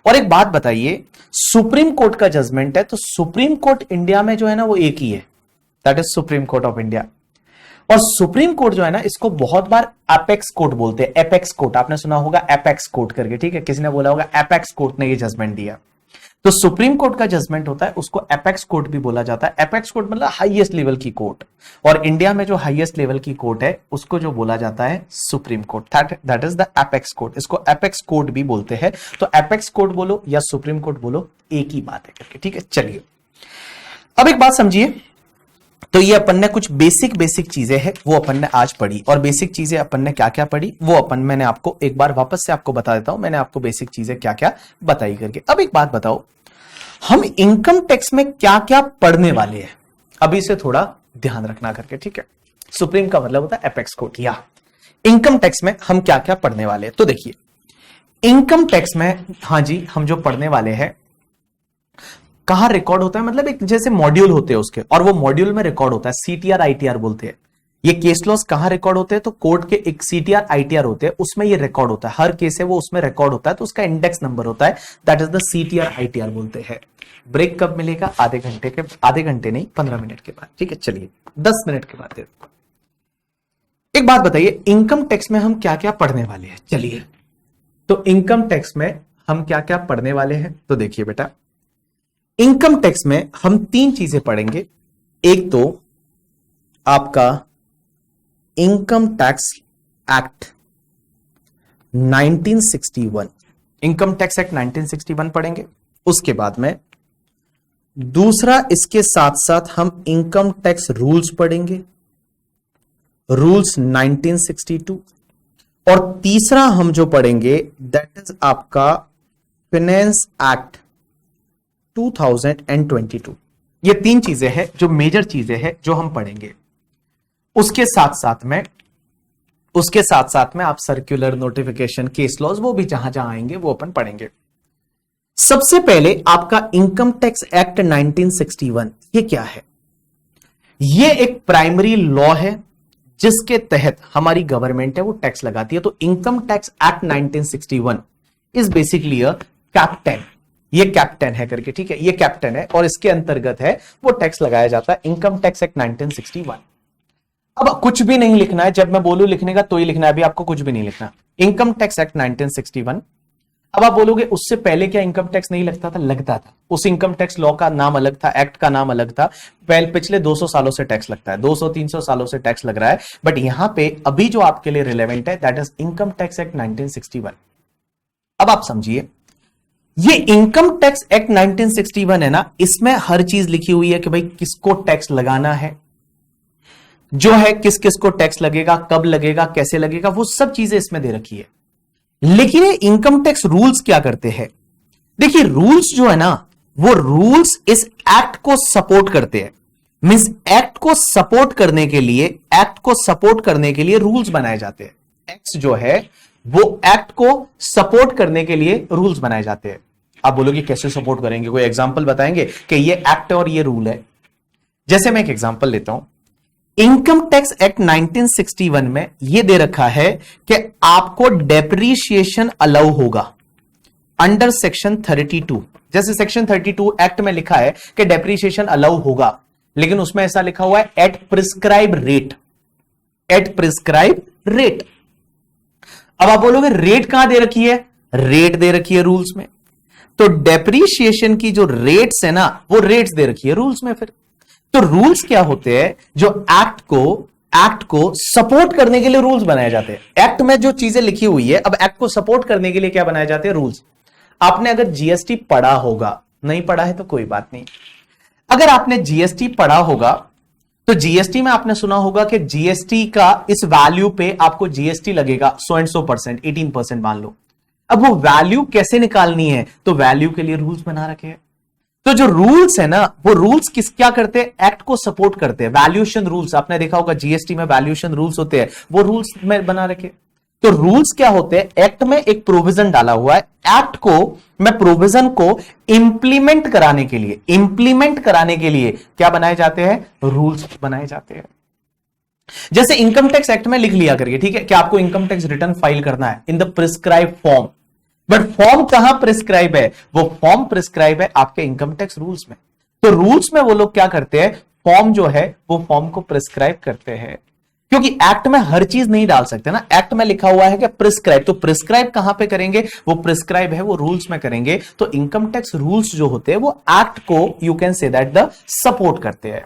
और एक बात बताइए, सुप्रीम कोर्ट का जजमेंट है तो सुप्रीम कोर्ट इंडिया में जो है ना वो एक ही है, that is supreme court of India. और सुप्रीम कोर्ट जो है ना इसको बहुत बार एपेक्स कोर्ट बोलते हैं, एपेक्स कोर्ट आपने सुना होगा, एपेक्स कोर्ट करके, ठीक है, किसी ने बोला होगा एपेक्स कोर्ट ने ये जजमेंट दिया। तो सुप्रीम कोर्ट का जजमेंट होता है उसको एपेक्स कोर्ट भी बोला जाता है। एपेक्स कोर्ट मतलब हाईएस्ट लेवल की कोर्ट, और इंडिया में जो हाईएस्ट लेवल की कोर्ट है उसको जो बोला जाता है supreme court, that is the apex court. इसको एपेक्स कोर्ट भी बोलते हैं। तो एपेक्स कोर्ट बोलो या सुप्रीम कोर्ट बोलो एक ही बात है करके, ठीक है। चलिए अब एक बात समझिए, तो ये अपन ने कुछ बेसिक चीजें हैं वो अपन ने आज पढ़ी, और बेसिक चीजें अपन ने क्या क्या पढ़ी वो मैंने आपको एक बार वापस से आपको बता देता हूं, मैंने आपको बेसिक चीजें क्या क्या बताई करके। अब एक बात बताओ, हम इनकम टैक्स में क्या क्या पढ़ने वाले हैं, अभी से थोड़ा ध्यान रखना करके, ठीक है। सुप्रीम का मतलब होता है एपेक्स कोर्ट, या इनकम टैक्स में हम क्या क्या पढ़ने वाले हैं। तो देखिए इनकम टैक्स में, हाँ जी, हम जो पढ़ने वाले हैं कहां रिकॉर्ड होता है, मतलब एक जैसे मॉड्यूल होते हैं उसके, और वो मॉड्यूल में रिकॉर्ड होता है, CTR ITR बोलते हैं। ये केस लॉस कहां रिकॉर्ड होते हैं, तो कोर्ट के एक CTR ITR होते हैं, उसमें ये रिकॉर्ड होता है, हर केस है वो उसमें रिकॉर्ड होता है, तो उसका इंडेक्स नंबर होता है, that is the CTR ITR बोलते हैं। ब्रेक कब मिलेगा, आधे घंटे नहीं 15 मिनट के बाद, ठीक है। चलिए 10 मिनट के बाद। एक बात बताइए, इनकम टैक्स में हम क्या क्या पढ़ने वाले हैं। चलिए तो इनकम टैक्स में हम क्या क्या पढ़ने वाले हैं, तो देखिए बेटा इनकम टैक्स में हम 3 चीजें पढ़ेंगे। एक तो आपका income tax act 1961, income tax act 1961 पढ़ेंगे। उसके बाद में दूसरा, इसके साथ साथ हम इनकम टैक्स रूल्स पढ़ेंगे, रूल्स 1962। और तीसरा हम जो पढ़ेंगे दैट इज आपका फाइनेंस एक्ट 2022। ये 3 चीजें हैं जो मेजर चीजें हैं जो हम पढ़ेंगे। उसके साथ साथ में आप सर्कुलर, नोटिफिकेशन, केस लॉज वो भी जहां जहां आएंगे वो अपन पढ़ेंगे। सबसे पहले आपका इनकम टैक्स एक्ट 1961, ये क्या है? ये एक प्राइमरी लॉ है जिसके तहत हमारी गवर्नमेंट है वो टैक्स लगाती है। तो income tax act 1961 is basically a captain, ये कैप्टन है करके, ठीक है, ये कैप्टन है और इसके अंतर्गत है वो टैक्स लगाया जाता है, इनकम टैक्स एक्ट 1961। अब कुछ भी नहीं लिखना है, जब मैं बोलूं लिखने का तो ही लिखना है, अभी आपको कुछ भी नहीं लिखना। Income tax act 1961। अब आप बोलोगे उससे पहले क्या इनकम टैक्स नहीं लगता था? लगता था। उस इनकम टैक्स लॉ का नाम अलग था, एक्ट का नाम अलग था। पिछले 200 सालों से टैक्स लगता है, 200-300 सालों से टैक्स लग रहा है, बट यहां पे अभी जो आपके लिए रिलेवेंट है that is income tax act 1961। अब आप समझिए, ये इनकम टैक्स एक्ट 1961 है ना, इसमें हर चीज लिखी हुई है कि भाई किसको टैक्स लगाना है, जो है किस किस को टैक्स लगेगा, कब लगेगा, कैसे लगेगा, वो सब चीजें इसमें दे रखी है। लेकिन ये इनकम टैक्स रूल्स क्या करते हैं? देखिए रूल्स जो है ना, वो रूल्स इस एक्ट को सपोर्ट करते हैं। मींस एक्ट को सपोर्ट करने के लिए, एक्ट को सपोर्ट करने के लिए रूल्स बनाए जाते हैं। एक्ट जो है वो एक्ट को सपोर्ट करने के लिए रूल्स बनाए जाते हैं। आप बोलोगे कैसे सपोर्ट करेंगे? कोई एग्जांपल बताएंगे कि ये एक्ट और ये रूल है? जैसे मैं एक एग्जांपल लेता हूं, इनकम टैक्स एक्ट 1961 में यह दे रखा है कि आपको डेप्रीशिएशन अलाउ होगा अंडर सेक्शन 32। जैसे सेक्शन 32 एक्ट में लिखा है कि डेप्रीशिएशन अलाउ होगा, लेकिन उसमें ऐसा लिखा हुआ है at prescribe rate, at prescribe rate. अब आप बोलोगे रेट कहां दे रखी है? रेट दे रखी है रूल्स में। तो डेप्रीशिएशन की जो रेट्स है ना, वो रेट्स दे रखी है रूल्स में। फिर तो रूल्स क्या होते हैं? जो एक्ट को सपोर्ट करने के लिए रूल्स बनाए जाते हैं। एक्ट में जो चीजें लिखी हुई है, अब एक्ट को सपोर्ट करने के लिए क्या बनाए जाते हैं? रूल्स। आपने अगर जीएसटी पढ़ा होगा, नहीं पढ़ा है तो कोई बात नहीं, अगर आपने जीएसटी पढ़ा होगा तो जीएसटी में आपने सुना होगा कि जीएसटी का इस वैल्यू पे आपको जीएसटी लगेगा 100%, 18% मान लो। अब वो वैल्यू कैसे निकालनी है? तो वैल्यू के लिए रूल्स बना रखे हैं। तो जो रूल्स है ना, वो रूल्स क्या करते हैं? एक्ट को सपोर्ट करते हैं। वैल्यूएशन रूल्स आपने देखा होगा, जीएसटी में वैल्यूएशन रूल्स होते हैं, वो रूल्स में बना रखे। तो रूल्स क्या होते हैं? एक्ट में एक प्रोविजन डाला हुआ है, एक्ट को मैं प्रोविजन को इंप्लीमेंट कराने के लिए क्या बनाए जाते हैं? रूल्स बनाए जाते हैं। जैसे इनकम टैक्स एक्ट में लिख लिया करके, ठीक है, कि आपको इनकम टैक्स रिटर्न फाइल करना है in the prescribe form, but form कहां प्रिस्क्राइब है? वो फॉर्म प्रिस्क्राइब है आपके इनकम टैक्स रूल्स में। तो रूल्स में वो लोग क्या करते हैं? फॉर्म जो है वो फॉर्म को प्रिस्क्राइब करते हैं, क्योंकि एक्ट में हर चीज नहीं डाल सकते ना। एक्ट में लिखा हुआ है कि प्रिस्क्राइब, तो प्रिस्क्राइब कहां पे करेंगे? वो प्रिस्क्राइब है वो रूल्स में करेंगे। तो इनकम टैक्स रूल्स जो होते हैं वो एक्ट को you can say that the support करते हैं,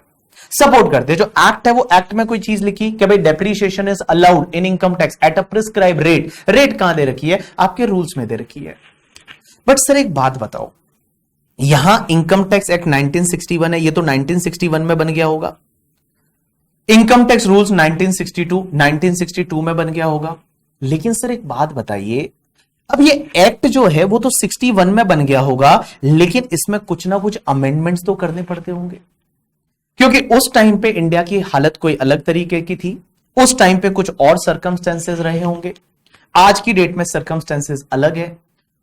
जो एक्ट है वो एक्ट में कोई चीज लिखी कि भाई depreciation is allowed in income tax at a prescribe rate. Rate कहां दे रखी है? आपके रूल्स में दे रखी है। बट सर एक बात बताओ, यहां इनकम टैक्स एक्ट 1961 है, ये तो 1961 में बन गया होगा। इनकम टैक्स रूल्स 1962 में बन गया होगा। लेकिन सर एक बात बताइए, अब ये एक्ट जो है वो तो 61 में बन गया होगा, लेकिन इसमें कुछ ना कुछ अमेंडमेंट्स तो करने पड़ते होंगे, क्योंकि उस टाइम पे इंडिया की हालत कोई अलग तरीके की थी। उस टाइम पे कुछ और सर्कमस्टेंसेस रहे होंगे, आज की डेट में सर्कमस्टेंसेस अलग है।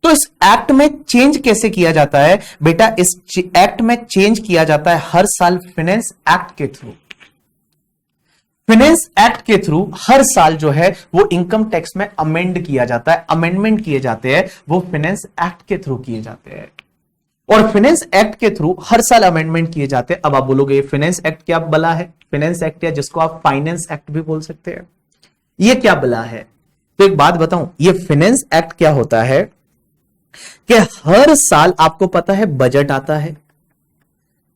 तो इस एक्ट में चेंज कैसे किया जाता है? बेटा इस एक्ट में चेंज किया जाता है हर साल फाइनेंस एक्ट के थ्रू। फाइनेंस एक्ट के थ्रू हर साल जो है वो इनकम टैक्स में अमेंड किया जाता है, अमेंडमेंट किए जाते हैं, वो फाइनेंस एक्ट के थ्रू किए जाते हैं। और फाइनेंस एक्ट के थ्रू हर साल अमेंडमेंट किए जाते हैं। अब आप बोलोगे फाइनेंस एक्ट क्या बला है? फाइनेंस एक्ट या जिसको आप फाइनेंस एक्ट भी बोल सकते हैं, ये क्या बला है? तो एक बात बताऊं, ये फाइनेंस एक्ट क्या होता है कि हर साल आपको पता है बजट आता है,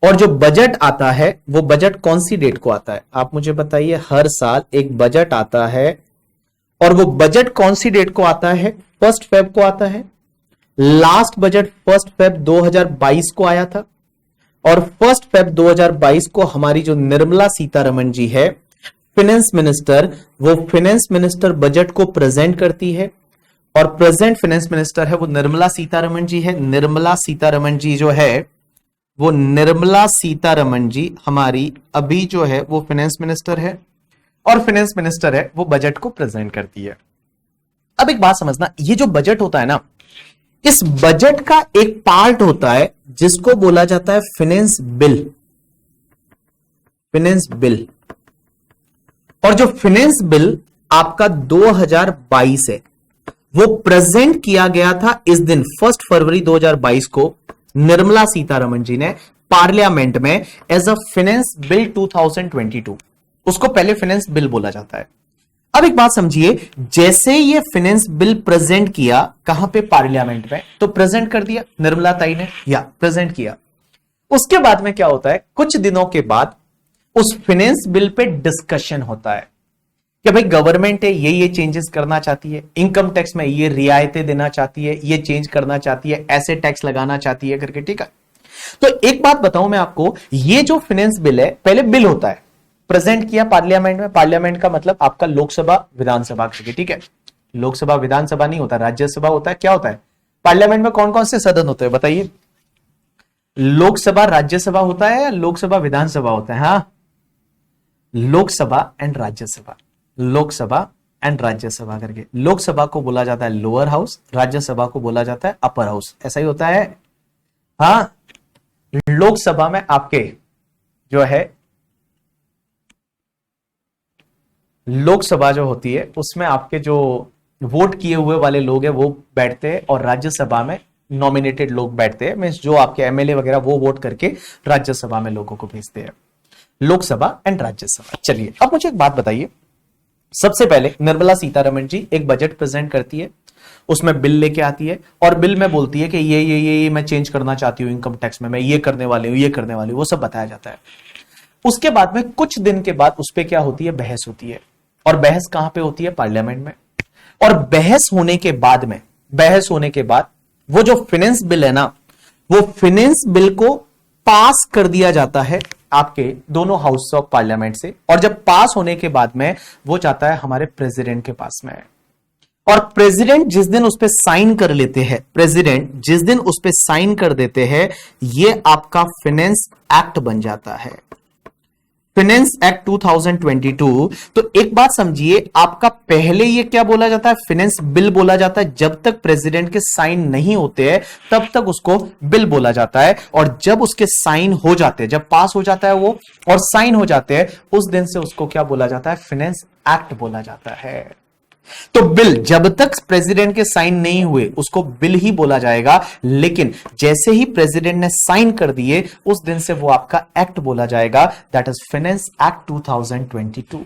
और जो बजट आता है वो बजट कौन सी डेट को आता है? आप मुझे बताइए। हर साल एक बजट आता है, और वो बजट कौन सी डेट को आता है? 1 फेब को आता है। लास्ट बजट 1 फेब 2022 को आया था, और 1 फेब 2022 को हमारी जो निर्मला सीतारमण जी है फाइनेंस मिनिस्टर, वो फाइनेंस मिनिस्टर बजट को प्रेजेंट करती है, और प्रेजेंट फाइनेंस मिनिस्टर है वो निर्मला सीतारमण जी है। निर्मला सीतारमण जी जो है वो निर्मला सीतारमण जी हमारी अभी जो है वो फाइनेंस मिनिस्टर है, और फाइनेंस मिनिस्टर है वो बजट को प्रेजेंट करती है। अब एक बात समझना, ये जो बजट होता है ना, इस बजट का एक पार्ट होता है जिसको बोला जाता है फाइनेंस बिल। फाइनेंस बिल, और जो फाइनेंस बिल आपका 2022 है वो प्रेजेंट किया गया था इस दिन 1 फरवरी 2022 को निर्मला सीतारमण जी ने पार्लियामेंट में एज अ फाइनेंस बिल 2022, उसको पहले फाइनेंस बिल बोला जाता है। अब एक बात समझिए, जैसे ये फाइनेंस बिल प्रेजेंट किया कहां पे, पार्लियामेंट में, तो प्रेजेंट कर दिया निर्मला ताई ने या प्रेजेंट किया। उसके बाद में क्या होता है, कुछ दिनों के बाद उस फाइनेंस बिल पे डिस्कशन होता है कि भाई गवर्नमेंट है ये चेंजेस करना चाहती है, इनकम टैक्स में ये रियायतें देना चाहती है, ये चेंज करना चाहती है, ऐसे टैक्स लगाना चाहती है करके, ठीक है। तो एक बात बताऊं मैं आपको, ये जो फाइनेंस बिल है पहले बिल होता है, प्रेजेंट किया पार्लियामेंट में, पार्लियामेंट का मतलब आपका लोकसभा विधानसभा करके, ठीक है। लोकसभा विधानसभा नहीं होता, राज्यसभा होता है। क्या होता है पार्लियामेंट में, कौन कौन से सदन होते हैं बताइए? लोकसभा राज्यसभा होता है या लोकसभा विधानसभा होता है? हाँ, लोकसभा एंड राज्यसभा, लोकसभा एंड राज्यसभा करके। लोकसभा को बोला जाता है लोअर हाउस, राज्यसभा को बोला जाता है अपर हाउस, ऐसा ही होता है। हाँ, लोकसभा में आपके जो है, लोकसभा जो होती है उसमें आपके जो वोट किए हुए वाले लोग हैं वो बैठते हैं, और राज्यसभा में नॉमिनेटेड लोग बैठते हैं, मींस जो आपके एमएलए वगैरह वो वोट करके राज्यसभा में लोगों को भेजते हैं। लोकसभा एंड राज्यसभा। चलिए अब मुझे एक बात बताइए, सबसे पहले निर्मला सीतारमण जी एक बजट प्रेजेंट करती है, उसमें बिल लेके आती है और बिल में बोलती है कि ये मैं चेंज करना चाहती हूं इनकम टैक्स में, मैं ये करने वाली हूं, ये करने वाली हूं, वो सब बताया जाता है। उसके बाद में कुछ दिन के बाद उस पर क्या होती है, बहस होती है, और बहस कहां पे होती है, पार्लियामेंट में। और बहस होने के बाद में, बहस होने के बाद वो जो फाइनेंस बिल है ना, वो फाइनेंस बिल को पास कर दिया जाता है आपके दोनों हाउस ऑफ पार्लियामेंट से, और जब पास होने के बाद में वो जाता है हमारे प्रेसिडेंट के पास में, और प्रेसिडेंट जिस दिन उस पर साइन कर लेते हैं, प्रेसिडेंट जिस दिन उस पर साइन कर देते हैं, ये आपका फाइनेंस एक्ट बन जाता है, फाइनेंस एक्ट 2022। तो एक बात समझिए, आपका पहले ये क्या बोला जाता है, फाइनेंस बिल बोला जाता है। जब तक प्रेसिडेंट के साइन नहीं होते हैं तब तक उसको बिल बोला जाता है, और जब उसके साइन हो जाते हैं, जब पास हो जाता है वो और साइन हो जाते हैं, उस दिन से उसको क्या बोला जाता है, फाइनेंस एक्ट बोला जाता है। तो बिल जब तक प्रेसिडेंट के साइन नहीं हुए उसको बिल ही बोला जाएगा, लेकिन जैसे ही प्रेसिडेंट ने साइन कर दिए उस दिन से वो आपका एक्ट बोला जाएगा, दैट इज फाइनेंस एक्ट 2022।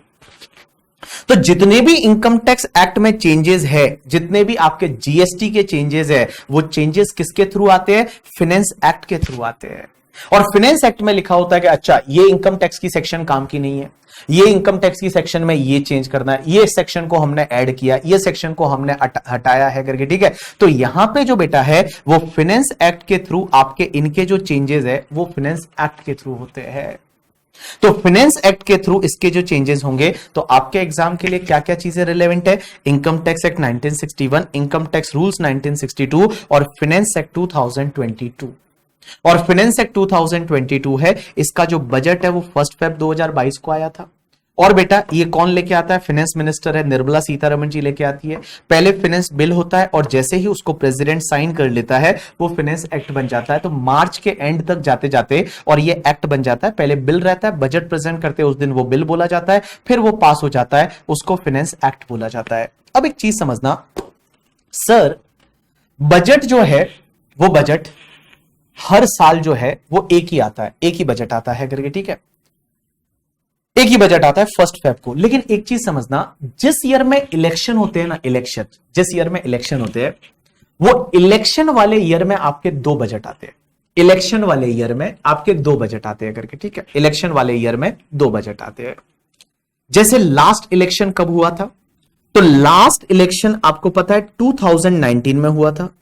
तो जितने भी इनकम टैक्स एक्ट में चेंजेस है, जितने भी आपके जीएसटी के चेंजेस है, वो चेंजेस किसके थ्रू आते हैं, फाइनेंस एक्ट के थ्रू आते हैं। और फाइनेंस एक्ट में लिखा होता है कि अच्छा ये इनकम टैक्स की सेक्शन काम की नहीं है, ये इनकम टैक्स की सेक्शन में ये चेंज करना है, ये सेक्शन को हमने ऐड किया, ये सेक्शन को हमने हटाया है करके, ठीक है। तो यहां पे जो बेटा है वो फाइनेंस एक्ट के थ्रू आपके इनके जो चेंजेस है वो फाइनेंस एक्ट के थ्रू होते हैं। तो फाइनेंस एक्ट के थ्रू इसके जो चेंजेस होंगे, तो आपके एग्जाम के लिए क्या क्या चीजें रिलेवेंट है, income tax act 1961, income tax rules 1962 और फाइनेंस एक्ट 2022। और फाइनेंस एक्ट 2022 है, इसका जो बजट है वो 1 Feb 2022 को आया था। और बेटा ये कौन लेके आता है, फाइनेंस मिनिस्टर है निर्मला सीतारमण जी लेके आती है। पहले फाइनेंस बिल होता है और जैसे ही उसको प्रेसिडेंट साइन कर लेता है वो फाइनेंस एक्ट बन जाता है। तो मार्च के एंड तक जाते जाते और ये एक्ट बन जाता है। पहले बिल रहता है, बजट प्रेजेंट करते हैं उस दिन वो बिल बोला जाता है, फिर वो पास हो जाता है, उसको फाइनेंस एक्ट बोला जाता है। अब एक चीज समझना सर, बजट जो है वो बजट हर साल जो है वो एक ही आता है, एक ही बजट आता है करके, ठीक है, एक ही बजट आता है 1 Feb को। लेकिन एक चीज समझना, जिस ईयर में इलेक्शन होते हैं ना, इलेक्शन जिस ईयर में इलेक्शन होते हैं वो इलेक्शन वाले ईयर में आपके 2 बजट आते हैं, इलेक्शन वाले ईयर में आपके 2 बजट आते हैं करके, ठीक है, इलेक्शन वाले ईयर में 2 बजट आते हैं। जैसे लास्ट इलेक्शन कब हुआ था, तो लास्ट इलेक्शन आपको पता है 2019 में हुआ था।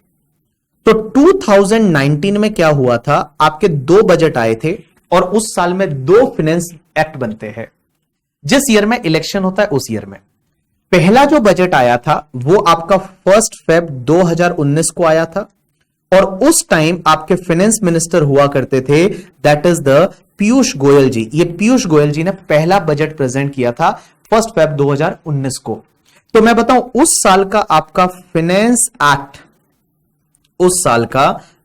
तो 2019 में क्या हुआ था, आपके 2 बजट आए थे और उस साल में 2 फाइनेंस एक्ट बनते हैं। जिस ईयर में इलेक्शन होता है उस ईयर में पहला जो बजट आया था वो आपका 1 Feb 2019 को आया था, और उस टाइम आपके फाइनेंस मिनिस्टर हुआ करते थे, that is the Piyush Goyal ji. ये पीयूष गोयल जी ने पहला बजट प्रेजेंट किया था 1 Feb 2019 को। तो मैं बताऊं उस साल का आपका फाइनेंस एक्ट, उस साल का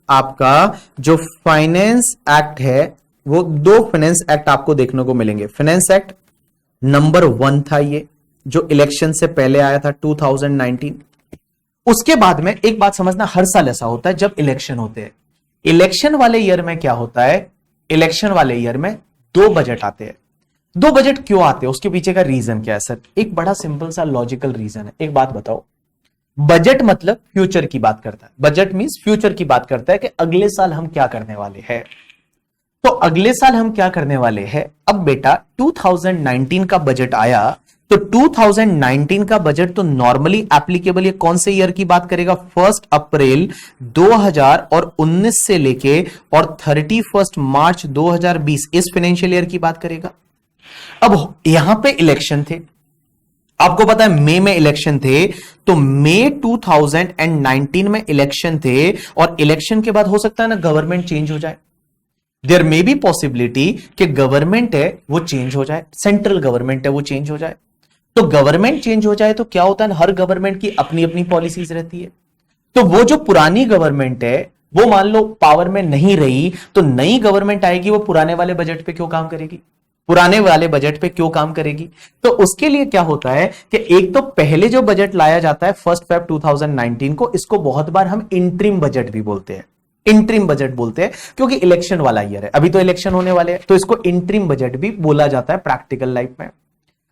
आपका जो फाइनेंस एक्ट है वो 2 फाइनेंस एक्ट आपको देखने को मिलेंगे। फाइनेंस एक्ट नंबर 1 था ये, जो इलेक्शन से पहले आया था 2019। उसके बाद में एक बात समझना, हर साल ऐसा होता है जब इलेक्शन होते हैं इलेक्शन वाले ईयर में क्या होता है, इलेक्शन वाले ईयर में दो बजट आते हैं। दो बजट क्यों आते हैं, उसके पीछे का रीजन क्या है सर? एक बड़ा सिंपल सा लॉजिकल रीजन है। एक बात बताओ, बजट मतलब फ्यूचर की बात करता है, बजट मींस फ्यूचर की बात करता है कि अगले साल हम क्या करने वाले हैं। तो अगले साल हम क्या करने वाले हैं? अब बेटा 2019 का बजट आया, तो 2019 का बजट तो नॉर्मली एप्लीकेबल ये कौन से ईयर की बात करेगा? 1 अप्रैल 2019 से लेके और 31 मार्च 2020 इस फाइनेंशियल ईयर की बात करेगा। अब यहां पे इलेक्शन थे, आपको पता है मई में इलेक्शन थे, तो मई 2019 में इलेक्शन थे, और इलेक्शन के बाद हो सकता है ना गवर्नमेंट चेंज हो जाए। देयर मे बी पॉसिबिलिटी कि गवर्नमेंट है वो चेंज हो जाए, सेंट्रल गवर्नमेंट है वो चेंज हो जाए। तो गवर्नमेंट चेंज हो जाए तो क्या होता है, हर गवर्नमेंट की अपनी अपनी पॉलिसीज रहती है। तो वो जो पुरानी गवर्नमेंट है वो मान लो पावर में नहीं रही, तो नई गवर्नमेंट आएगी, वो पुराने वाले बजट पे क्यों काम करेगी? पुराने वाले बजट पे क्यों काम करेगी? तो उसके लिए क्या होता है कि एक तो पहले जो बजट लाया जाता है 1 फेब 2019 को, इसको बहुत बार हम इंटरिम बजट भी बोलते हैं। इंटरिम बजट बोलते हैं क्योंकि इलेक्शन वाला ईयर है, अभी तो इलेक्शन होने वाले हैं, तो इसको इंटरिम बजट भी बोला जाता है प्रैक्टिकल लाइफ में।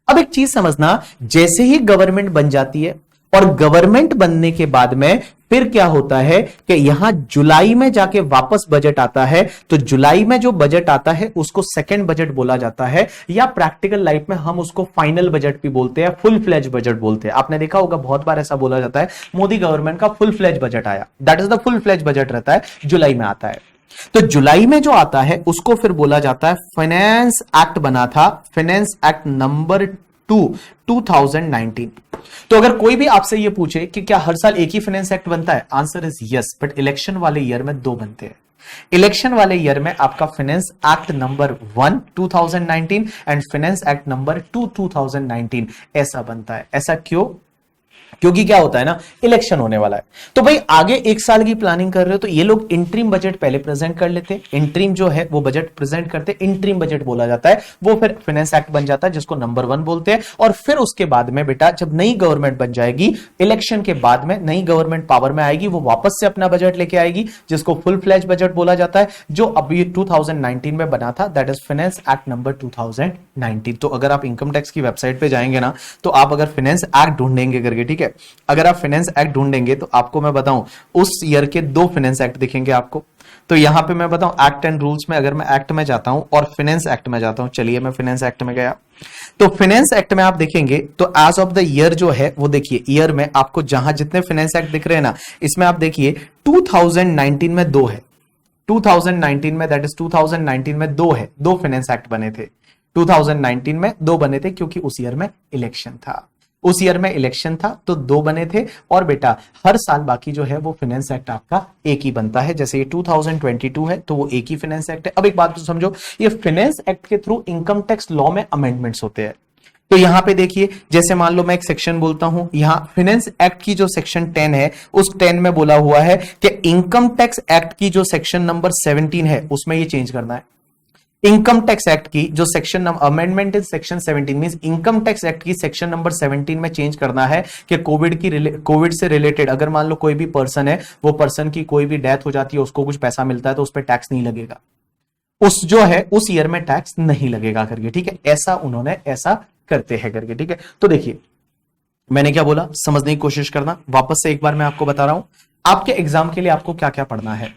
अब एक चीज समझना, जैसे ही गवर्नमेंट बन जाती है और गवर्नमेंट बनने के बाद में फिर क्या होता है कि यहां जुलाई में जाके वापस बजट आता है, तो जुलाई में जो बजट आता है उसको सेकंड बजट बोला जाता है, या प्रैक्टिकल लाइफ में हम उसको फाइनल बजट भी बोलते हैं, फुल फ्लेज बजट बोलते हैं। आपने देखा होगा बहुत बार ऐसा बोला जाता है, मोदी गवर्नमेंट का फुल फ्लेज बजट आया, that is the full fledge budget रहता है, जुलाई में आता है। तो जुलाई में जो आता है उसको फिर बोला जाता है फाइनेंस एक्ट बना था, फाइनेंस एक्ट नंबर 2 2019। तो अगर कोई भी आपसे ये पूछे कि क्या हर साल एक ही फाइनेंस एक्ट बनता है, answer is yes, but election वाले ईयर में दो बनते हैं। इलेक्शन वाले ईयर में आपका finance act number 1 2019 and finance act number 2 2019 ऐसा बनता है। ऐसा क्यों? क्योंकि क्या होता है ना, इलेक्शन होने वाला है, तो भाई आगे एक साल की प्लानिंग कर रहे हो, तो ये लोग इंटरिम बजट पहले प्रेजेंट कर लेते, इंटरिम जो है वो बजट प्रेजेंट करते, इंटरिम बजट बोला जाता है, वो फिर फाइनेंस एक्ट बन जाता है जिसको नंबर 1 बोलते हैं। और फिर उसके बाद में बेटा जब नई गवर्नमेंट बन जाएगी, इलेक्शन के बाद में नई गवर्नमेंट पावर में आएगी, वो वापस से अपना बजट लेके आएगी जिसको फुल फ्लैज बजट बोला जाता है, जो अभी 2019 में बना था, that is finance act number 2019। तो अगर आप इनकम टैक्स की वेबसाइट पे जाएंगे ना, तो आप अगर फाइनेंस एक्ट ढूंढेंगे करके, ठीक है, अगर आप फाइनेंस एक्ट ढूंढेंगे तो आपको मैं बताऊं उस ईयर के दो फाइनेंस एक्ट दिखेंगे आपको। तो यहां पे मैं बताऊं एक्ट एंड रूल्स में, अगर मैं एक्ट में जाता हूं और फाइनेंस एक्ट में जाता हूं, चलिए मैं फाइनेंस एक्ट में गया, तो फाइनेंस एक्ट में आप देखेंगे तो एज ऑफ द ईयर जो है वो देखिए, ईयर में आपको जहां जितने फाइनेंस एक्ट दिख रहे हैं ना, इसमें आप देखिए 2019 में दो है, 2019 में, दैट इज 2019 में दो है, दो फाइनेंस एक्ट बने थे, 2019 में दो बने थे क्योंकि उस ईयर में इलेक्शन था, उस ईयर में इलेक्शन था तो दो बने थे। और बेटा हर साल बाकी जो है वो फाइनेंस एक्ट आपका एक ही बनता है, जैसे ये 2022 है तो वो एक ही फाइनेंस एक्ट है। अब एक बात तो समझो, ये फाइनेंस एक्ट के थ्रू इनकम टैक्स लॉ में अमेंडमेंट्स होते हैं। तो यहां पे देखिए, जैसे मान लो मैं एक सेक्शन बोलता हूं, यहां फाइनेंस एक्ट की जो सेक्शन 10 है, उस 10 में बोला हुआ है कि इनकम टैक्स एक्ट की जो सेक्शन नंबर 17 है उसमें ये चेंज करना है। इनकम टैक्स एक्ट की जो section amendment is section 17 means income tax act की सेक्शन नंबर 17 में चेंज करना है कि कोविड से रिलेटेड अगर मान लो कोई भी पर्सन है, वो पर्सन की कोई भी डेथ हो जाती है, उसको कुछ पैसा मिलता है, तो उस पर टैक्स नहीं लगेगा, उस जो है उस ईयर में टैक्स नहीं लगेगा करके, ठीक है, ऐसा उन्होंने ऐसा करते हैं करके, ठीक है। तो देखिए मैंने क्या बोला, समझने की कोशिश करना, वापस से एक बार मैं आपको बता रहा हूं, आपके एग्जाम के लिए आपको क्या क्या पढ़ना है।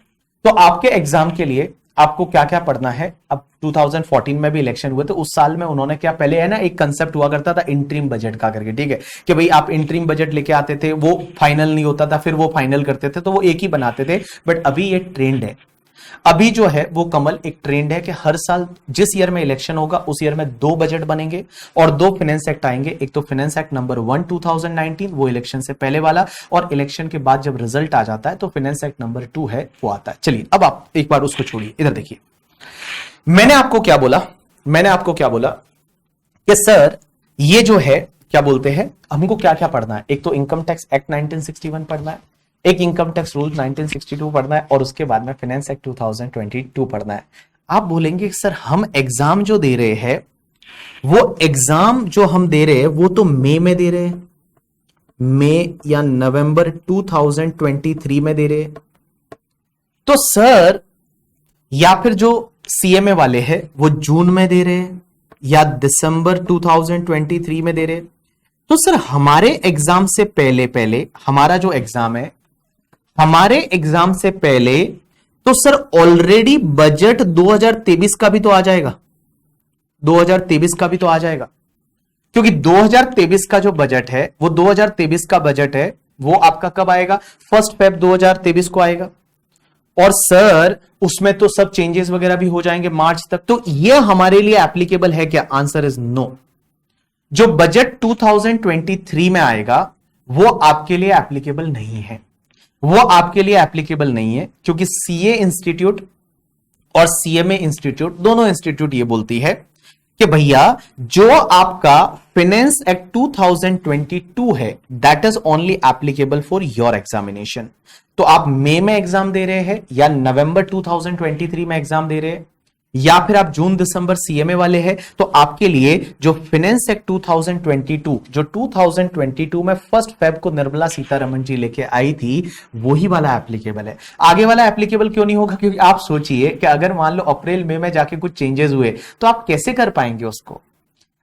तो आपके एग्जाम के लिए आपको क्या क्या पढ़ना है, अब 2014 में भी इलेक्शन हुए तो उस साल में उन्होंने क्या, पहले है ना एक कंसेप्ट हुआ करता था इंटरिम बजट का करके, ठीक है, कि भाई आप इंटरिम बजट लेके आते थे, वो फाइनल नहीं होता था, फिर वो फाइनल करते थे, तो वो एक ही बनाते थे। बट अभी ये ट्रेंड है, अभी जो है वो कमल एक ट्रेंड है कि हर साल जिस ईयर में इलेक्शन होगा उस ईयर में दो बजट बनेंगे और दो फाइनेंस एक्ट आएंगे, एक तो फाइनेंस एक्ट नंबर 1 2019 वो इलेक्शन से पहले वाला, और इलेक्शन के बाद जब रिजल्ट आ जाता है तो फाइनेंस एक्ट नंबर 2 है वो आता है। चलिए अब आप एक बार उसको छोड़िए, इधर देखिए, मैंने आपको क्या बोला, मैंने आपको क्या बोला कि सर ये जो है क्या बोलते हैं, हमको क्या क्या पढ़ना है, एक तो इनकम टैक्स एक्ट 1961 पढ़ना है, एक इनकम टैक्स रूल 1962 पढ़ना है, और उसके बाद में फाइनेंस एक्ट 2022 पढ़ना है। आप बोलेंगे सर हम एग्जाम जो दे रहे हैं, वो एग्जाम जो हम दे रहे हैं वो तो मई में दे रहे हैं, मई या नवंबर 2023 में दे रहे हैं, तो सर या फिर जो सीएमए वाले हैं वो जून में दे रहे हैं या दिसंबर 2023 में दे रहे हैं। तो सर हमारे एग्जाम से पहले पहले हमारा जो एग्जाम है, हमारे एग्जाम से पहले तो सर ऑलरेडी बजट 2023 का भी तो आ जाएगा, 2023 का भी तो आ जाएगा, क्योंकि 2023 का जो बजट है वो 2023 का बजट है वो आपका कब आएगा, 1 फेब 2023 को आएगा। और सर उसमें तो सब चेंजेस वगैरह भी हो जाएंगे मार्च तक, तो ये हमारे लिए एप्लीकेबल है क्या? Answer is no. जो बजट 2023 में आएगा वो आपके लिए एप्लीकेबल नहीं है, वो आपके लिए एप्लीकेबल नहीं है, क्योंकि सीए इंस्टीट्यूट और सीएमए इंस्टीट्यूट दोनों इंस्टीट्यूट ये बोलती है कि भैया जो आपका फाइनेंस एक्ट 2022 है that is only applicable for your examination. तो आप मई में एग्जाम दे रहे हैं या नवंबर 2023 में एग्जाम दे रहे हैं या फिर आप जून दिसंबर सीएमए वाले हैं, तो आपके लिए जो फाइनेंस एक्ट 2022 जो 2022 में 1 फेब को निर्मला सीतारमण जी लेके आई थी वही वाला एप्लीकेबल है। आगे वाला एप्लीकेबल क्यों नहीं होगा? क्योंकि आप सोचिए कि अगर मान लो अप्रैल मई में जाके कुछ चेंजेस हुए तो आप कैसे कर पाएंगे उसको?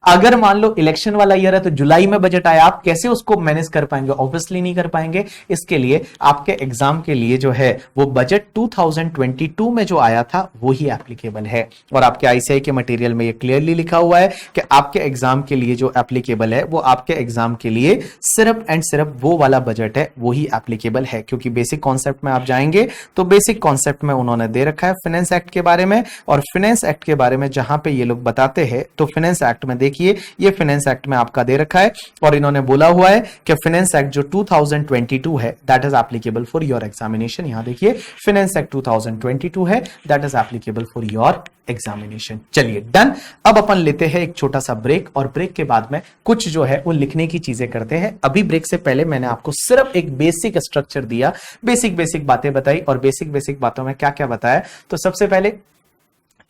अगर मान लो इलेक्शन वाला ईयर है तो जुलाई में बजट आया, आप कैसे उसको मैनेज कर पाएंगे? ऑब्वियसली नहीं कर पाएंगे। इसके लिए आपके एग्जाम के लिए जो है वो बजट 2022 में जो आया था वो ही एप्लीकेबल है। और आपके आईसीआई के मटेरियल में ये क्लियरली लिखा हुआ है कि आपके एग्जाम के लिए जो एप्लीकेबल है वो आपके एग्जाम के लिए सिर्फ एंड सिर्फ वो वाला बजट है, वो ही एप्लीकेबल है। क्योंकि बेसिक कॉन्सेप्ट में आप जाएंगे तो बेसिक कॉन्सेप्ट में उन्होंने दे रखा है फाइनेंस एक्ट के बारे में, और फाइनेंस एक्ट के बारे में जहां पे ये लोग बताते हैं तो फाइनेंस एक्ट में देखिए ये फाइनेंस एक्ट में आपका दे रखा है और इन्होंने बोला हुआ है कि फाइनेंस एक्ट जो 2022 है that is applicable for your examination. यहां देखिए फाइनेंस एक्ट 2022 है that is applicable for your examination. चलिए डन। अब अपन लेते हैं एक छोटा सा ब्रेक और ब्रेक के बाद में कुछ जो है वो लिखने की चीजें करते हैं। अभी ब्रेक से पहले मैंने आपको सिर्फ एक बेसिक स्ट्रक्चर दिया, बेसिक बातें बताई, और बेसिक बातों में क्या क्या बताया। तो सबसे पहले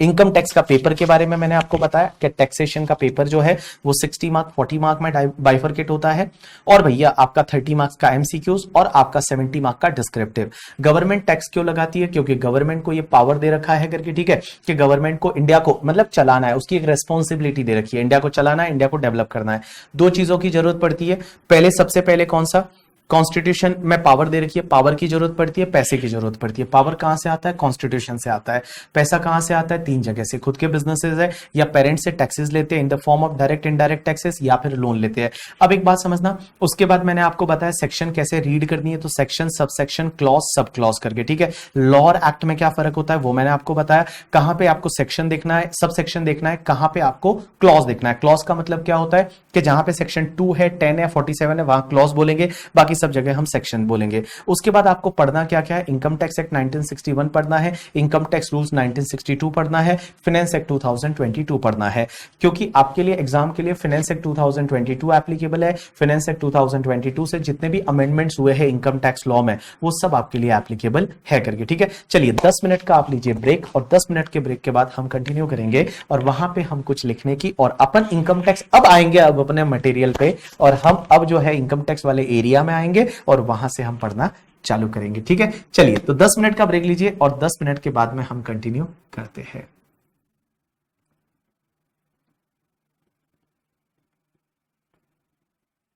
इनकम टैक्स का पेपर के बारे में मैंने आपको बताया कि टैक्सेशन का पेपर जो है वो 60 मार्क 40 मार्क में बाइफरकेट होता है, और भैया आपका 30 मार्क्स का एमसीक्यूज और आपका 70 मार्क का डिस्क्रिप्टिव। गवर्नमेंट टैक्स क्यों लगाती है? क्योंकि गवर्नमेंट को ये पावर दे रखा है करके, ठीक है, कि गवर्नमेंट को इंडिया को मतलब चलाना है, उसकी एक रेस्पॉन्सिबिलिटी दे रखी है, इंडिया को चलाना है, इंडिया को डेवलप करना है। दो चीजों की जरूरत पड़ती है। पहले सबसे पहले कौन सा? कॉन्स्टिट्यूशन में पावर दे रखी है, पावर की जरूरत पड़ती है, पैसे की जरूरत पड़ती है। पावर कहां से आता है? कॉन्स्टिट्यूशन से आता है। पैसा कहां से आता है? 3 जगह से, खुद के बिजनेसेस है या पेरेंट्स से टैक्सेस लेते हैं in the form of direct indirect taxes, या फिर लोन लेते हैं। अब एक बात समझना, उसके बाद मैंने आपको बताया सेक्शन कैसे रीड करनी है, तो section, sub section, clause, sub clause करके, ठीक है। लॉ और एक्ट में क्या फर्क होता है वो मैंने आपको बताया। कहां पे आपको सेक्शन देखना है, सब सेक्शन देखना है, कहां पे आपको क्लॉज देखना है। क्लॉज का मतलब क्या होता है कि जहां पे सेक्शन 2 है, 10 है, 47 है वहां क्लॉज बोलेंगे, बाकी सब जगह हम सेक्शन बोलेंगे। उसके बाद आपको पढ़ना क्या क्या है? इनकम टैक्स एक्ट 1961 पढ़ना है, इनकम टैक्स रूल्स 1962 पढ़ना है, फाइनेंस एक्ट 2022 पढ़ना है, क्योंकि आपके लिए एग्जाम के लिए फाइनेंस एक्ट 2022 एप्लीकेबल है। फाइनेंस एक्ट 2022 से जितने भी अमेंडमेंट्स हुए हैं इनकम टैक्स लॉ में वो सब आपके लिए एप्लीकेबल है करके, ठीक है। चलिए 10 मिनट का आप लीजिए ब्रेक, और 10 मिनट के ब्रेक के बाद हम कंटिन्यू करेंगे और वहां पे हम कुछ लिखने की, और अपन इनकम टैक्स अब आएंगे अब अपने मटेरियल पे, और हम अब जो है इनकम टैक्स वाले एरिया में आएंगे और वहां से हम पढ़ना चालू करेंगे, ठीक है। चलिए तो 10 मिनट का ब्रेक लीजिए और 10 मिनट के बाद में हम कंटिन्यू करते हैं।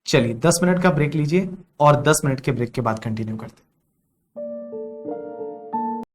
चलिए 10 मिनट का ब्रेक लीजिए और 10 मिनट के ब्रेक के बाद कंटिन्यू करते हैं।